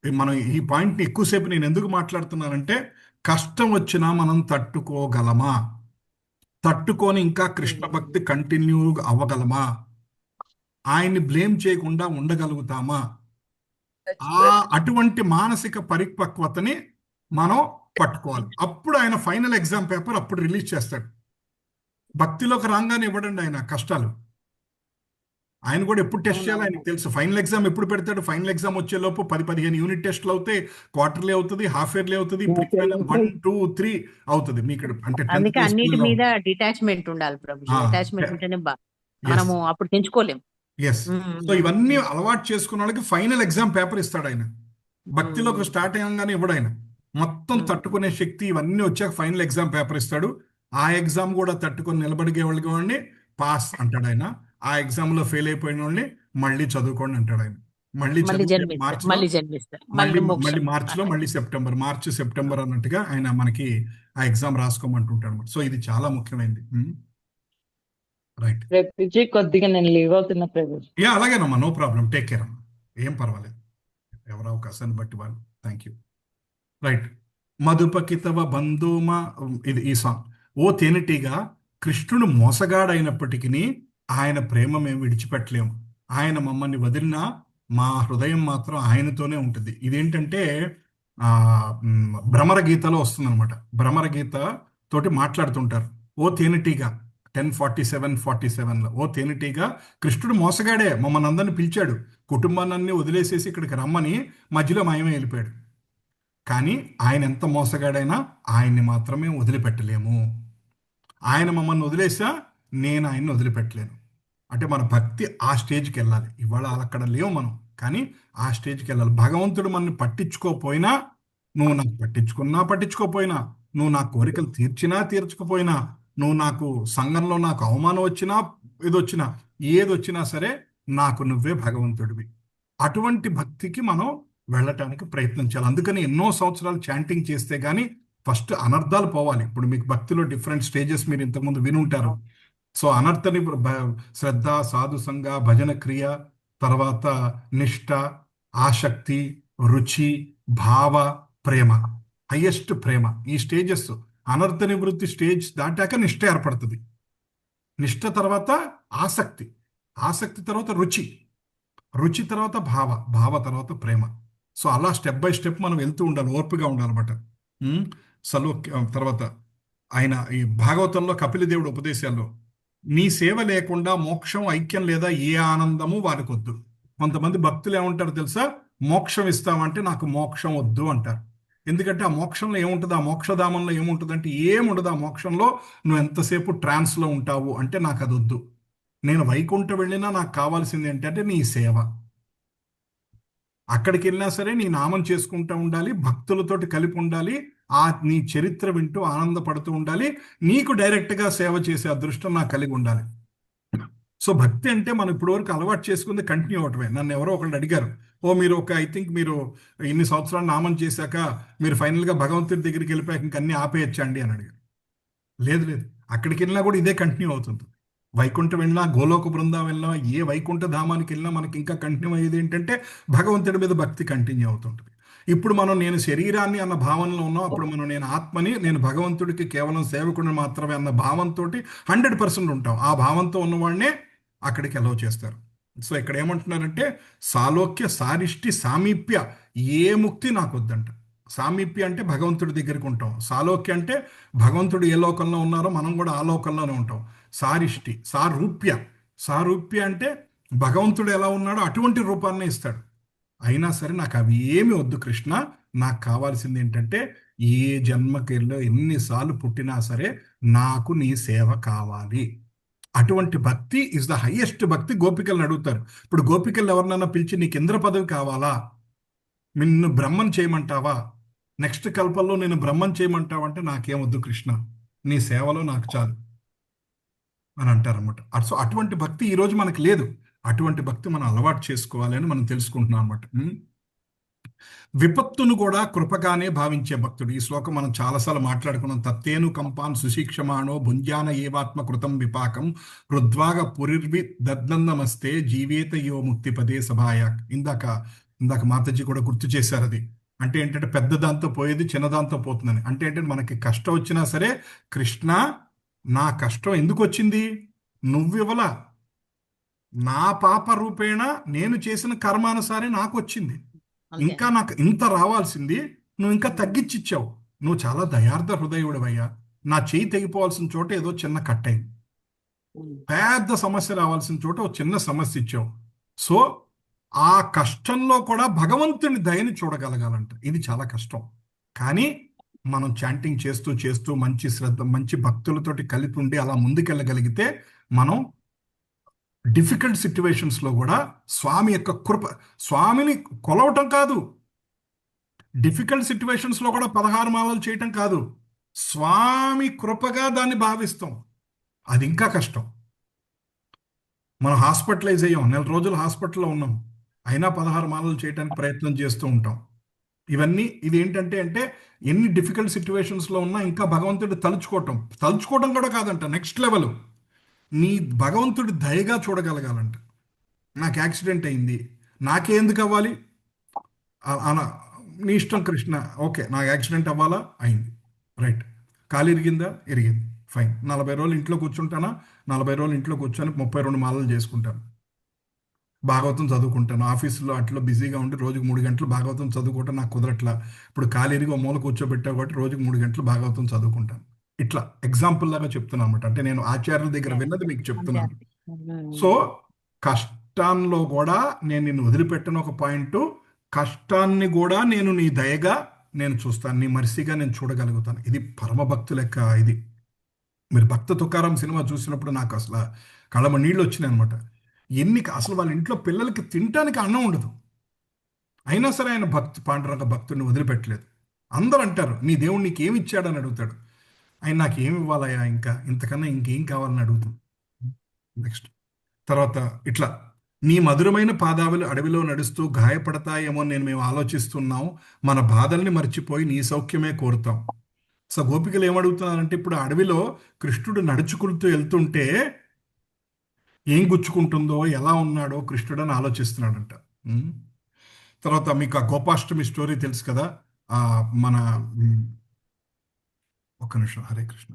మనం ఈ పాయింట్ని ఎక్కువసేపు నేను ఎందుకు మాట్లాడుతున్నానంటే, కష్టం వచ్చినా మనం తట్టుకోగలమా, తట్టుకొని ఇంకా కృష్ణ భక్తి కంటిన్యూ అవ్వగలమా, ఆయన్ని బ్లేమ్ చేయకుండా ఉండగలుగుతామా, అటువంటి మానసిక పరిపక్వతని మనం పట్టుకోవాలి. అప్పుడు ఆయన ఫైనల్ ఎగ్జామ్ పేపర్ అప్పుడు రిలీజ్ చేస్తాడు. భక్తిలోకి రాగానే ఇవ్వడండి ఆయన కష్టాలు. ఆయన కూడా ఎప్పుడు టెస్ట్ చేయాలో ఆయనకు తెలుసు. ఫైనల్ ఎగ్జామ్ ఎప్పుడు పెడతాడు, ఫైనల్ ఎగ్జామ్ వచ్చే లోపు 10-15 యూనిట్ టెస్ట్లు అవుతాయి, క్వార్టర్లీ అవుతుంది, హాఫ్ ఇయర్లీ అవుతుంది, 1, 2, 3 అవుతుంది. మీకు అంటే అన్నిటి మీద డిటాచ్మెంట్ ఉండాలి ప్రభు. డిటాచ్మెంట్ ఉంటేనే మనము అప్పుడు తెంచుకోలేం. ఎస్. సో ఇవన్నీ అలవాటు చేసుకున్న వాళ్ళకి ఫైనల్ ఎగ్జామ్ పేపర్ ఇస్తాడు ఆయన. భక్తిలోకి స్టార్ట్ అయ్యంగానే ఇవ్వడు ఆయన. మొత్తం తట్టుకునే శక్తి ఇవన్నీ వచ్చాక ఫైనల్ ఎగ్జామ్ పేపర్ ఇస్తాడు. ఆ ఎగ్జామ్ కూడా తట్టుకొని నిలబడిగే వాళ్ళని పాస్ అంటాడు ఆయన. ఆ ఎగ్జామ్ లో ఫెయిల్ అయిపోయిన వాళ్ళని మళ్ళీ చదువుకోండి అంటాడు ఆయన. మళ్ళీ మార్చిలో మళ్ళీ సెప్టెంబర్ అన్నట్టుగా ఆయన మనకి ఆ ఎగ్జామ్ రాసుకోమంటుంటాడు. సో ఇది చాలా ముఖ్యమైనది. రైట్, కొద్దిగా నేను లీవ్ అవుతున్నా ప్రభుజీ. అలాగేనమ్మా, నో ప్రాబ్లం, టేక్ కేర్ అమ్మా, ఏం పర్వాలేదు, ఎవరి అవకాశాన్ని బట్టి వాళ్ళు. Thank you. రైట్, మధుపకితవ బంధుమా, ఇది ఈ సాంగ్. ఓ తేనెటీగా, కృష్ణుడు మోసగాడైనప్పటికీ ఆయన ప్రేమ మేము విడిచిపెట్టలేము. ఆయన మమ్మల్ని వదిలినా మా హృదయం మాత్రం ఆయనతోనే ఉంటుంది. ఇదేంటంటే భ్రమర గీతలో వస్తుంది అనమాట. భ్రమర గీత తోటి మాట్లాడుతుంటారు. ఓ తేనెటీగా 10:47-47లో, ఓ తేనెటీగా, కృష్ణుడు మోసగాడే, మమ్మల్ని అందరిని పిలిచాడు, కుటుంబాన్ని వదిలేసేసి ఇక్కడికి రమ్మని మధ్యలో మాయమే వెళ్ళిపోయాడు. కానీ ఆయన ఎంత మోసగాడైనా ఆయన్ని మాత్రమే వదిలిపెట్టలేము. ఆయన మమ్మల్ని వదిలేసా, నేను ఆయన్ని వదిలిపెట్టలేను. అంటే మన భక్తి ఆ స్టేజ్కి వెళ్ళాలి. ఇవాళ అక్కడ లేవు మనం, కానీ ఆ స్టేజ్కి వెళ్ళాలి. భగవంతుడు మనల్ని పట్టించుకోపోయినా, నువ్వు నాకు పట్టించుకోపోయినా, నువ్వు నా కోరికలు తీర్చకపోయినా, నువ్వు నాకు సంఘంలో నాకు అవమానం వచ్చినా, ఏదొచ్చినా సరే నాకు నువ్వే భగవంతుడివి. అటువంటి భక్తికి మనం వెళ్ళటానికి ప్రయత్నించాలి. అందుకని ఎన్నో సంవత్సరాలు చాంటింగ్ చేస్తే గానీ ఫస్ట్ అనర్థాలు పోవాలి. ఇప్పుడు మీకు భక్తిలో డిఫరెంట్ స్టేజెస్ మీరు ఇంతకుముందు వినుంటారు. సో అనర్థని శ్రద్ధ, సాధుసంగ, భజన క్రియ, తర్వాత నిష్ఠ, ఆసక్తి, రుచి, భావ, ప్రేమ, హైయెస్ట్ ప్రేమ. ఈ స్టేజెస్, అనర్థ నివృత్తి స్టేజ్ దాటాక నిష్ఠ ఏర్పడుతుంది. నిష్ఠ తర్వాత ఆసక్తి తర్వాత రుచి తర్వాత భావ తర్వాత ప్రేమ. సో అలా స్టెప్ బై స్టెప్ మనం వెళ్తూ ఉండాలి, ఓర్పుగా ఉండాలన్నమాట. తర్వాత ఆయన ఈ భాగవతంలో కపిలదేవుడు ఉపదేశాల్లో, నీ సేవ లేకుండా మోక్షం, ఐక్యం లేదా ఏ ఆనందము వారికొద్దు. కొంతమంది భక్తులు ఏమంటారు తెలుసా, మోక్షం ఇస్తామంటే నాకు మోక్షం వద్దు అంటారు. ఎందుకంటే ఆ మోక్షంలో ఏముంటుంది, ఆ మోక్షధామంలో ఏముంటుంది అంటే ఏముండదు. ఆ మోక్షంలో నువ్వు ఎంతసేపు ట్రాన్స్లో ఉంటావు అంటే నాకు అది వద్దు. నేను వైకుంఠం వెళ్ళినా నాకు కావాల్సింది ఏంటంటే నీ సేవ. అక్కడికి వెళ్ళినా సరే నీ నామం చేసుకుంటూ ఉండాలి, భక్తులతోటి కలిపి ఉండాలి, నీ చరిత్ర వింటూ ఆనందపడుతూ ఉండాలి, నీకు డైరెక్ట్గా సేవ చేసే అదృష్టం నాకు కలిగి ఉండాలి. సో భక్తి అంటే మనం ఇప్పుడు వరకు అలవాటు చేసుకుంది కంటిన్యూ అవటమే. నన్ను ఎవరో ఒకళ్ళు అడిగారు, మీరు మీరు ఇన్ని సంవత్సరాలు నామం చేశాక మీరు ఫైనల్గా భగవంతుడి దగ్గరికి వెళ్ళిపోయాక ఇంకన్నీ ఆపేయచ్చండి అని అడిగారు. లేదు, అక్కడికి వెళ్ళినా కూడా ఇదే కంటిన్యూ అవుతుంది. వైకుంఠం వెళ్ళినా, గోలోక బృందావనం వెళ్ళినా, ఏ వైకుంఠ ధామానికి వెళ్ళినా మనకి ఇంకా కంటిన్యూ అయ్యేది ఏంటంటే భగవంతుడి మీద భక్తి కంటిన్యూ అవుతుంటుంది. ఇప్పుడు మనం నేను శరీరాన్ని అన్న భావనలో ఉన్నాం, అప్పుడు మనం నేను ఆత్మని, నేను భగవంతుడికి కేవలం సేవకుడిని మాత్రమే అన్న భావంతో 100% ఉంటాం. ఆ భావంతో ఉన్నవాడినే అక్కడికి అలౌ చేస్తారు. సో ఇక్కడ ఏమంటున్నారంటే సాలోక్య, సారిష్టి, సామీప్య ఏ ముక్తి నాకు వద్దంట. సామీప్య అంటే భగవంతుడి దగ్గరికి ఉంటాం. సాలోక్య అంటే భగవంతుడు ఏ లోకంలో ఉన్నారో మనం కూడా ఆ లోకంలోనే ఉంటాం. సారిష్టి, సారూప్య అంటే భగవంతుడు ఎలా ఉన్నాడో అటువంటి రూపాన్ని ఇస్తాడు. అయినా సరే నాకు అవి ఏమి వద్దు కృష్ణ, నాకు కావాల్సింది ఏంటంటే ఏ జన్మకిలో ఎన్నిసార్లు పుట్టినా సరే నాకు నీ సేవ కావాలి. అటువంటి భక్తి ఇస్ ద హైయెస్ట్ భక్తి. గోపికలను అడుగుతారు. ఇప్పుడు గోపికలు ఎవరినైనా పిలిచి నీకు ఇంద్ర పదవి కావాలా, నిన్ను బ్రహ్మం చేయమంటావా, నెక్స్ట్ కల్పంలో నేను బ్రహ్మం చేయమంటావా అంటే నాకేమొద్దు కృష్ణ, నీ సేవలో నాకు చాలు అని అంటారన్నమాట. సో అటువంటి భక్తి ఈరోజు మనకు లేదు. అటువంటి భక్తి మనం అలవాటు చేసుకోవాలి అని మనం తెలుసుకుంటున్నాం అనమాట. విపత్తును కూడా కృపగానే భావించే భక్తుడు. ఈ శ్లోకం మనం చాలాసార్లు మాట్లాడుకున్నాం. తత్తేను కంపాన్ సుశిక్షమాణో భుంజాన ఏవాత్మ కృతం విపాకం రుద్వాగ పురిర్వి దద్నందమస్తే జీవేత యో ముక్తి పదే సభాయ. ఇందాక మాతాజీ కూడా గుర్తు చేశారు. అది అంటే ఏంటంటే పెద్ద దాంతో పోయేది చిన్నదాంతో పోతుందని. అంటే ఏంటంటే మనకి కష్టం వచ్చినా సరే కృష్ణ నా కష్టం ఎందుకు వచ్చింది, నువ్వివల నా పాప రూపేణ నేను చేసిన కర్మానుసారి నాకు వచ్చింది. ఇంకా నాకు ఇంత రావాల్సింది నువ్వు ఇంకా తగ్గించిచ్చావు. నువ్వు చాలా దయార్థ హృదయుడివయ్యా. నా చేయి తెగిపోవాల్సిన చోట ఏదో చిన్న కట్ అయింది, పెద్ద సమస్య రావాల్సిన చోట ఒక చిన్న సమస్య ఇచ్చావు. సో ఆ కష్టంలో కూడా భగవంతుని దయని చూడగలగాలంట. ఇది చాలా కష్టం. కానీ మనం చాంటింగ్ చేస్తూ చేస్తూ మంచి శ్రద్ధ, మంచి భక్తులతోటి కలిపి ఉండి అలా ముందుకెళ్ళగలిగితే మనం డిఫికల్ట్ సిచ్యువేషన్స్లో కూడా స్వామి యొక్క కృప, స్వామిని కొలవటం కాదు, డిఫికల్ట్ సిచ్యువేషన్స్లో కూడా 16 మాలలు చేయటం కాదు, స్వామి కృపగా దాన్ని భావిస్తాం. అది ఇంకా కష్టం. మనం హాస్పిటలైజ్ అయ్యాం, 4 రోజులు హాస్పిటల్లో ఉన్నాం, అయినా 16 మాలలు చేయడానికి ప్రయత్నం చేస్తూ ఉంటాం. ఇది ఏంటంటే ఎన్ని డిఫికల్ట్ సిచ్యువేషన్స్లో ఉన్నా ఇంకా భగవంతుడి తలుచుకోవటం కూడా కాదంట, నెక్స్ట్ లెవెల్. నీ భగవంతుడి దయగా చూడగలగాలంట. నాకు యాక్సిడెంట్ అయింది, నాకే ఎందుకు అవ్వాలి, నీ ఇష్టం కృష్ణ. ఓకే, నాకు యాక్సిడెంట్ అవ్వాలా, అయింది, రైట్. కాలు ఇరిగిందా, ఇరిగింది, ఫైన్. 40 రోజులు ఇంట్లో కూర్చుంటానా, 40 రోజులు ఇంట్లో కూర్చొని 32 మాలలు చేసుకుంటాను, భాగవతం చదువుకుంటాను. ఆఫీసులో అట్లా బిజీగా ఉండి రోజుకు 3 గంటలు భాగవతం చదువుకోవటం నాకు కుదరట్లా. ఇప్పుడు కాలు ఇరిగి ఓ మూల కూర్చోబెట్టా కాబట్టి రోజుకు 3 గంటలు భాగవతం చదువుకుంటాను. ఇట్లా ఎగ్జాంపుల్ లాగా చెప్తున్నా అనమాట. అంటే నేను ఆచార్యుల దగ్గర విన్నది మీకు చెప్తున్నాను. సో కష్టాల్లో కూడా నేను నిన్ను వదిలిపెట్టను ఒక పాయింట్, కష్టాన్ని కూడా నేను నీ దయగా నేను చూస్తాను, నీ మర్సిగా నేను చూడగలుగుతాను. ఇది పరమ భక్తుల యొక్క ఇది. మీరు భక్త తుకారాం సినిమా చూసినప్పుడు నాకు అసలు కళ్ళమ నీళ్ళు వచ్చినాయి అనమాట. అసలు వాళ్ళ ఇంట్లో పిల్లలకి తినటానికి అన్నం ఉండదు, అయినా సరే ఆయన పాండురంగ భక్తుడిని వదిలిపెట్టలేదు. అందరూ అంటారు నీ దేవుడు నీకు ఏమి ఇచ్చాడని అడుగుతాడు. ఆయన నాకు ఏమి ఇవ్వాలయ్యా, ఇంకా ఇంతకన్నా ఇంకేం కావాలని అడుగుతాడు. నెక్స్ట్ తర్వాత ఇట్లా నీ మధురమైన పాదాలు అడవిలో నడుస్తూ గాయపడతాయేమో మేము ఆలోచిస్తున్నాం, మన బాధల్ని మర్చిపోయి నీ సౌఖ్యమే కోరుతాం. సో గోపికలు ఏమడుగుతున్నారంటే ఇప్పుడు అడవిలో కృష్ణుడు నడుచుకుంటూ వెళ్తుంటే ఏం గుచ్చుకుంటుందో, ఎలా ఉన్నాడో కృష్ణుడు అని ఆలోచిస్తున్నాడంట. తర్వాత మీకు ఆ గోపాష్టమి స్టోరీ తెలుసు కదా. మన ఒక్క నిమిషం, Hare Krishna.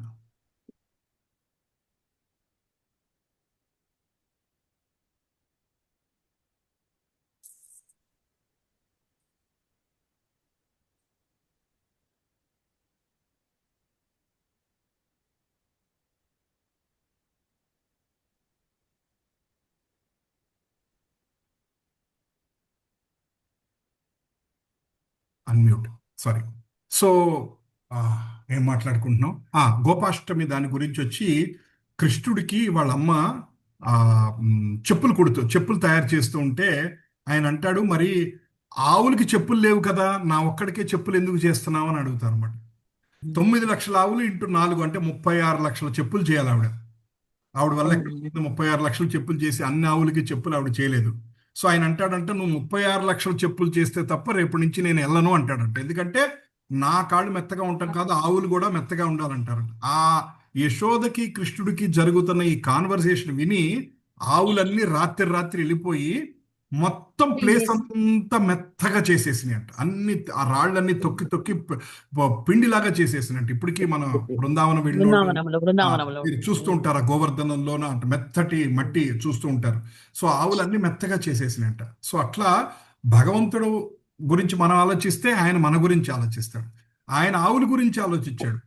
Unmute, sorry. So ఏం మాట్లాడుకుంటున్నాం, గోపాష్టమి దాని గురించి వచ్చి కృష్ణుడికి వాళ్ళమ్మ చెప్పులు తయారు చేస్తూ ఉంటే ఆయన అంటాడు, మరి ఆవులకి చెప్పులు లేవు కదా, నా ఒక్కడికే చెప్పులు ఎందుకు చేస్తున్నావు అని అడుగుతారు అనమాట. 9 లక్షల ఆవులు ఇంటూ 4 అంటే 36 లక్షల చెప్పులు చేయాలి ఆవిడ వల్ల 36 లక్షల చెప్పులు చేసి అన్ని ఆవులకి చెప్పులు ఆవిడ చేయలేదు. సో ఆయన అంటాడంట, నువ్వు 36 లక్షల చెప్పులు చేస్తే తప్ప రేపటి నుంచి నేను వెళ్ళను అంటాడంట. ఎందుకంటే నా కాళ్ళు మెత్తగా ఉంటాం కాదు, ఆవులు కూడా మెత్తగా ఉండాలంటారు. యశోదకి కృష్ణుడికి జరుగుతున్న ఈ కాన్వర్సేషన్ విని ఆవులన్నీ రాత్రి రాత్రి వెళ్ళిపోయి మొత్తం ప్లేస్ అంతా మెత్తగా చేసేసినాయి అంట. అన్ని ఆ రాళ్ళన్నీ తొక్కి తొక్కి పిండిలాగా చేసేసినట్టు. ఇప్పటికీ మన బృందావనం బృందావనంలో మీరు చూస్తూ ఉంటారు, ఆ గోవర్ధనంలోన అంట మెత్తటి మట్టి చూస్తూ ఉంటారు. సో ఆవులన్నీ మెత్తగా చేసేసినట్ట. సో అట్లా భగవంతుడు గురించి మనం ఆలోచిస్తే ఆయన మన గురించి ఆలోచిస్తాడు. ఆయన ఆవుల గురించి ఆలోచించాడు,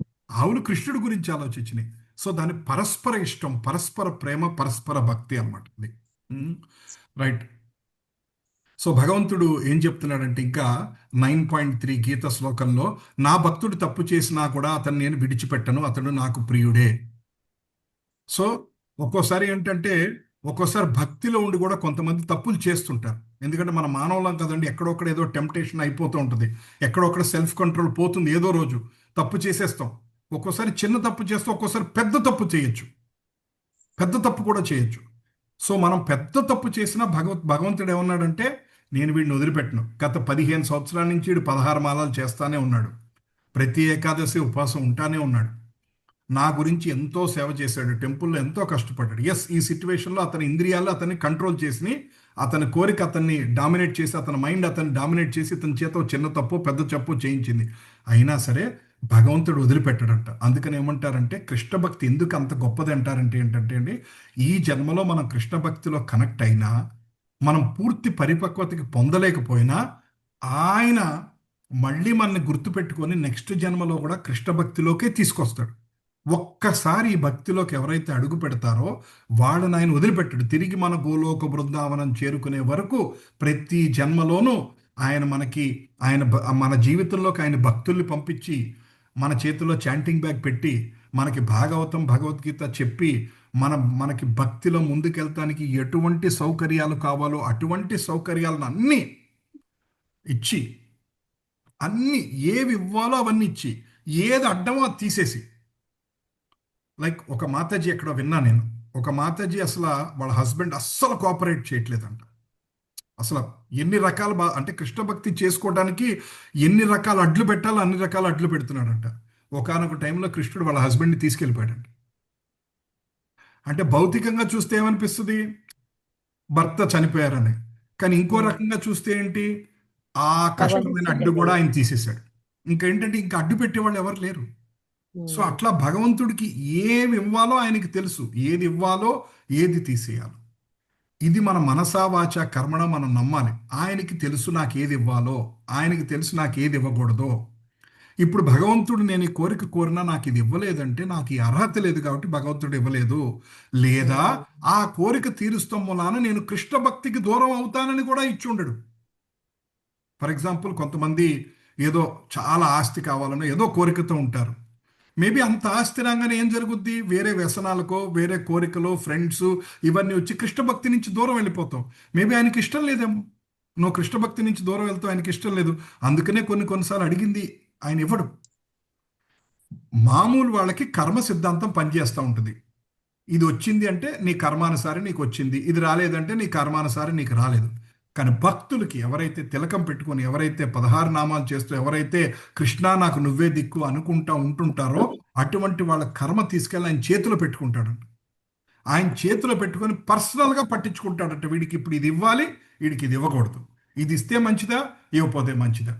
ఆవులు కృష్ణుడి గురించి ఆలోచించినాయి. సో దాని పరస్పర ఇష్టం, పరస్పర ప్రేమ, పరస్పర భక్తి అన్నమాట ఇది. రైట్. సో భగవంతుడు ఏం చెప్తున్నాడంటే ఇంకా 9.3 గీత శ్లోకంలో, నా భక్తుడు తప్పు చేసినా కూడా అతను నేను విడిచిపెట్టను, అతడు నాకు ప్రియుడే. సో ఒక్కోసారి ఏంటంటే ఒక్కోసారి భక్తిలో ఉండి కూడా కొంతమంది తప్పులు చేస్తుంటారు. ఎందుకంటే మన మానవులం కదండి, ఎక్కడొక్కడ ఏదో టెంప్టేషన్ అయిపోతూ ఉంటుంది, ఎక్కడొక్కడ సెల్ఫ్ కంట్రోల్ పోతుంది, ఏదో రోజు తప్పు చేసేస్తాం. ఒక్కోసారి చిన్న తప్పు చేస్తాం, ఒక్కోసారి పెద్ద తప్పు చేయొచ్చు, పెద్ద తప్పు కూడా చేయొచ్చు. సో మనం పెద్ద తప్పు చేసినా భగవంతుడు ఏమన్నాడంటే, నేను వీడిని వదిలిపెట్టను. గత 15 సంవత్సరాల నుంచి వీడు 16 మాలలు చేస్తానే ఉన్నాడు, ప్రతి ఏకాదశి ఉపవాసం ఉంటానే ఉన్నాడు, నా గురించి ఎంతో సేవ చేశాడు, టెంపుల్లో ఎంతో కష్టపడ్డాడు. ఎస్, ఈ సిచ్యువేషన్లో అతని ఇంద్రియాలు అతన్ని కంట్రోల్ చేసి, అతని కోరిక అతన్ని డామినేట్ చేసి, అతని మైండ్ అతన్ని డామినేట్ చేసి ఇతని చేత చిన్న తప్పు పెద్ద తప్పు చేయించింది. అయినా సరే భగవంతుడు వదిలిపెట్టాడంట. అందుకని ఏమంటారంటే, కృష్ణ భక్తి ఎందుకు అంత గొప్పది అంటారంటే ఏంటంటే అండి, ఈ జన్మలో మనం కృష్ణ భక్తిలో కనెక్ట్ అయినా, మనం పూర్తి పరిపక్వతకి పొందలేకపోయినా, ఆయన మళ్ళీ మనల్ని గుర్తుపెట్టుకొని నెక్స్ట్ జన్మలో కూడా కృష్ణ భక్తిలోకే తీసుకొస్తాడు. ఒక్కసారి ఈ భక్తిలోకి ఎవరైతే అడుగు పెడతారో వాళ్ళని ఆయన వదిలిపెట్టాడు. తిరిగి మన గోలోక బృందావనం చేరుకునే వరకు ప్రతి జన్మలోనూ ఆయన మన జీవితంలోకి ఆయన భక్తుల్ని పంపించి, మన చేతిలో చాంటింగ్ బ్యాగ్ పెట్టి, మనకి భాగవతం భగవద్గీత చెప్పి, మనకి భక్తిలో ముందుకెళ్తానికి ఎటువంటి సౌకర్యాలు కావాలో అటువంటి సౌకర్యాలను అన్నీ ఇచ్చి, అన్ని ఏవి ఇవ్వాలో అవన్నీ ఇచ్చి, ఏది అడ్డమో అది తీసేసి. లైక్ ఒక మాతాజీ ఎక్కడ విన్నా నేను, ఒక మాతాజీ అసలు వాళ్ళ హస్బెండ్ అస్సలు కోఆపరేట్ చేయట్లేదంట. అసలు ఎన్ని రకాల అంటే కృష్ణ భక్తి చేసుకోవడానికి ఎన్ని రకాల అడ్లు పెట్టాలో అన్ని రకాల అడ్లు పెడుతున్నాడంట. ఒకానొక టైంలో కృష్ణుడు వాళ్ళ హస్బెండ్ని తీసుకెళ్ళిపోయాడంట. అంటే భౌతికంగా చూస్తే ఏమనిపిస్తుంది, భర్త చనిపోయారని. కానీ ఇంకో రకంగా చూస్తే ఏంటి, ఆ కష్టమైన అడ్డు కూడా ఆయన తీసేశాడు. ఇంకేంటంటే ఇంకా అడ్డు పెట్టేవాళ్ళు ఎవరు లేరు. సో అట్లా భగవంతుడికి ఏమి ఇవ్వాలో ఆయనకి తెలుసు, ఏది ఇవ్వాలో ఏది తీసేయాలో. ఇది మన మనసా వాచ కర్మణ మనం నమ్మాలి. ఆయనకి తెలుసు నాకు ఏది ఇవ్వాలో, ఆయనకి తెలుసు నాకు ఏది ఇవ్వకూడదో. ఇప్పుడు భగవంతుడు నేను ఈ కోరిక కోరినా నాకు ఇది ఇవ్వలేదంటే నాకు ఈ అర్హత లేదు కాబట్టి భగవంతుడు ఇవ్వలేదు. లేదా ఆ కోరిక తీరుస్తాం మూలాన నేను కృష్ణ భక్తికి దూరం అవుతానని కూడా ఇచ్చి ఉండడు. ఫర్ ఎగ్జాంపుల్, కొంతమంది ఏదో చాలా ఆస్తి కావాలనో ఏదో కోరికతో ఉంటారు. మేబీ అంత ఆస్తి రాగానే ఏం జరుగుద్ది, వేరే వ్యసనాలకో వేరే కోరికలో ఫ్రెండ్స్ ఇవన్నీ వచ్చి కృష్ణ భక్తి నుంచి దూరం వెళ్ళిపోతాం. మేబీ ఆయనకి ఇష్టం లేదేమో, నువ్వు కృష్ణ భక్తి నుంచి దూరం వెళ్తావు, ఆయనకి ఇష్టం లేదు. అందుకనే కొన్నిసార్లు అడిగింది ఆయన ఇవ్వడు. మామూలు వాళ్ళకి కర్మ సిద్ధాంతం పనిచేస్తూ ఉంటుంది. ఇది వచ్చింది అంటే నీ కర్మానుసారి నీకు వచ్చింది, ఇది రాలేదంటే నీ కర్మానుసారి నీకు రాలేదు. కానీ భక్తులకి ఎవరైతే తిలకం పెట్టుకొని, ఎవరైతే 16 నామాలు చేస్తూ, ఎవరైతే కృష్ణ నాకు నువ్వే దిక్కు అనుకుంటా ఉంటుంటారో అటువంటి వాళ్ళ కర్మ తీసుకెళ్ళి ఆయన చేతిలో పెట్టుకుంటాడంట. ఆయన చేతిలో పెట్టుకొని పర్సనల్గా పట్టించుకుంటాడంట. వీడికి ఇప్పుడు ఇది ఇవ్వాలి, వీడికి ఇది ఇవ్వకూడదు, ఇది ఇస్తే మంచిదా ఇవ్వకపోతే మంచిదా.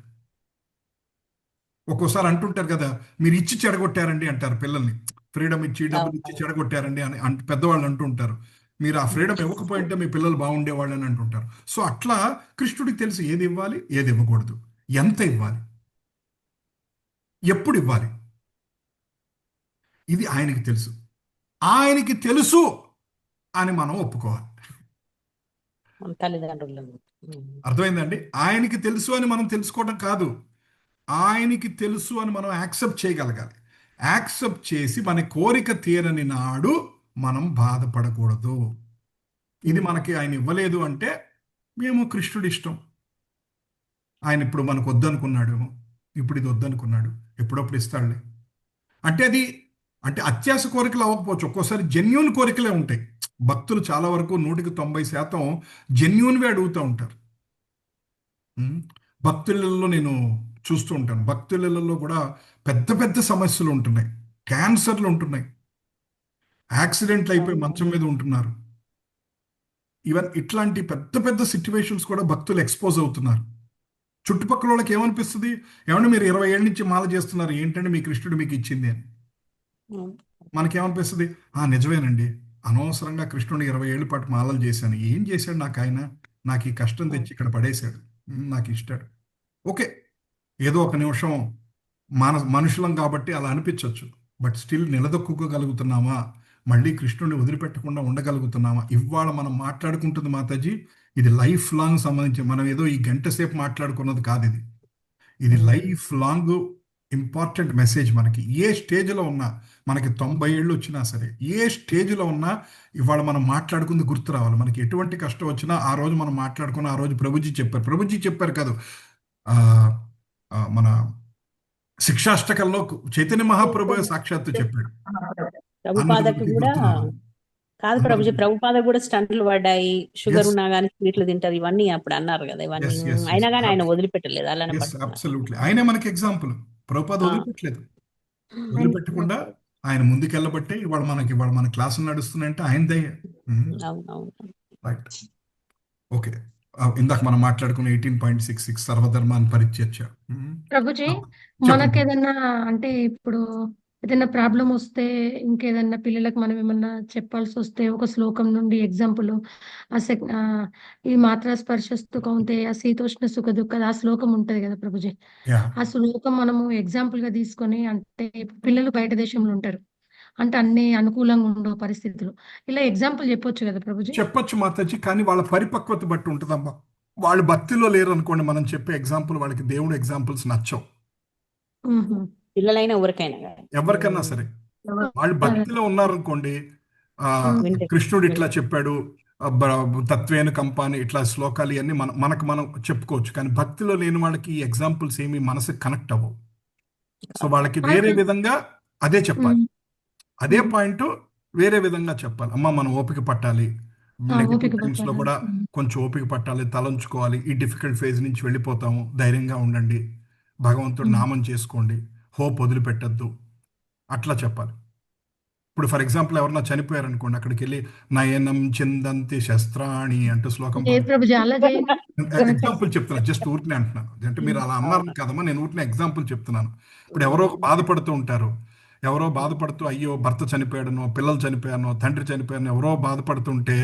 ఒక్కోసారి అంటుంటారు కదా, మీరు ఇచ్చి చెడగొట్టారండి అంటారు పిల్లల్ని, ఫ్రీడమ్ ఇచ్చి డబ్బులు ఇచ్చి చెడగొట్టారండి అని పెద్దవాళ్ళు అంటుంటారు. మీరు ఆ ఫ్రీడమ్ ఇవ్వకపోయింటే మీ పిల్లలు బాగుండేవాళ్ళు అని అంటుంటారు. సో అట్లా కృష్ణుడికి తెలుసు ఏది ఇవ్వాలి, ఏది ఇవ్వకూడదు, ఎంత ఇవ్వాలి, ఎప్పుడు ఇవ్వాలి, ఇది ఆయనకి తెలుసు. ఆయనకి తెలుసు అని మనం ఒప్పుకోవాలి. అర్థమైందండి? ఆయనకి తెలుసు అని మనం తెలుసుకోవడం కాదు, ఆయనకి తెలుసు అని మనం యాక్సెప్ట్ చేయగలగాలి. యాక్సెప్ట్ చేసి మన కోరిక తీరని నాడు మనం బాధపడకూడదు. ఇది మనకి ఆయన ఇవ్వలేదు అంటే మేము కృష్ణుడి ఇష్టం, ఆయన ఇప్పుడు మనకు వద్దనుకున్నాడు, ఇప్పుడు ఇది వద్దనుకున్నాడు, ఎప్పుడప్పుడు ఇస్తాడులే అంటే అత్యాశ కోరికలు అవ్వకపోవచ్చు. ఒక్కోసారి జెన్యూన్ కోరికలే ఉంటాయి. భక్తులు చాలా వరకు 100% జెన్యూన్వే అడుగుతూ ఉంటారు. భక్తులలో నేను చూస్తూ ఉంటాను, భక్తులలో కూడా పెద్ద పెద్ద సమస్యలు ఉంటున్నాయి, క్యాన్సర్లు ఉంటున్నాయి, యాక్సిడెంట్లు అయిపోయి మంచం మీద ఉంటున్నారు. ఈవెన్ ఇట్లాంటి పెద్ద పెద్ద సిచ్యువేషన్స్ కూడా భక్తులు ఎక్స్పోజ్ అవుతున్నారు. చుట్టుపక్కల వాళ్ళకి ఏమనిపిస్తుంది, ఏమంటే మీరు 20 ఏళ్ళ నుంచి మాల చేస్తున్నారు, ఏంటంటే మీ కృష్ణుడు మీకు ఇచ్చింది అని. మనకేమనిపిస్తుంది, నిజమేనండి, అనవసరంగా కృష్ణుడిని 20 ఏళ్ళ పాటు మాలలు చేశాను, ఏం చేశాడు నాకు ఆయన, నాకు ఈ కష్టం తెచ్చి ఇక్కడ పడేశాడు, నాకు ఇష్టాడు. ఓకే, ఏదో ఒక నిమిషం మనుషులం కాబట్టి అలా అనిపించవచ్చు. బట్ స్టిల్ నిలదొక్కుకోగలుగుతున్నామా, మళ్ళీ కృష్ణుడిని వదిలిపెట్టకుండా ఉండగలుగుతున్నామా? ఇవాళ మనం మాట్లాడుకుంటుంది మాతాజీ, ఇది లైఫ్ లాంగ్ సంబంధించి, మనం ఏదో ఈ గంట సేపు మాట్లాడుకున్నది కాదు. ఇది లైఫ్ లాంగ్ ఇంపార్టెంట్ మెసేజ్. మనకి ఏ స్టేజ్లో ఉన్నా, మనకి 90 ఏళ్ళు వచ్చినా సరే, ఏ స్టేజ్లో ఉన్నా ఇవాళ మనం మాట్లాడుకుంది గుర్తు రావాలి. మనకి ఎటువంటి కష్టం వచ్చినా ఆ రోజు మనం మాట్లాడుకున్న, ఆ రోజు ప్రభుజీ చెప్పారు కాదు, మన శిక్షాష్టకంలో చైతన్య మహాప్రభు సాక్షాత్తు చెప్పాడు. ప్రభుపాదకు కూడా కాదు ప్రభుజీ, ప్రభుపాదకు కూడా స్టంట్లు పడ్డాయి, షుగర్ ఉన్నా కానీ స్వీట్లు తింటారు, ఇవన్నీ అప్పుడు అన్నారు కదా, ఇవన్నీ అయినా కానీ ఆయన వదిలిపెట్టలేదు. అలానే అబ్సల్యూట్లీ, ఆయనే మనకి ఎగ్జాంపుల్. ప్రభుపాద వదిలిపెట్టలేదు, వదిలిపెట్టకుండా ఆయన ముందుకెళ్ళబట్టే ఇవాళ మన క్లాసులు నడుస్తున్నాయంటే ఆయన దయ. Right, okay. ఇందాక మనం మాట్లాడుకున్న 18.66 సర్వధర్మాన్ని పరిచర్చ. ప్రభుజీ, మనకేదన్నా అంటే ఇప్పుడు ఏదైనా ప్రాబ్లం వస్తే, ఇంకేదన్నా పిల్లలకు మనం ఏమన్నా చెప్పాల్సి వస్తే, ఒక శ్లోకం నుండి ఎగ్జాంపుల్, ఈ మాత్రా స్పర్శస్తు కౌంతేయ శీతోష్ణ సుఖ దుఃఖ, ఆ శ్లోకం ఉంటది కదా ప్రభుజీ, ఆ శ్లోకం మనము ఎగ్జాంపుల్ గా తీసుకొని, అంటే పిల్లలు బయట దేశంలో ఉంటారు, అంటే అన్ని అనుకూలంగా ఉండవు పరిస్థితులు, ఇలా ఎగ్జాంపుల్ చెప్పొచ్చు కదా ప్రభుజీ? చెప్పొచ్చు మాతాజీ, కానీ వాళ్ళ పరిపక్వత బట్టి ఉంటుందమ్మా. వాళ్ళు భక్తిలో లేరు అనుకోండి, మనం చెప్పే ఎగ్జాంపుల్ వాళ్ళకి దేవుడు ఎగ్జాంపుల్స్ నచ్చవు. పిల్లలైనా ఎవరికైనా సరే, వాళ్ళు భక్తిలో ఉన్నారనుకోండి, కృష్ణుడు ఇట్లా చెప్పాడు, తత్వేన కంపాని, ఇట్లా శ్లోకాలు ఇవన్నీ మనకు మనం చెప్పుకోవచ్చు. కానీ భక్తిలో లేని వాళ్ళకి ఈ ఎగ్జాంపుల్స్ ఏమి మనసుకు కనెక్ట్ అవ్వవు. సో వాళ్ళకి వేరే విధంగా అదే చెప్పాలి, అదే పాయింట్ వేరే విధంగా చెప్పాలి. అమ్మ, మనం ఓపిక పట్టాలి, నెగటివ్ టైమ్స్ లో కూడా కొంచెం ఓపిక పట్టాలి, తలంచుకోవాలి, ఈ డిఫికల్ట్ ఫేజ్ నుంచి వెళ్ళిపోతాము, ధైర్యంగా ఉండండి, భగవంతుడు నామం చేసుకోండి, హోప్ వదిలిపెట్టద్దు, అట్లా చెప్పాలి. ఇప్పుడు ఫర్ ఎగ్జాంపుల్ ఎవరన్నా చనిపోయారు అనుకోండి, అక్కడికి వెళ్ళి నయనం చిందంతి శస్త్రాణి అంటూ శ్లోకం, ఎగ్జాంపుల్ చెప్తున్నాను, జస్ట్ ఊరికనే అంటున్నాను. అంటే మీరు అలా అన్నారు కదమ్మా, నేను ఊరికనే ఎగ్జాంపుల్ చెప్తున్నాను. ఇప్పుడు ఎవరో బాధపడుతూ ఉంటారు, ఎవరో బాధపడుతూ, అయ్యో భర్త చనిపోయాడనో, పిల్లలు చనిపోయానో, తండ్రి చనిపోయానో, ఎవరో బాధపడుతుంటే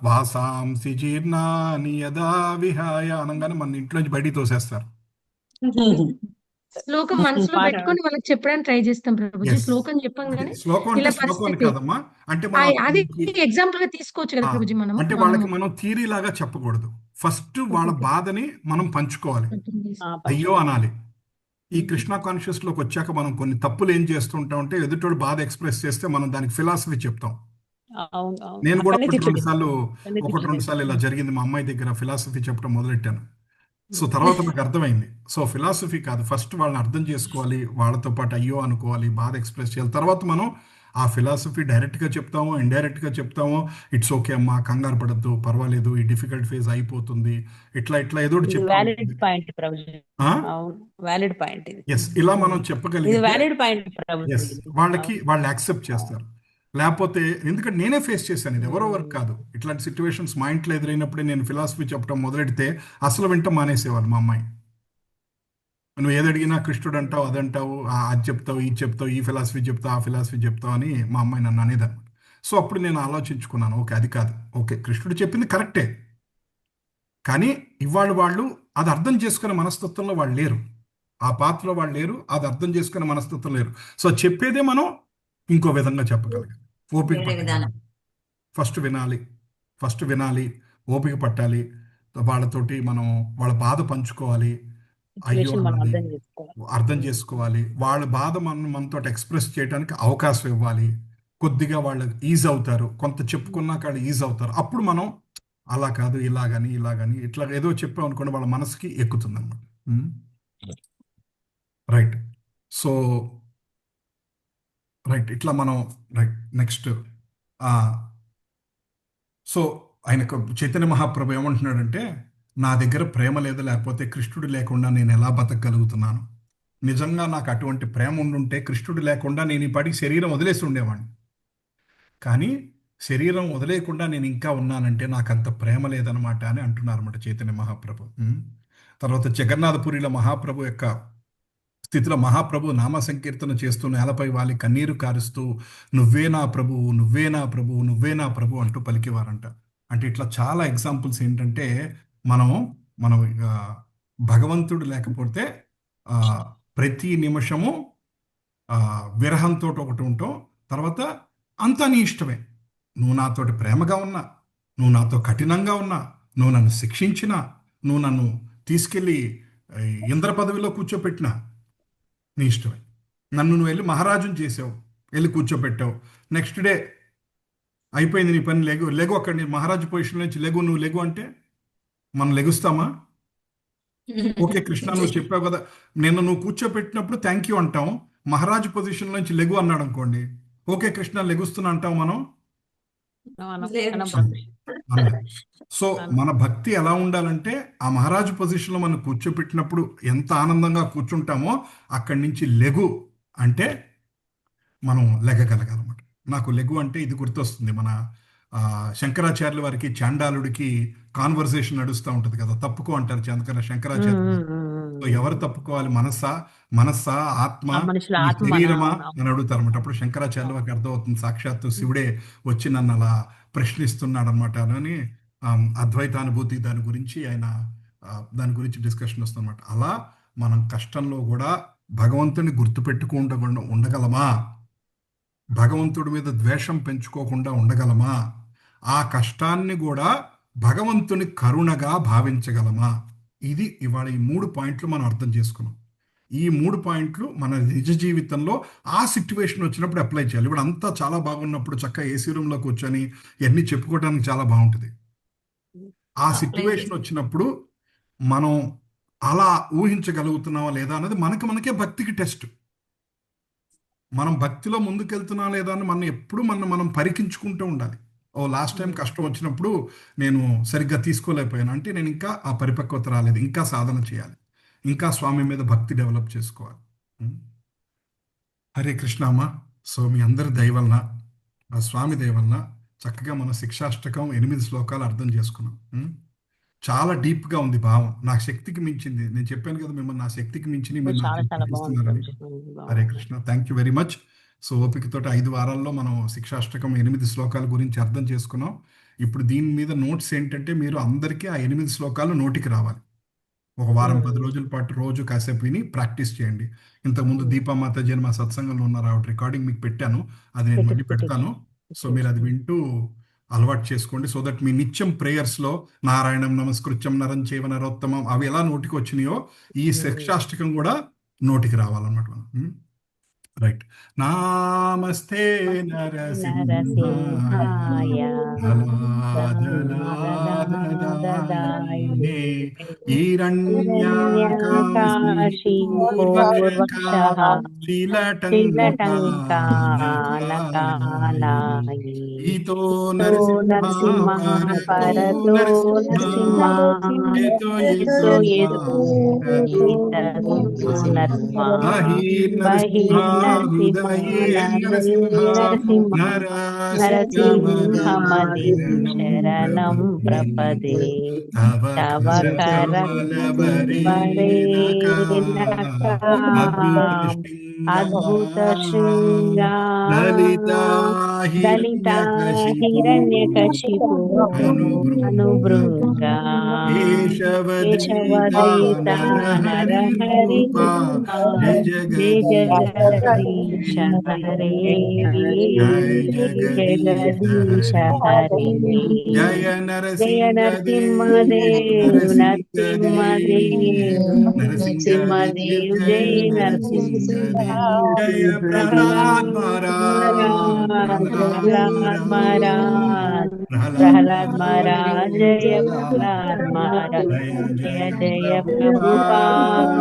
వాసాంసి జీర్ణాని యదా విహాయ అనగానే మన ఇంట్లోంచి బయటికి తోసేస్తారు. శ్లోకం మనసులో పెట్టుకొని వాళ్ళకి చెప్పడానికి ట్రై చేస్తాం ప్రభుజీ. శ్లోకం చెప్పంగానే ఇలా పరిస్థితి, అది ఎగ్జాంపుల్ గా తీసుకోవచ్చు కదా ప్రభుజీ. మనం అంటే వాళ్ళకి మనం థియరీ లాగా చెప్పకూడదు, ఫస్ట్ వాళ్ళ బాధని మనం పంచుకోవాలి, అయ్యో అనాలి. ఈ కృష్ణ కాన్షియస్ లోకి వచ్చాక మనం కొన్ని తప్పులు ఏం చేస్తుంటాం అంటే, ఎదుటోడు బాధ ఎక్స్ప్రెస్ చేస్తే మనం దానికి ఫిలాసఫీ చెప్తాం. నేను కూడా ఒకటి రెండు సార్లు ఇలా జరిగింది. మా అమ్మాయి దగ్గర ఫిలాసఫీ చెప్పడం మొదలెట్టాను. సో తర్వాత నాకు అర్థమైంది, సో ఫిలాసఫీ కాదు, ఫస్ట్ వాళ్ళని అర్థం చేసుకోవాలి, వాళ్ళతో పాటు అయ్యో అనుకోవాలి, బాధ ఎక్స్ప్రెస్ చేయాలి. తర్వాత మనం ఆ ఫిలాసఫీ డైరెక్ట్గా చెప్తామో ఇండైరెక్ట్గా చెప్తామో, ఇట్స్ ఓకే అమ్మా, కంగారు పడద్దు, పర్వాలేదు, ఈ డిఫికల్ట్ ఫేజ్ అయిపోతుంది, ఇట్లా ఏదో ఇలా మనం చెప్పగలిగితే వాళ్ళు యాక్సెప్ట్ చేస్తారు. లేకపోతే, ఎందుకంటే నేనే ఫేస్ చేశాను, ఇది ఎవరో వర్క్ కాదు, ఇట్లాంటి సిచ్యువేషన్స్ మా ఇంట్లో ఎదురైనప్పుడే నేను ఫిలాసఫీ చెప్పడం మొదలెడితే అసలు వింట మానేసేవాళ్ళు మా అమ్మాయి. నువ్వు ఏది అడిగినా కృష్ణుడు అంటావు, అదంటావు, అది చెప్తావు, ఇది చెప్తావు, ఈ ఫిలాసఫీ చెప్తావు, ఆ ఫిలాసఫీ చెప్తావు అని మా అమ్మాయి నన్ను అనేదన్నమాట. సో అప్పుడు నేను ఆలోచించుకున్నాను, ఓకే అది కాదు, ఓకే కృష్ణుడు చెప్పింది కరెక్టే, కానీ ఇవాళ వాళ్ళు అది అర్థం చేసుకునే మనస్తత్వంలో వాళ్ళు లేరు, ఆ పాత్రలో వాళ్ళు లేరు, అది అర్థం చేసుకునే మనస్తత్వం లేరు. సో చెప్పేదే మనం ఇంకో విధంగా చెప్పగలగాలి. ఓపిక పట్టాలి, ఫస్ట్ వినాలి, ఓపిక పట్టాలి, వాళ్ళతోటి మనం వాళ్ళ బాధ పంచుకోవాలి, అయ్యో అర్థం చేసుకోవాలి, వాళ్ళ బాధ మనతో ఎక్స్ప్రెస్ చేయడానికి అవకాశం ఇవ్వాలి. కొద్దిగా వాళ్ళు ఈజ్ అవుతారు, కొంత చెప్పుకున్నాక వాళ్ళు ఈజ్ అవుతారు. అప్పుడు మనం అలా కాదు, ఇలాగని ఇట్లా ఏదో చెప్పాం అనుకోండి, వాళ్ళ మనసుకి ఎక్కుతుంది అన్నమాట. రైట్, సో రైట్, ఇట్లా మనం నెక్స్ట్. సో ఆయనకు చైతన్య మహాప్రభు ఏమంటున్నాడంటే, నా దగ్గర ప్రేమ లేదు, లేకపోతే కృష్ణుడు లేకుండా నేను ఎలా బతకగలుగుతున్నాను? నిజంగా నాకు అటువంటి ప్రేమ ఉండుంటే కృష్ణుడు లేకుండా నేను ఈ పాటికి శరీరం వదిలేసి ఉండేవాడిని. కానీ శరీరం వదిలేయకుండా నేను ఇంకా ఉన్నానంటే నాకు అంత ప్రేమ లేదనమాట అని అంటున్నారన్నమాట చైతన్య మహాప్రభు. తర్వాత జగన్నాథపురిలో మహాప్రభు యొక్క స్థితిలో మహాప్రభు నామ సంకీర్తన చేస్తూ నేలపై వాలి కన్నీరు కారుస్తూ నువ్వే నా ప్రభువు, నువ్వే నా ప్రభువు, నువ్వే నా ప్రభు అంటూ పలికేవారంట. అంటే ఇట్లా చాలా ఎగ్జాంపుల్స్ ఏంటంటే మనం భగవంతుడు లేకపోతే ప్రతి నిమిషము విరహంతో ఒకటి ఉంటాం. తర్వాత అంతా నీ ఇష్టమే, నువ్వు నాతోటి ప్రేమగా ఉన్నా, నువ్వు నాతో కఠినంగా ఉన్నా, నువ్వు నన్ను శిక్షించినా, నువ్వు నన్ను తీసుకెళ్ళి ఇంద్ర పదవిలో కూర్చోపెట్టినా నీ ఇష్టమే. నన్ను నువ్వు వెళ్ళి మహారాజుని చేసావు, వెళ్ళి కూర్చోపెట్టావు, నెక్స్ట్ డే అయిపోయింది నీ పని, లెగు అక్కడ నీ మహారాజు పొజిషన్ నుంచి నువ్వు లెగు అంటే మనం లెగుస్తామా? ఓకే కృష్ణ నువ్వు చెప్పావు కదా, నిన్న నువ్వు కూర్చోపెట్టినప్పుడు థ్యాంక్ యూ అంటాం, మహారాజు పొజిషన్ నుంచి లెగు అన్నాడు అనుకోండి, ఓకే కృష్ణ లెగుస్తున్నా అంటాం మనం? సో మన భక్తి ఎలా ఉండాలంటే ఆ మహారాజు పొజిషన్లో మనం కూర్చోపెట్టినప్పుడు ఎంత ఆనందంగా కూర్చుంటామో అక్కడి నుంచి లెగు అంటే మనం లెగగలగాలన్నమాట. నాకు లెగు అంటే ఇది గుర్తొస్తుంది, మన శంకరాచార్యుల వారికి చాండాలుడికి కాన్వర్సేషన్ నడుస్తూ ఉంటుంది కదా, తప్పుకో అంటారు శంకరాచార్యులు. ఎవరు తప్పుకోవాలి, మనస్సా ఆత్మ శరీరమా అని అడుగుతారు అనమాట. అప్పుడు శంకరాచార్యుల వారికి అర్థమవుతుంది సాక్షాత్తు శివుడే వచ్చి నన్ను అలా ప్రశ్నిస్తున్నాడు అనమాట అని అద్వైతానుభూతి దాని గురించి డిస్కషన్ వస్తుందన్నమాట. అలా మనం కష్టంలో కూడా భగవంతుని గుర్తుపెట్టుకుంటూ ఉండగలమా, భగవంతుడి మీద ద్వేషం పెంచుకోకుండా ఉండగలమా, ఆ కష్టాన్ని కూడా భగవంతుని కరుణగా భావించగలమా? ఇది ఇవాళ ఈ 3 పాయింట్లు మనం అర్థం చేసుకున్నాం. ఈ 3 పాయింట్లు మన నిజ జీవితంలో ఆ సిచ్యువేషన్ వచ్చినప్పుడు అప్లై చేయాలి. ఇప్పుడు అంతా చాలా బాగున్నప్పుడు చక్కగా ఏసీ రూమ్లో కూర్చొని ఇవన్నీ చెప్పుకోవడానికి చాలా బాగుంటుంది. ఆ సిచ్యువేషన్ వచ్చినప్పుడు మనం అలా ఊహించగలుగుతున్నావా లేదా అన్నది మనకే భక్తికి టెస్ట్. మనం భక్తిలో ముందుకెళ్తున్నా లేదా అని మనం పరికించుకుంటూ ఉండాలి. లాస్ట్ టైం కష్టం వచ్చినప్పుడు నేను సరిగ్గా తీసుకోలేకపోయాను అంటే నేను ఇంకా ఆ పరిపక్వత రాలేదు, ఇంకా సాధన చేయాలి, ఇంకా స్వామి మీద భక్తి డెవలప్ చేసుకోవాలి. హరే కృష్ణ అమ్మ. సో మీ అందరి దయవలన, ఆ స్వామి దయవలన చక్కగా మన శిక్షాష్టకం 8 శ్లోకాలు అర్థం చేసుకున్నాం. చాలా డీప్గా ఉంది భావం, నా శక్తికి మించింది. నేను చెప్పాను కదా మిమ్మల్ని నా శక్తికి మించి Hare Krishna. Thank you very much. So ఓపికతోటి 5 వారాల్లో మనం శిక్షాష్టకం 8 శ్లోకాల గురించి అర్థం చేసుకున్నాం. ఇప్పుడు దీని మీద నోట్స్ ఏంటంటే మీరు అందరికీ ఆ 8 శ్లోకాలు నోటికి రావాలి. ఒక వారం 10 రోజుల పాటు రోజు కాసేపు విని ప్రాక్టీస్ చేయండి. ఇంతకుముందు దీపా మాతాజీ అని మా సత్సంగంలో ఉన్నారు, ఆవిడ రికార్డింగ్ మీకు పెట్టాను, అది నేను మళ్ళీ పెడతాను. సో మీరు అది వింటూ అలవాటు చేసుకోండి. సో దట్ మీ నిత్యం ప్రేయర్స్లో నారాయణం నమస్కృత్యం నరం చైవ నరోత్తమం అవి ఎలా నోటికి వచ్చినాయో ఈ శిక్షాష్టకం కూడా నోటికి రావాలన్నమాట. రైట్. నామస్తే నరసింహాయ ఈతో శరణం ప్రపదే తవ అద్భుత శృంగా దళిత హిరణ్యకశిపు అనుభృంగా కేశవదయిత నరహరి జయ జగదీశ హరే జగదీశ హరే జయ నరసింహదేవ్ నరసింహదేవ్ జయ నరసింహ జయ ప్రహ్లాద్ మహారాజ్ జయ ప్రహ్లాద్ మహారాజ్ జయ జయ ప్రభుపాద్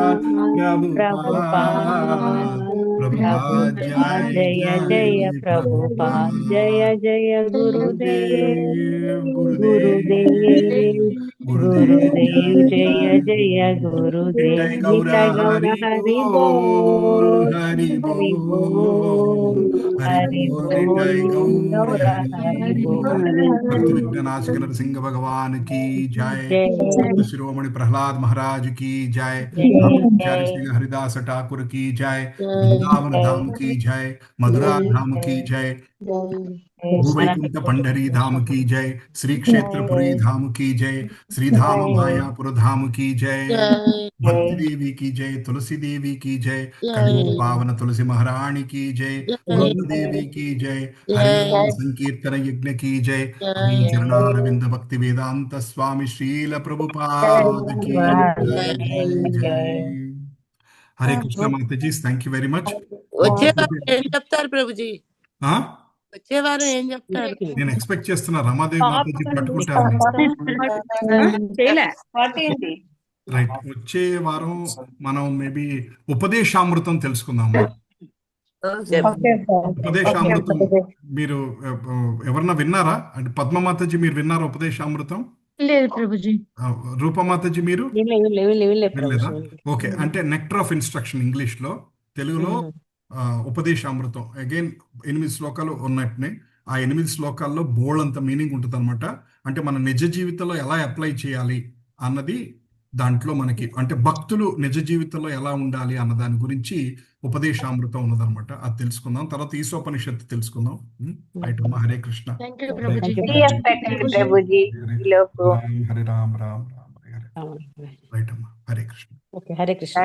జయ జయ ప్రభుపాద్ జయ జయ గురుదేవ్ గురుదేవ్ జయ జయ గురుదేవ్ నిత్య గౌర గౌర హరి హరి బోల్, బోల్ హరి హరి బోల్, బోల్ హరి హరి బోల్, నిత్య బోల్ గౌర గౌర హరి హరి బోల్. బోల్ భక్తి విఘ్ననాశక నరసింహ భగవాన్ की जय, జయ शिरोमणि प्रहलाद महाराज की जय, జయ ब्रह्मचारी జయ श्री हरिदास ठाकुर की जय, वृंदावन धाम की जय, मधुरा धाम की जय, भूवैकुंठ पंडरी धाम की जय, श्री क्षेत्रपुरी धाम की जय, श्रीधाम मायापुर धाम की जय, भक्ति देवी की जय, तुलसी देवी की जय, कलियुग पावन तुलसी महारानी की जय, कुंद देवी की जय, हरिनाम संकीर्तन यज्ञ की जय, हरि चरणारविंद भक्ति वेदांत स्वामी श्रील प्रभुपाद की जय जय। हरे कृष्णा माता जी, థ్యాంక్ యూ వెరీ మచ్. వచ్చే వారం ఏం చెప్తారు ప్రభుజీ? వచ్చే వారం ఏం చెప్తారు? నేను ఎక్స్పెక్ట్ చేస్తున్నా రమాదేవి మాతాజీ పట్టుకుంటారు. రైట్, వచ్చే వారం మనం మేబీ ఉపదేశామృతం తెలుసుకుందాము. ఉపదేశామృతం మీరు ఎవరన్నా విన్నారా? అంటే పద్మమాతాజీ మీరు విన్నారా ఉపదేశామృతం? లేదు ప్రభుజీ. రూపమాతాజీ మీరు వినలేదా? ప్రభుజీ. ఓకే, అంటే నెక్టర్ ఆఫ్ ఇన్స్ట్రక్షన్ ఇంగ్లీష్ లో, తెలుగులో ఉపదేశామృతం. అగైన్ 8 శ్లోకాలు ఉన్నట్టునే. ఆ 8 శ్లోకాల్లో బోల్డ్ మీనింగ్ ఉంటుంది అనమాట. అంటే మన నిజ జీవితంలో ఎలా అప్లై చేయాలి అన్నది దాంట్లో మనకి, అంటే భక్తులు నిజ జీవితంలో ఎలా ఉండాలి అన్న దాని గురించి ఉపదేశామృతం ఉన్నదనమాట. అది తెలుసుకుందాం. తర్వాత ఈశోపనిషత్తు తెలుసుకుందాం. రైట్ అమ్మా, Hare Krishna. Thank you Prabhuji. Hare Ram Ram Ram Hare Hare. Right అమ్మా, హరే కృష్ణ. ఓకే, హరే కృష్ణ.